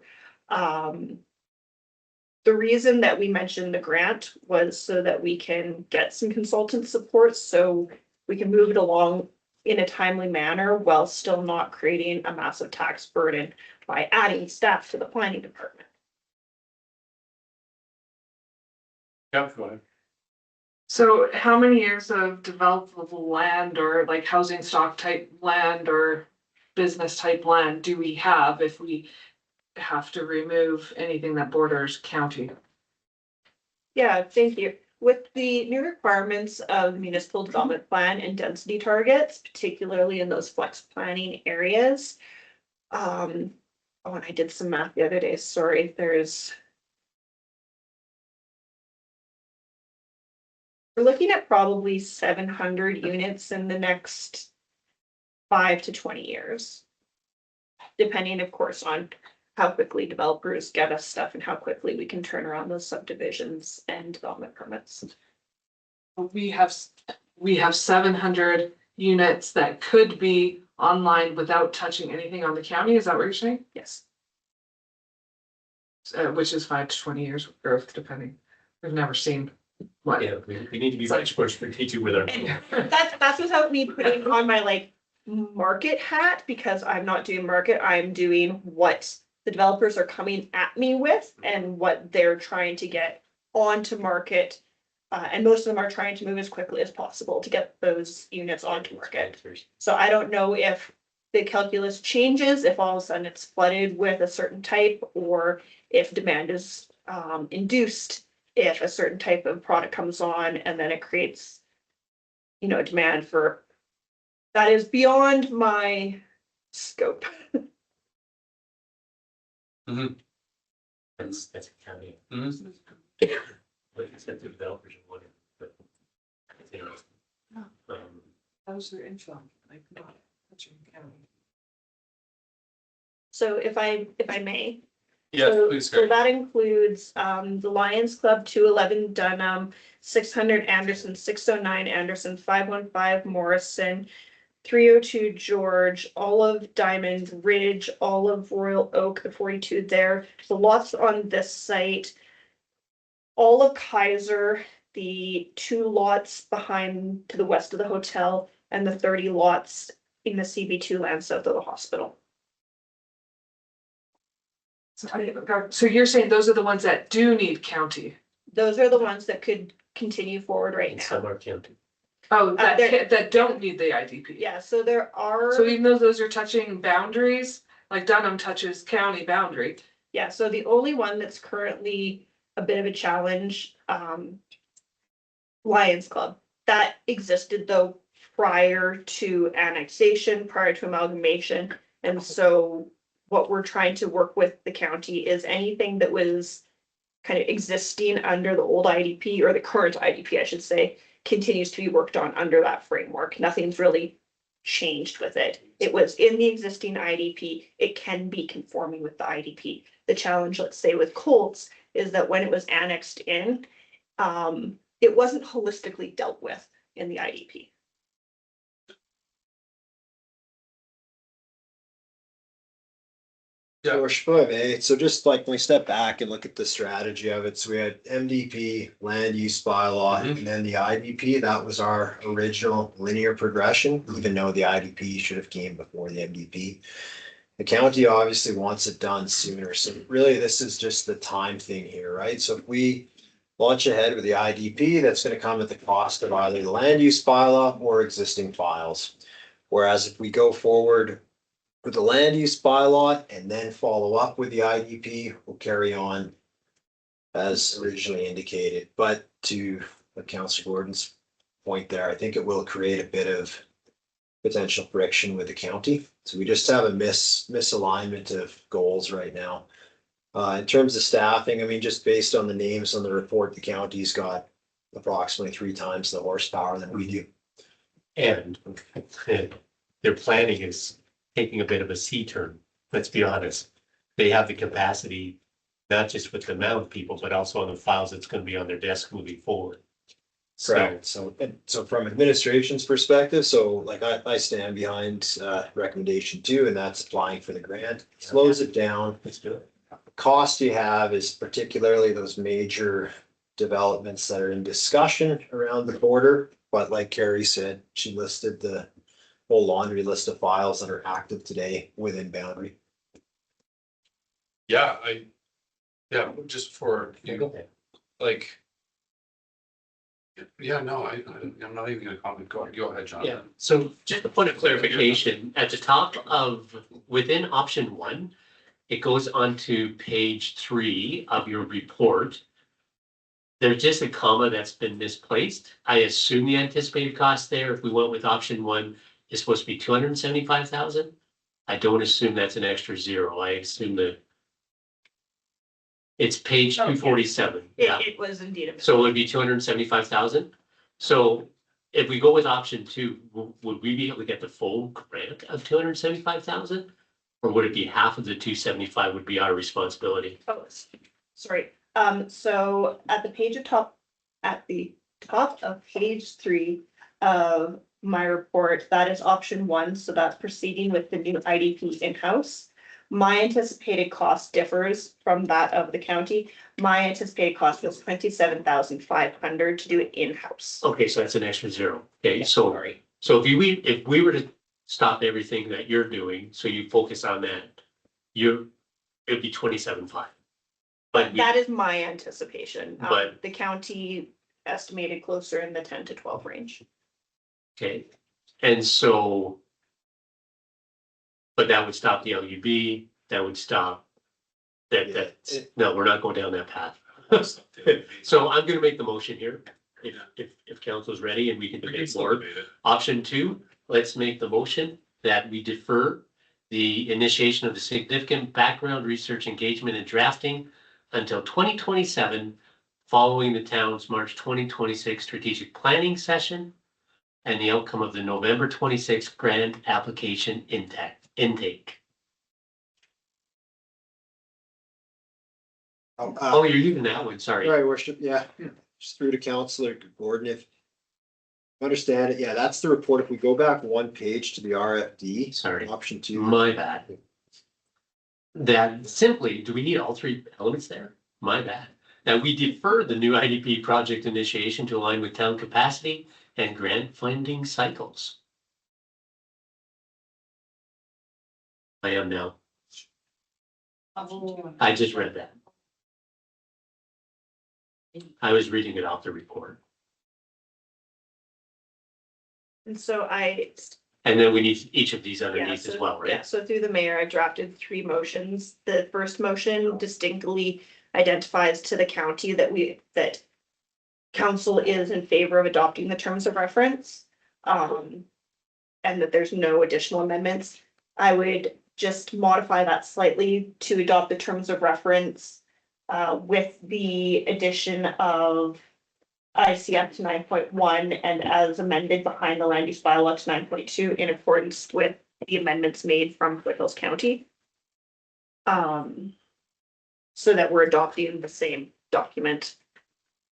The reason that we mentioned the grant was so that we can get some consultant support, so we can move it along in a timely manner while still not creating a massive tax burden by adding staff to the planning department. Yeah, go ahead. So how many years of developable land or like housing stock type land or business type land do we have if we have to remove anything that borders county? Yeah, thank you. with the new requirements of the municipal development plan and density targets, particularly in those flex planning areas. Oh, and I did some math the other day, sorry, we're looking at probably 700 units in the next 5 to 20 years. Depending, of course, on how quickly developers get us stuff and how quickly we can turn around those subdivisions and development permits. We have 700 units that could be online without touching anything on the county. Is that what you're saying? Yes. Which is 5 to 20 years of growth, depending. We've never seen what. Yeah, we need to be much more strategic with our. That's without me putting on my like market hat, because I'm not doing market, I'm doing what the developers are coming at me with and what they're trying to get onto market. And most of them are trying to move as quickly as possible to get those units onto market. So I don't know if the calculus changes, if all of a sudden it's flooded with a certain type, or if demand is induced, if a certain type of product comes on and then it creates, demand for, that is beyond my scope. That's a county. But it's got the developers and whatever, but it's interesting. How's their info? Like, not touching county. So if I may. Yeah, So- please, So Gary. that includes the Lions Club, 211 Dunham, 600 Anderson, 609 Anderson, 515 Morrison, 302 George, Olive Diamond Ridge, Olive Royal Oak, the 42 there. The lots on this site, all of Kaiser, the 2 lots behind to the west of the hotel, and the 30 lots in the CB2 land south of the hospital. So you're saying those are the ones that do need county? Those are the ones that could continue forward right In now. some are county. Oh, there- that don't need the IDP? Yeah, so there are. So even though those are touching boundaries, like Dunham touches county boundary. Yeah, so the only one that's currently a bit of a challenge, Lions Club, that existed though prior to annexation, prior to amalgamation. And so what we're trying to work with the county is anything that was kind of existing under the old IDP, or the current IDP, I should say, continues to be worked on under that framework. Nothing's really changed with it. It was in the existing IDP. It can be conforming with the IDP. The challenge, let's say with Colts, is that when it was annexed in, it wasn't holistically dealt with in the IDP. Yeah. Or if I may, so just like when we step back and look at the strategy of it, so we had MDP, land use bylaw, and then the IDP, that was our original linear progression, even though the IDP should have came before the MDP. The county obviously wants it done sooner, so really this is just the time thing here, right? So if we launch ahead with the IDP, that's gonna come at the cost of either the land use bylaw or existing files. Whereas if we go forward with the land use bylaw and then follow up with the IDP, we'll carry on as originally indicated. But to Councillor Gordon's point there, I think it will create a bit of potential friction with the county. So we just have a misalignment of goals right now. In terms of staffing, I mean, just based on the names on the report, the county's got approximately 3 times the horsepower than we do. And their planning is taking a bit of a C turn, let's be honest. They have the capacity, not just with the amount of people, but also on the files that's gonna be on their desk moving forward. Correct. So from administration's perspective, so like I stand behind recommendation 2, and that's applying for the grant. Slows it down. Let's do it. Cost you have is particularly those major developments that are in discussion around the border. But like Carrie said, she listed the whole laundry list of files that are active today within boundary. Yeah, just for, like. Yeah, no, I'm not even gonna comment. Go ahead, John. Yeah, so just a point of clarification, at the top of, within option 1, it goes on to page 3 of your report. there's just a comma that's been misplaced. I assume the anticipated cost there, if we went with option one, is supposed to be 275,000. I don't assume that's an extra zero. I assume that it's page Oh, yeah. 247. Yeah. It was indeed a. So it would be 275,000. So if we go with option two, would we be able to get the full grant of 275,000? Or would it be half of the 275 would be our responsibility? Oh, sorry. So at the top of page 3 of my report, that is option 1. So that's proceeding with the new IDP in-house. My anticipated cost differs from that of the county. My anticipated cost was 27,500 to do it in-house. Okay, so that's an extra zero. Okay, so if we were to stop everything that you're doing, so you focus on that, it'd be 27.5. But That is my anticipation. But- The county estimated closer in the 10 to 12 range. okay, and so. But that would stop the LUB, that would stop. No, we're not going down that path. So I'm gonna make the motion here, if council's ready and we can debate more. Option 2, let's make the motion that we defer the initiation of the significant background research engagement and drafting until 2027, following the town's March 2026 strategic planning session and the outcome of the November 26th grant application intake. Oh, you're using that one, sorry. Right, worship, yeah, just through to Councillor Gordon, if you understand it, yeah, that's the report. If we go back one page to the RFD. Sorry. Option 2. My bad. That simply, do we need all 3 elements there? My bad. Now, we defer the new IDP project initiation to align with town capacity and grant funding cycles. I am now. I just read that. I was reading it off the report. And so And then we need each of these Yeah, underneath as so- well, Yeah, right? so through the mayor, I drafted 3 motions. The first motion distinctly identifies to the county that council is in favor of adopting the terms of reference. And that there's no additional amendments. I would just modify that slightly to adopt the terms of reference with the addition of ICF to 9.1 and as amended behind the land use bylaw to 9.2 in accordance with the amendments made from Foothills County. So that we're adopting the same document.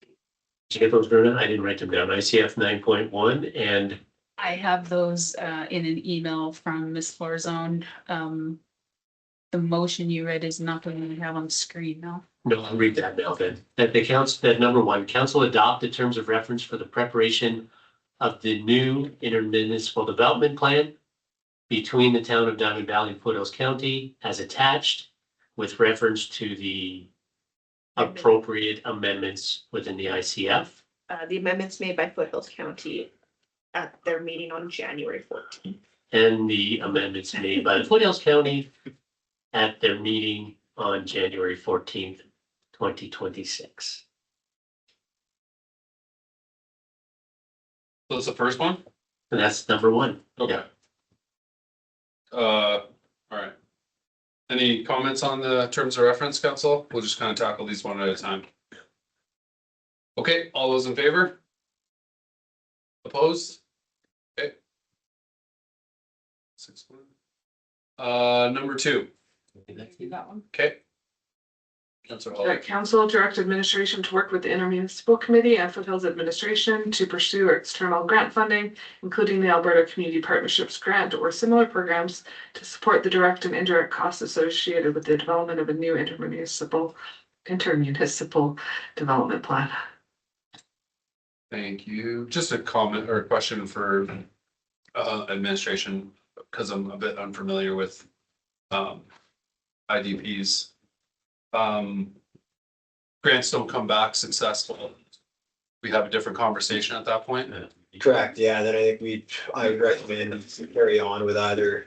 Did you get those, Verna? I didn't write them down. ICF 9.1 and I have those in an email from Ms. Florzone. The motion you read is not going to have on the screen now. no, I'll read that now then. That number 1, council adopt the terms of reference for the preparation of the new intermunicipal development plan between the town of Diamond Valley and Foothills County as attached with reference to the appropriate amendments within the ICF. The amendments made by Foothills County at their meeting on January 14th. And the amendments made by the Foothills County at their meeting on January 14th, 2026. So that's the first one? And that's number 1. Okay. All right. Any comments on the terms of reference, council? We'll just kind of tackle these one at a time. Okay, all those in favor? Opposed? Okay. 6-1. Number 2, That one. okay. Councilor Hall. Council direct administration to work with the intermunicipal committee and Foothills administration to pursue external grant funding, including the Alberta Community Partnerships Grant or similar programs to support the direct and indirect costs associated with the development of a new intermunicipal development plan. Thank you. Just a comment or a question for administration, because I'm a bit unfamiliar with IDPs. Grants don't come back successful. We have a different conversation at that point. Correct, yeah, then I think I would recommend carry on with either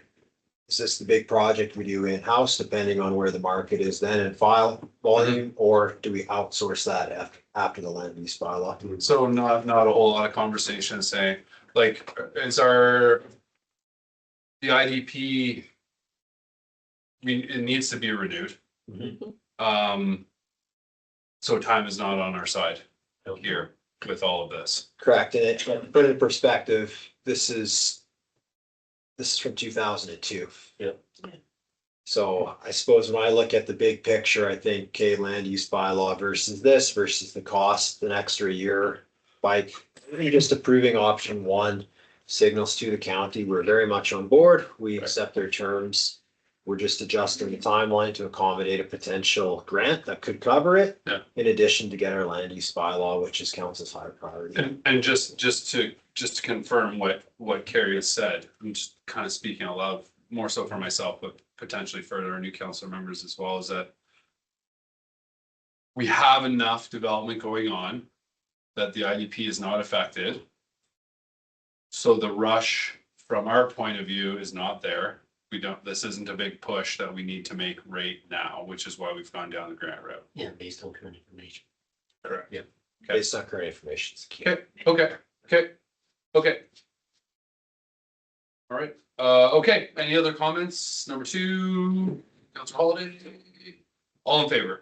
is this the big project we do in-house, depending on where the market is then in file volume, or do we outsource that after the land use bylaw? So not a whole lot of conversation saying, like, is the IDP, I mean, it needs to be renewed. So time is not on our side here with all of this. Correct, and it, put it in perspective, this is from 2002. Yeah. So I suppose when I look at the big picture, I think, okay, land use bylaw versus this versus the cost, an extra year. By just approving option one signals to the county, we're very much on board. We accept their terms. We're just adjusting the timeline to accommodate a potential grant that could cover it. Yeah. In addition to get our land use bylaw, which is council's high priority. And just to confirm what Carrie has said, I'm just kind of speaking out loud, more so for myself, but potentially for our new council members as well, is that we have enough development going on that the IDP is not affected. So the rush from our point of view is not there. This isn't a big push that we need to make right now, which is why we've gone down the grant route. Yeah, based on current information. Correct. Yeah. Based on current information. It's key. Okay. All right, okay, any other comments? Number 2, Councilor Holiday, all in favor?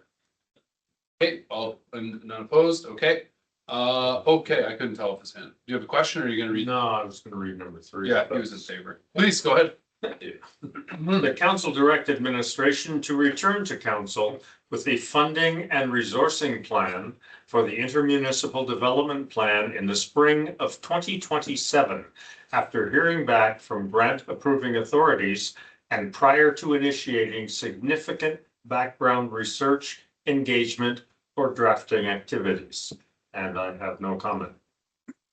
Okay, all, and none opposed, okay. Okay, I couldn't tell if his hand, do you have a question or are you gonna read? No, I was gonna read number 3. Yeah, he was in favor. Please, go ahead. The council direct administration to return to council with a funding and resourcing plan for the intermunicipal development plan in the spring of 2027, after hearing back from grant approving authorities and prior to initiating significant background research, engagement, or drafting activities. And I have no comment.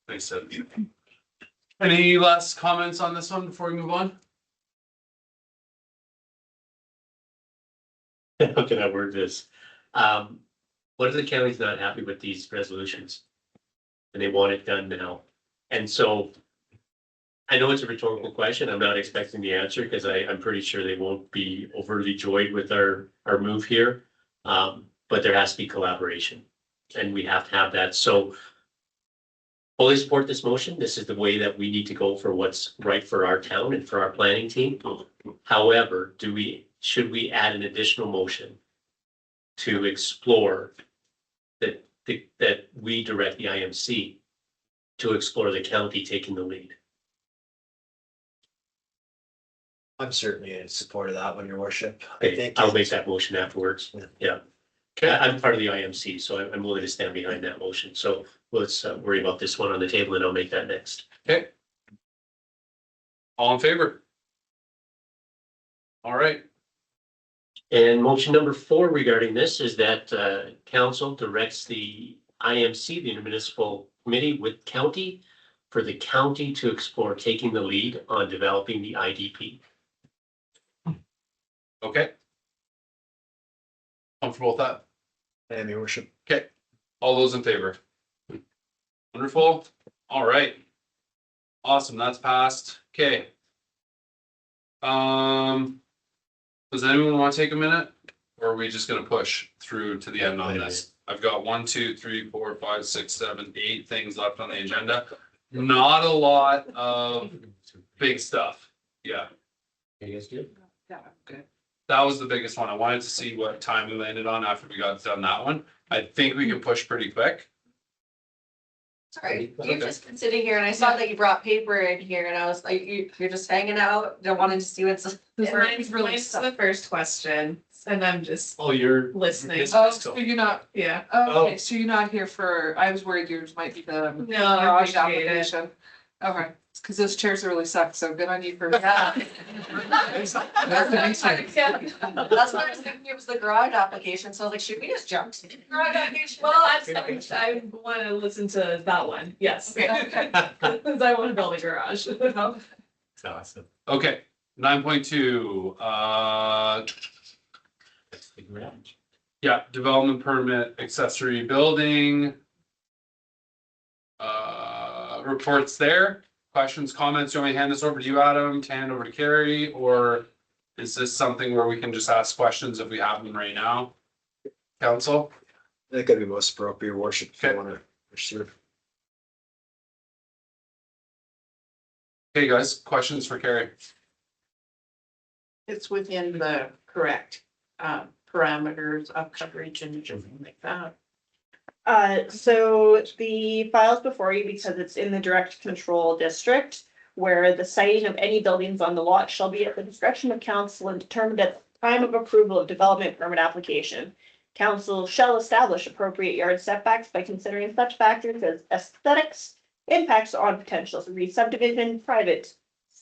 Thanks, Ed. Any last comments on this one before we move on? How can I word this? What if the county's not happy with these resolutions? And they want it done now? And so I know it's a rhetorical question. I'm not expecting the answer because I'm pretty sure they won't be overly joyed with our move here. But there has to be collaboration and we have to have that. So fully support this motion. This is the way that we need to go for what's right for our town and for our planning team. However, should we add an additional motion to explore that we direct the IMC to explore the county taking the lead? I'm certainly in support of that one, your worship. I Okay, think I'll make that motion afterwards. Yeah. Yeah. Okay, I'm part of the IMC, so I'm willing to stand behind that motion. So let's worry about this one on the table and I'll make that next. Okay. All in favor? All right, And motion number 4 regarding this is that council directs the IMC, the intermunicipal committee with county, for the county to explore taking the lead on developing the IDP. okay. Comfortable with that? and your worship. Okay, all those in favor? Wonderful, all right. Awesome, that's passed, okay. Does anyone want to take a minute? Or are we just gonna push through to the end on this? I've got 1, 2, 3, 4, 5, 6, 7, 8 things left on the agenda. Not a lot of big stuff, yeah. You guys good? Yeah, good. That was the biggest one. I wanted to see what time we landed on after we got done that one. I think we can push pretty quick. Sorry, you've just been sitting here and I saw that you brought paper in here and I was like, you're just hanging out, don't want to see what's. Mine's the first question and I'm just Oh, you're listening. This- Oh, so you're not, yeah, okay, so you're not here for, I was worried yours might be the garage application. Okay, because those chairs really suck, so good on you for. Yeah. That's what I was thinking, it was the garage application, so I was like, should we just jump to the garage application? Well, I want to listen to that one, yes. Okay. Because I want to build a garage. awesome. Okay, 9.2, That's the garage. yeah, development permit, accessory building. Reports there, questions, comments, do you want me to hand this over to you, Adam, to hand over to Carrie, or Is this something where we can just ask questions if we have them right now? Council? I think that'd be most appropriate, your worship, if you Okay. want to pursue. Okay, guys, questions for Carrie? It's within the correct parameters of coverage and everything like that. So the files before you, because it's in the direct control district, where the siting of any buildings on the lot shall be at the discretion of council and determined at the time of approval of development permit application. Council shall establish appropriate yard setbacks by considering such factors as aesthetics, impacts on potential re-subdivision, private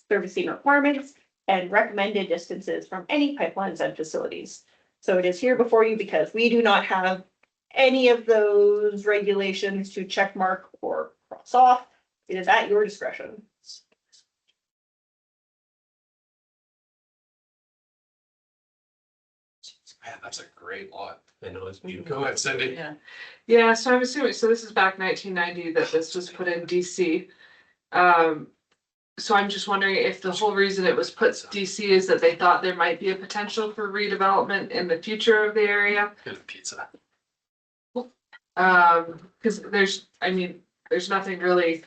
servicing requirements, and recommended distances from any pipelines and facilities. So it is here before you because we do not have any of those regulations to check mark or cross off. It is at your discretion. Man, that's a great lot. I know it's beautiful. Go ahead, Cindy. Yeah. Yeah, so I'm assuming, so this is back 1990 that this was put in DC. So I'm just wondering if the whole reason it was put DC is that they thought there might be a potential for redevelopment in the future of the area. Get a pizza. Because there's nothing really.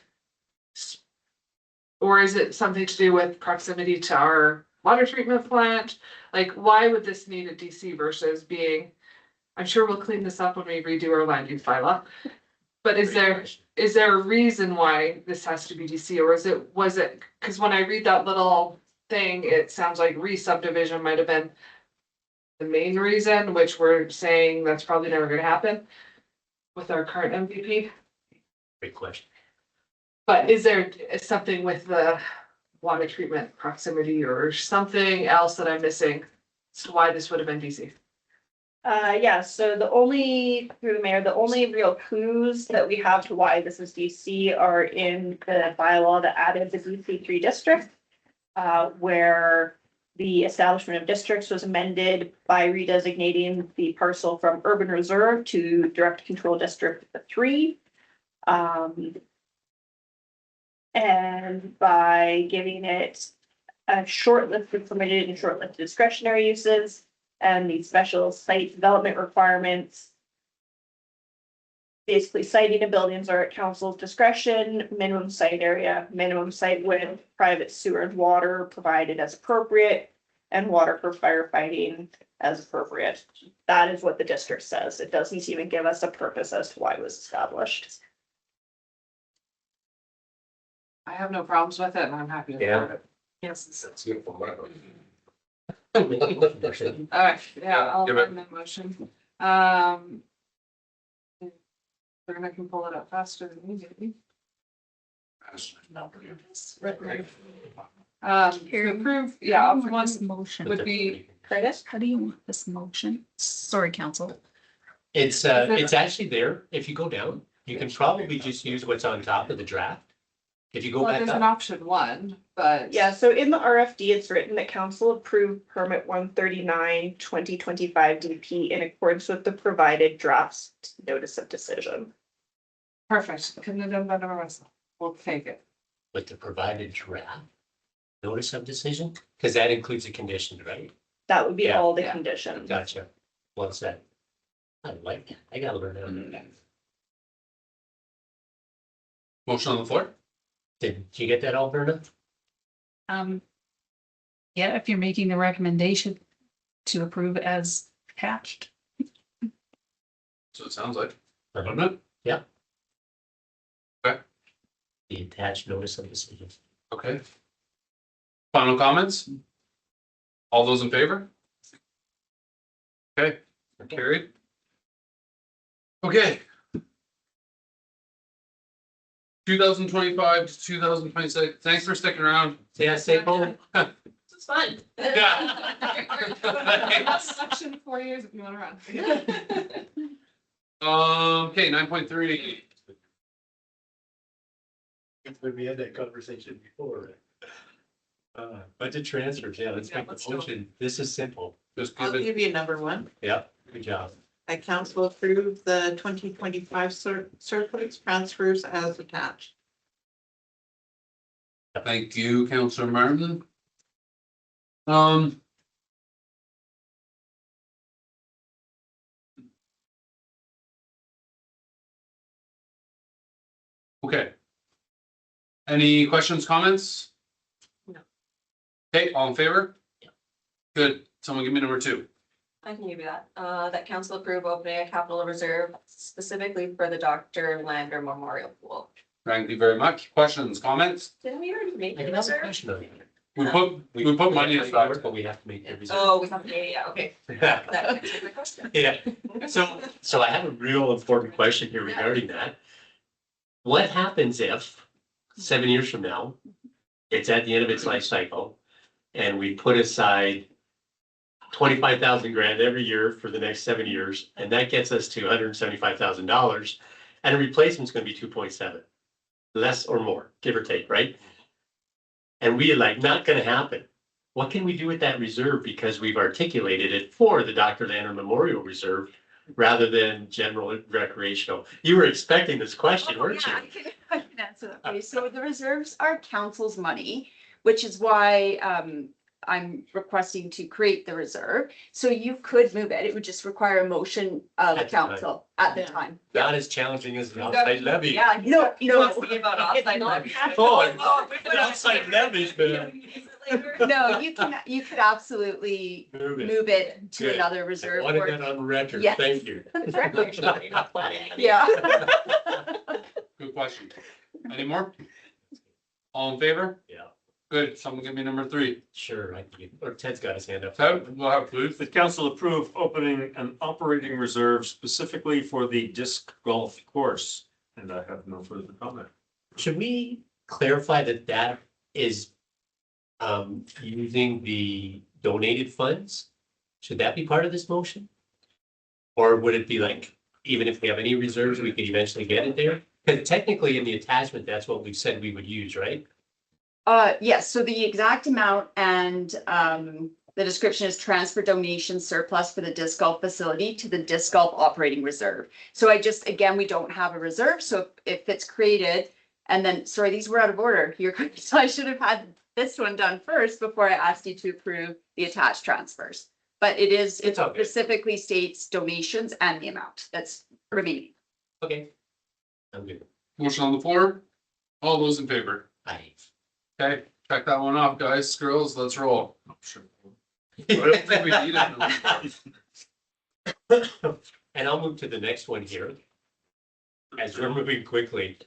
Or is it something to do with proximity to our water treatment plant? Like, why would this need a DC versus being, I'm sure we'll clean this up when we redo our land use bylaw. But is there a reason why this has to be DC, or was it, because when I read that little thing, it sounds like re-subdivision might have been the main reason, which we're saying that's probably never gonna happen with our current MVP. Great question. But is there something with the water treatment proximity or something else that I'm missing as to why this would have been DC? Yeah, so through the mayor, the only real clues that we have to why this is DC are in the bylaw that added the DC3 district, where the establishment of districts was amended by redesignating the parcel from urban reserve to direct control district 3. And by giving it a short list of permitted and short list of discretionary uses and the special site development requirements. Basically, siting of buildings are at council's discretion, minimum site area, minimum site width, private sewer and water provided as appropriate, and water for firefighting as appropriate. That is what the district says. It doesn't even give us a purpose as to why it was established. I have no problems with it and I'm happy to Yeah. support it. Yes. That's good for my. All right, yeah, I'll Give it. amend the motion. We're gonna can pull it up faster than me, maybe. To approve, yeah, How do you want one this motion would be, Curtis? How do you want this motion? Sorry, council. It's actually there. If you go down, you can probably just use what's on top of the draft. If you go well, back there's an up, option one, but. Yeah, so in the RFD, it's written that council approved permit 139 2025 DP in accordance with the provided drafts notice of decision. Perfect, couldn't have done better myself. We'll take it. with the provided draft notice of decision, because that includes the conditions, right? That would be Yeah. all the Yeah. conditions. Gotcha. What's that? I like that. I gotta learn that. Motion on the floor? Did you get that, Alberta? Yeah, if you're making the recommendation to approve as attached. So it sounds like. Yeah. Okay. The attached notice of decision. Okay. Final comments? All those in favor? Okay, carried. Okay. 2025 to 2026. Thanks for sticking around. Yeah, stay home. It's fun. Yeah. Section 4 years if you want to run. Okay, 9.3. We had that conversation before. Budget transfers, yeah, let's make the motion. This is simple. Just I'll give it. give you number one. Yeah, good job. That council approved the 2025 surplus transfers as attached. Thank you, Councillor Martin. Okay. Any questions, comments? No. Okay, all in favor? Good. Someone give me number 2. I can give you that. That council approve opening a capital reserve specifically for the Dr. Lander Memorial Pool. Thank you very much. Questions, comments? Didn't we already make I the can ask a reserve? question on it. We put money aside. But we have to make the reserve. Oh, we have, yeah, okay. That answers the question. Yeah, so I have a real important question here regarding that. What happens if 7 years from now, it's at the end of its life cycle, and we put aside 25,000 grand every year for the next 7 years, and that gets us to $175,000, and a replacement's gonna be 2.7, less or more, give or take, right? And we are like, not gonna happen. What can we do with that reserve? Because we've articulated it for the Dr. Lander Memorial Reserve rather than general recreational. You were expecting this question, weren't you? Yeah, I can answer that for you. So the reserves are council's money, which is why I'm requesting to create the reserve. So you could move it. It would just require a motion of At the time. council at the time. Not as challenging as the outside levy. Yeah, no, no. About offside levy. Oh, an outside levy's been. No, you could absolutely move it to Good. another I reserve. wanted or- that on record, Yes. thank you. Yeah. Good question. Any more? All in favor? Yeah. Good. Someone give me number 3. Sure, I can, or Ted's got his hand up. Ted, we'll have food. The council approve opening an operating reserve specifically for the disc golf course. And I have no further comment. Should we clarify that that is using the donated funds? Should that be part of this motion? Or would it be like, even if we have any reserves, we could eventually get it there? Because technically in the attachment, that's what we've said we would use, right? Yes, so the exact amount and the description is transfer donation surplus for the disc golf facility to the disc golf operating reserve. So again, we don't have a reserve, so if it's created, and then, sorry, these were out of order. So I should have had this one done first before I asked you to approve the attached transfers. But it okay. specifically states donations and the amount that's remaining. Okay. I'm good. Motion on the floor. All those in favor? Aye. Okay, check that one off, guys. Girls, let's roll. I don't think we need it. And I'll move to the next one here. As we're moving quickly.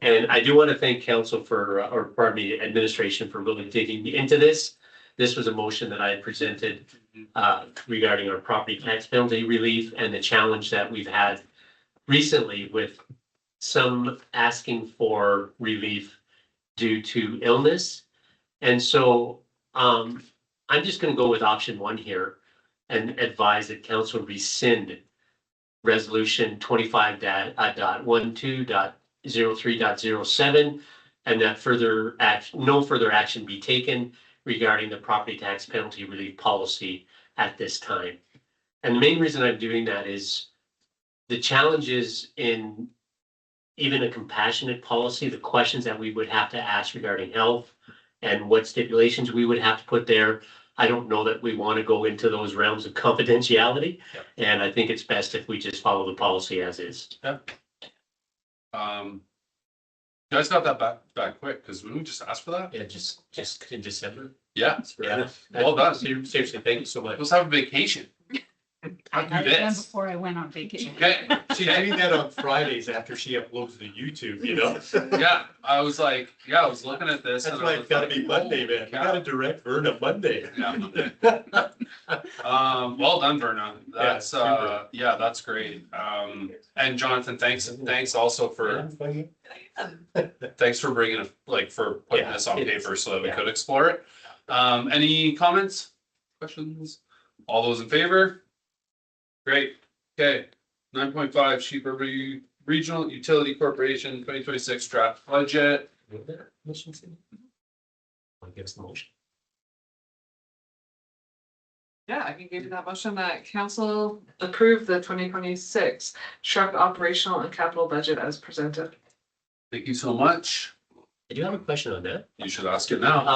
And I do want to thank council for, or pardon me, administration for really digging into this. This was a motion that I had presented regarding our property tax penalty relief and the challenge that we've had recently with some asking for relief due to illness. And so I'm just going to go with option 1 here and advise that council rescind resolution 25.12.03.07 and that no further action be taken regarding the property tax penalty relief policy at this time. And the main reason I'm doing that is the challenges in even a compassionate policy, the questions that we would have to ask regarding health and what stipulations we would have to put there. I don't know that we want to go into those realms of confidentiality. Yep. And I think it's best if we just follow the policy as is. You guys got that back quick, because we just asked for that? Yeah, just in December. Yeah. Yeah. Well done. Seriously, thank you so much. Let's have a vacation. I I'll do got it done this. before I went on vacation. Okay. She's doing that on Fridays after she uploads to YouTube, you know? Yeah, I was like, I was looking at this. That's and I why was it's gotta like, be Monday, man. holy You gotta direct Verna Monday. Yeah, Monday. Well done, Verna. That's super. that's great. And Jonathan, thanks also for thanks for bringing it, for putting Yeah, this on it is. paper so that we Yeah. could explore it. Any comments, questions? All those in favor? Great. Okay. 9.5 Sheep River Regional Utility Corporation 2026 draft budget. Want to give us the motion? Yeah, I can give you that motion that council approve the 2026 truck operational and capital budget as presented. Thank you so much. I do have a question on that. You should ask it now.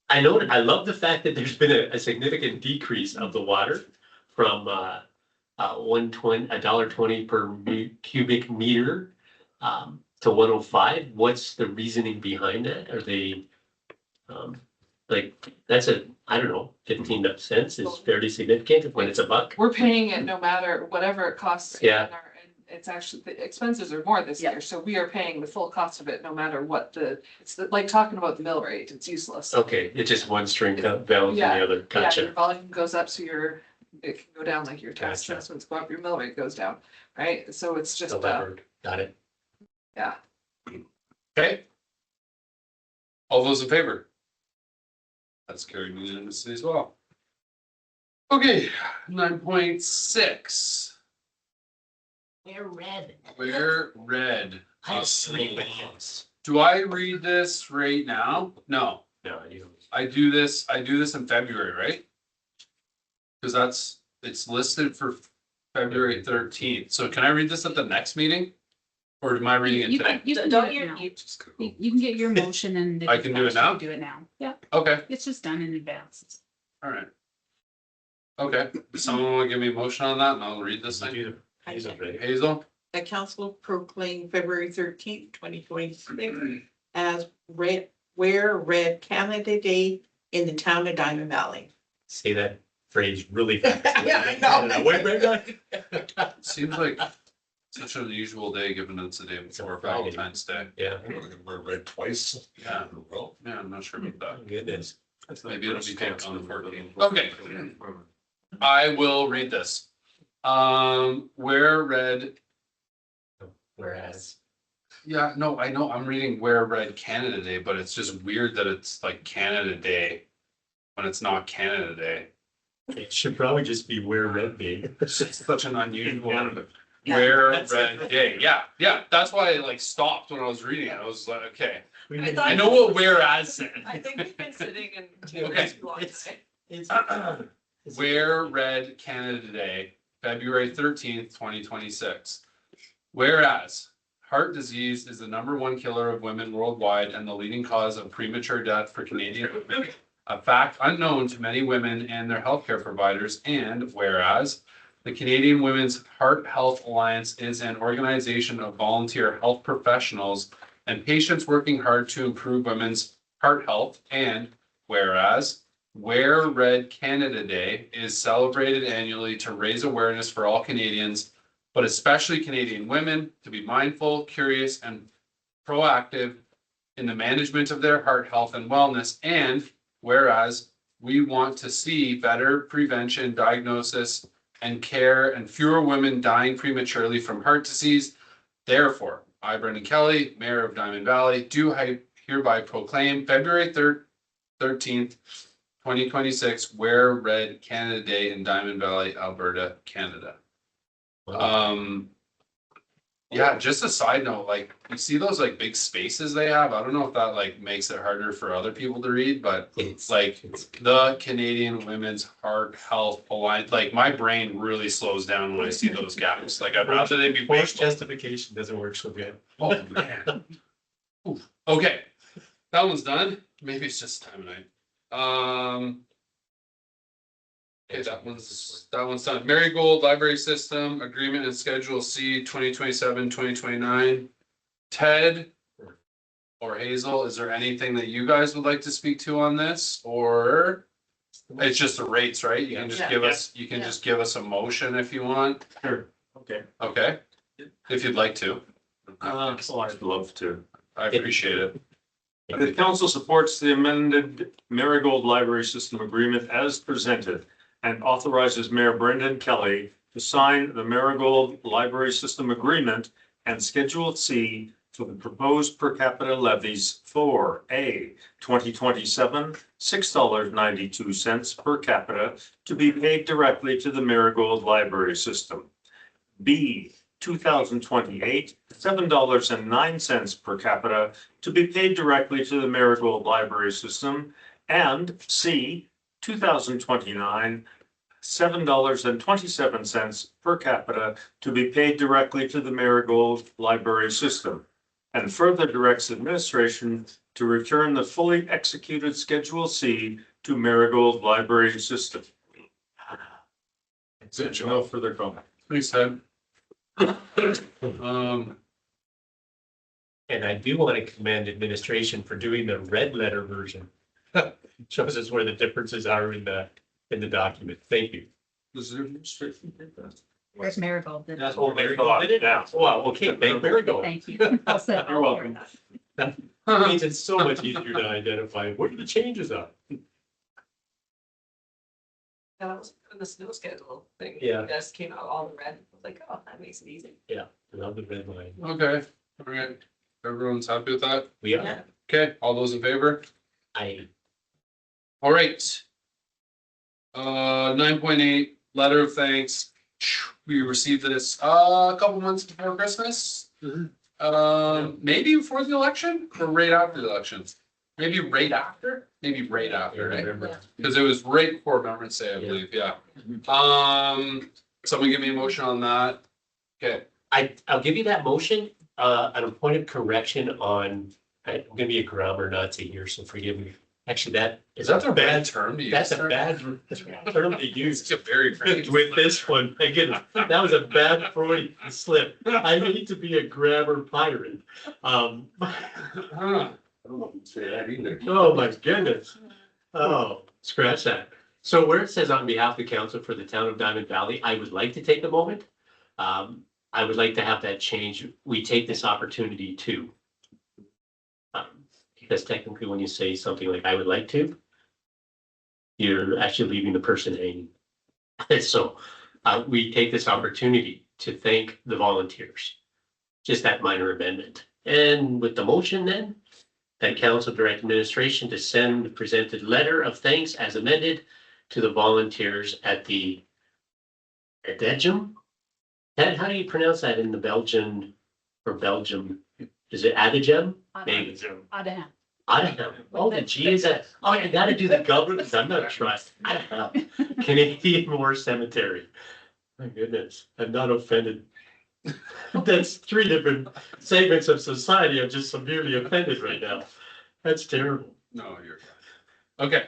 I love the fact that there's been a significant decrease of the water from $1.20 per cubic meter to 105. What's the reasoning behind that? Are they, like, that's I don't know, 15 cents is fairly significant when it's a buck. We're paying it no matter whatever it costs. Yeah. And it's actually, the expenses are more this Yeah. year, so we are paying the full cost of it, no matter what like talking about the mill rate, it's useless. Okay, it's just one string balance Yeah, and the other. Yeah, Gotcha. your volume goes up, so it can go down like your tax Gotcha. assessments go up, your mill rate goes down, right? So it's just, The levered. Got it. yeah. Okay. All those in favor? That's carried unanimously as well. Okay, 9.6. We're red. We're red. I agree with this. Do I read this right now? No, No, you. I do this in February, right? Because it's listed for February 13th. So can I read this at the next meeting? Or am I reading it You today? can, you can do Don't it you- now. you- You can get your motion and. if I it's can do it faster, now? Do it now. Yeah, Okay, it's just done in advance. all right. Okay, someone want to give me a motion on that and I'll read this thing? Hazel? The council proclaimed February 13th, 2026 as Wear Red Canada Day in the town of Diamond Valley. Say that phrase really fast. Yeah, I know. Wait, wait, wait. Seems like such an unusual day, given it's a day before Friday. Valentine's Day. Yeah. We're red twice. Yeah. Well, Yeah, I'm not sure about that. Goodness. Maybe it'll be taken on the 14th. Okay. I will read this. Wear red. Whereas. Yeah, no, I know, I'm reading Wear Red Canada Day, but it's just weird that it's like Canada Day when it's not Canada Day. It should probably just be where red be. It's just such an unusual Yeah, Wear that's Red it. Day. Yeah, that's why I like stopped when I was reading it. I was like, okay. I thought- I know what whereas said. I think we've been sitting and Okay. too long today. It's. Wear Red Canada Day, February 13th, 2026. Whereas heart disease is the #1 killer of women worldwide and the leading cause of premature death for Canadian women, a fact unknown to many women and their healthcare providers. And whereas the Canadian Women's Heart Health Alliance is an organization of volunteer health professionals and patients working hard to improve women's heart health. And whereas Wear Red Canada Day is celebrated annually to raise awareness for all Canadians, but especially Canadian women, to be mindful, curious, and proactive in the management of their heart health and wellness. And whereas we want to see better prevention, diagnosis, and care, and fewer women dying prematurely from heart disease. Therefore, I, Brendan Kelly, Mayor of Diamond Valley, do hereby proclaim February 13th, 2026, Wear Red Canada Day in Diamond Valley, Alberta, Canada. Yeah, just a side note, like you see those like big spaces they have. I don't know if that like makes it harder for other people to read, but it's like the Canadian Women's Heart Health Alliance. Like my brain really slows down when I see those gaps. Like I'd rather they be Forced baseball. justification doesn't work so good. Oh man. Oof. Okay, that one's done. Maybe it's just time of night. Okay, that one's done. Marigold Library System Agreement and Schedule C 2027-2029. Ted or Hazel, is there anything that you guys would like to speak to on this? Or it's just the rates, right? You can just Yeah. give us, you can just give us a motion if you want. Sure, okay. Okay, if you'd like to. Well, I'd love to. I appreciate it. The council supports the amended Marigold Library System Agreement as presented and authorizes Mayor Brendan Kelly to sign the Marigold Library System Agreement and Schedule C for the proposed per capita levies for A, 2027, $6.92 per capita to be paid directly to the Marigold Library System. B, 2028, $7.09 per capita to be paid directly to the Marigold Library System. And C, 2029, $7.27 per capita to be paid directly to the Marigold Library System. And further directs administration to return the fully executed Schedule C to Marigold Library System. No further comment. Thanks, Ted. And I do want to commend administration for doing the red letter version. Shows us where the differences are in the document. Thank you. Where's Marigold? Did it? That's what Marigold did it now. Wow, okay, thank Marigold. Thank you. I'll set- You're welcome. That means it's so much easier to identify what the changes are. Yeah, that was in the snow schedule thing. Yeah. You guys came out all in red. I was like, oh, that makes it easy. Yeah, I love the red line. Okay, all right. Everyone's happy with that? We are. Okay, all those in favor? All right. 9.8, letter of thanks. We received this a couple months before Christmas. Maybe before the election or right after the election? Maybe right after, right? Because it was right before Remembrance Day, I believe, yeah. Someone give me a motion on that. Okay, I'll give you that motion, on a point of correction on, I'm gonna be a grammar Nazi here, so forgive me. Actually, is that a bad term to use? That's a bad term to use. It's a very French. With this one, again, that was a bad Freudian slip. I need to be a grammar pirate. Huh. I don't know if you'd say that either. Oh, my goodness. Oh, scratch that. So where it says on behalf of the council for the town of Diamond Valley, I would like to take a moment. I would like to have that change. We take this opportunity to. Because technically when you say something like I would like to, you're actually leaving the person hanging. So we take this opportunity to thank the volunteers. Just that minor amendment. And with the motion then, that council direct administration to send the presented letter of thanks as amended to the volunteers at the Adegem. Ted, how do you pronounce that in the Belgian or Belgium? Is it Adegem? Maybe. Adaham. Adaham. Oh, the G is a, oh, you gotta do the government. I'm not trust. Adaham. Canadian War Cemetery. My goodness, I'm not offended. That's 3 different segments of society. I'm just severely offended right now. That's terrible. No, you're fine. Okay.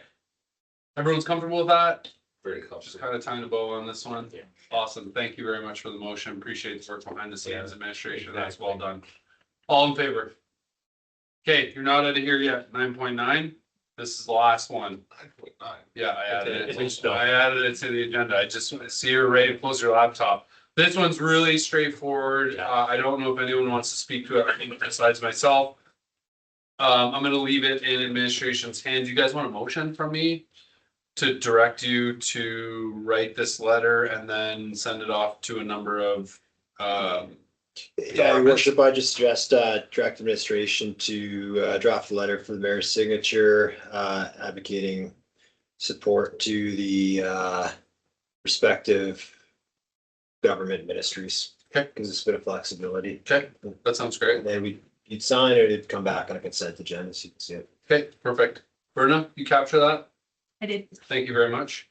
Everyone's comfortable with that? Very Just comfortable. kind of tying a bow on this one. Yeah. Awesome. Thank you very much for the motion. Appreciate the work behind the scenes administration. That's well done. All in favor? Okay, you're not out of here yet. 9.9. This is the last one. 9.9. Yeah, I added It's it. still- I added it to the agenda. I just want to see you're ready to close your laptop. This one's really straightforward. Yeah. I don't know if anyone wants to speak to it besides myself. I'm gonna leave it in administration's hands. You guys want a motion from me to direct you to write this letter and then send it off to a number of, Yeah, your worship, I just suggest direct administration to draft a letter for the mayor's signature, advocating support to the respective government ministries. Okay. Gives us a bit of flexibility. Okay, that sounds great. And then you'd sign it, it'd come back on a consent agenda, so you can see it. Okay, perfect. Berna, you capture that? I did. Thank you very much.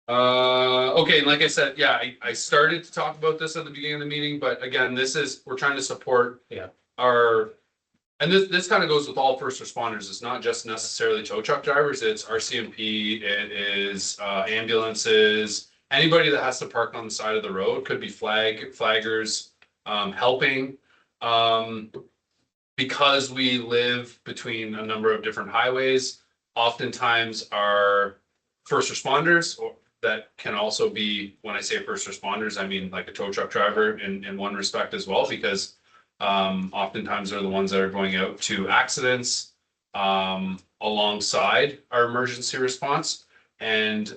Okay, like I said, yeah, I started to talk about this at the beginning of the meeting, but again, we're trying to support. Yeah. And this kind of goes with all first responders. It's not just necessarily tow truck drivers, it's RCMP, it is ambulances, anybody that has to park on the side of the road, could be flaggers, helping. Because we live between a number of different highways, oftentimes our first responders, or that can also be, when I say first responders, I mean like a tow truck driver in one respect as well, because oftentimes they're the ones that are going out to accidents alongside our emergency response. And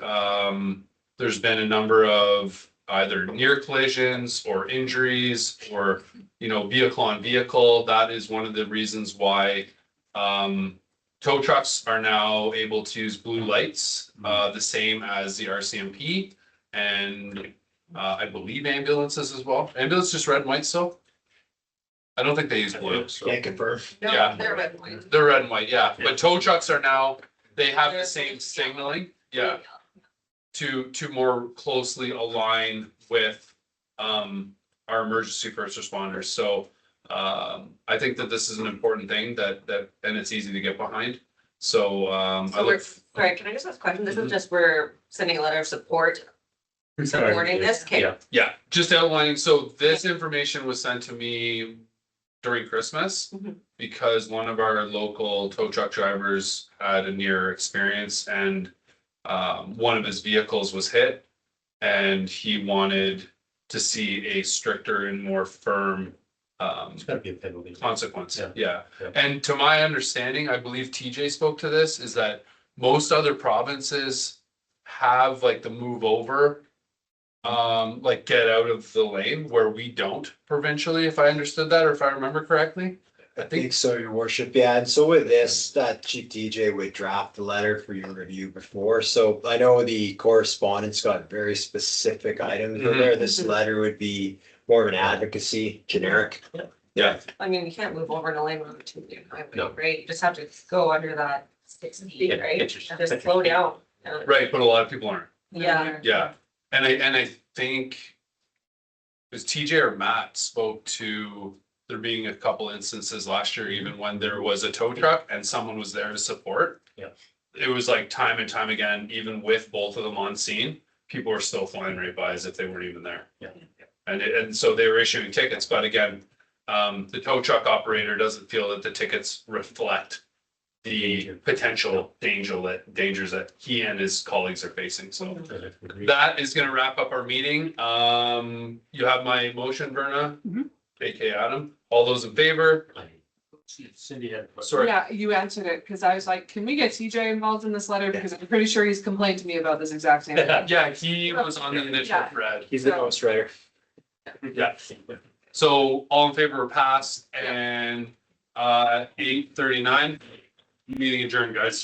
there's been a number of either near collisions or injuries or, vehicle on vehicle. That is one of the reasons why tow trucks are now able to use blue lights, the same as the RCMP, and I believe ambulances as well. Ambulance just red and white still? I don't think they use blue. So. Can't confirm. No, Yeah. they're red and white. They're red and white, yeah. But tow trucks are now, they have the same signaling, yeah, to more closely align with our emergency first responders. So I think that this is an important thing that and it's easy to get behind. So Sorry, can I just ask a question? This is just, we're sending a letter of support, supporting this. Okay. Yeah. yeah, just outlining. So this information was sent to me during Christmas. Mhm. Because one of our local tow truck drivers had a near experience and one of his vehicles was hit. And he wanted to see a stricter and more firm It's gotta be a penalty. consequence. Yeah. Yeah. Yeah. And to my understanding, I believe TJ spoke to this, is that most other provinces have like the move over. Like get out of the lane, where we don't provincially, if I understood that, or if I remember correctly. I think so, your worship. Yeah, and so with this, that Chief DJ would draft the letter for your review before. So I know the correspondence got very specific items in there. This letter would be more of an advocacy, generic. Yeah. I mean, you can't move over in a lane on a two-lane highway, No. right? You just have to go under that 60, Yeah, right? get your- Just get slow your- down. Right, but a lot of people aren't. Yeah. Yeah, and I think. It was TJ or Matt spoke to there being a couple instances last year, even when there was a tow truck and someone was there to support. Yeah. It was like time and time again, even with both of them on scene, people were still flying right by as if they weren't even there. Yeah. And so they were issuing tickets, but again, the tow truck operator doesn't feel that the tickets reflect the potential dangers that he and his colleagues are facing, so. Agreed. That is gonna wrap up our meeting. You have my motion, Verna? Mhm. AK Adam, all those in favor? Cindy had. Sorry, Yeah, you answered it, because I was like, can we get TJ involved in this letter? Because I'm pretty sure he's complained to me about this exact same thing. yeah, he was on the initial Yeah. thread. He's the ghostwriter. Yeah. So all in favor of pass and 8:39, meeting adjourned, guys.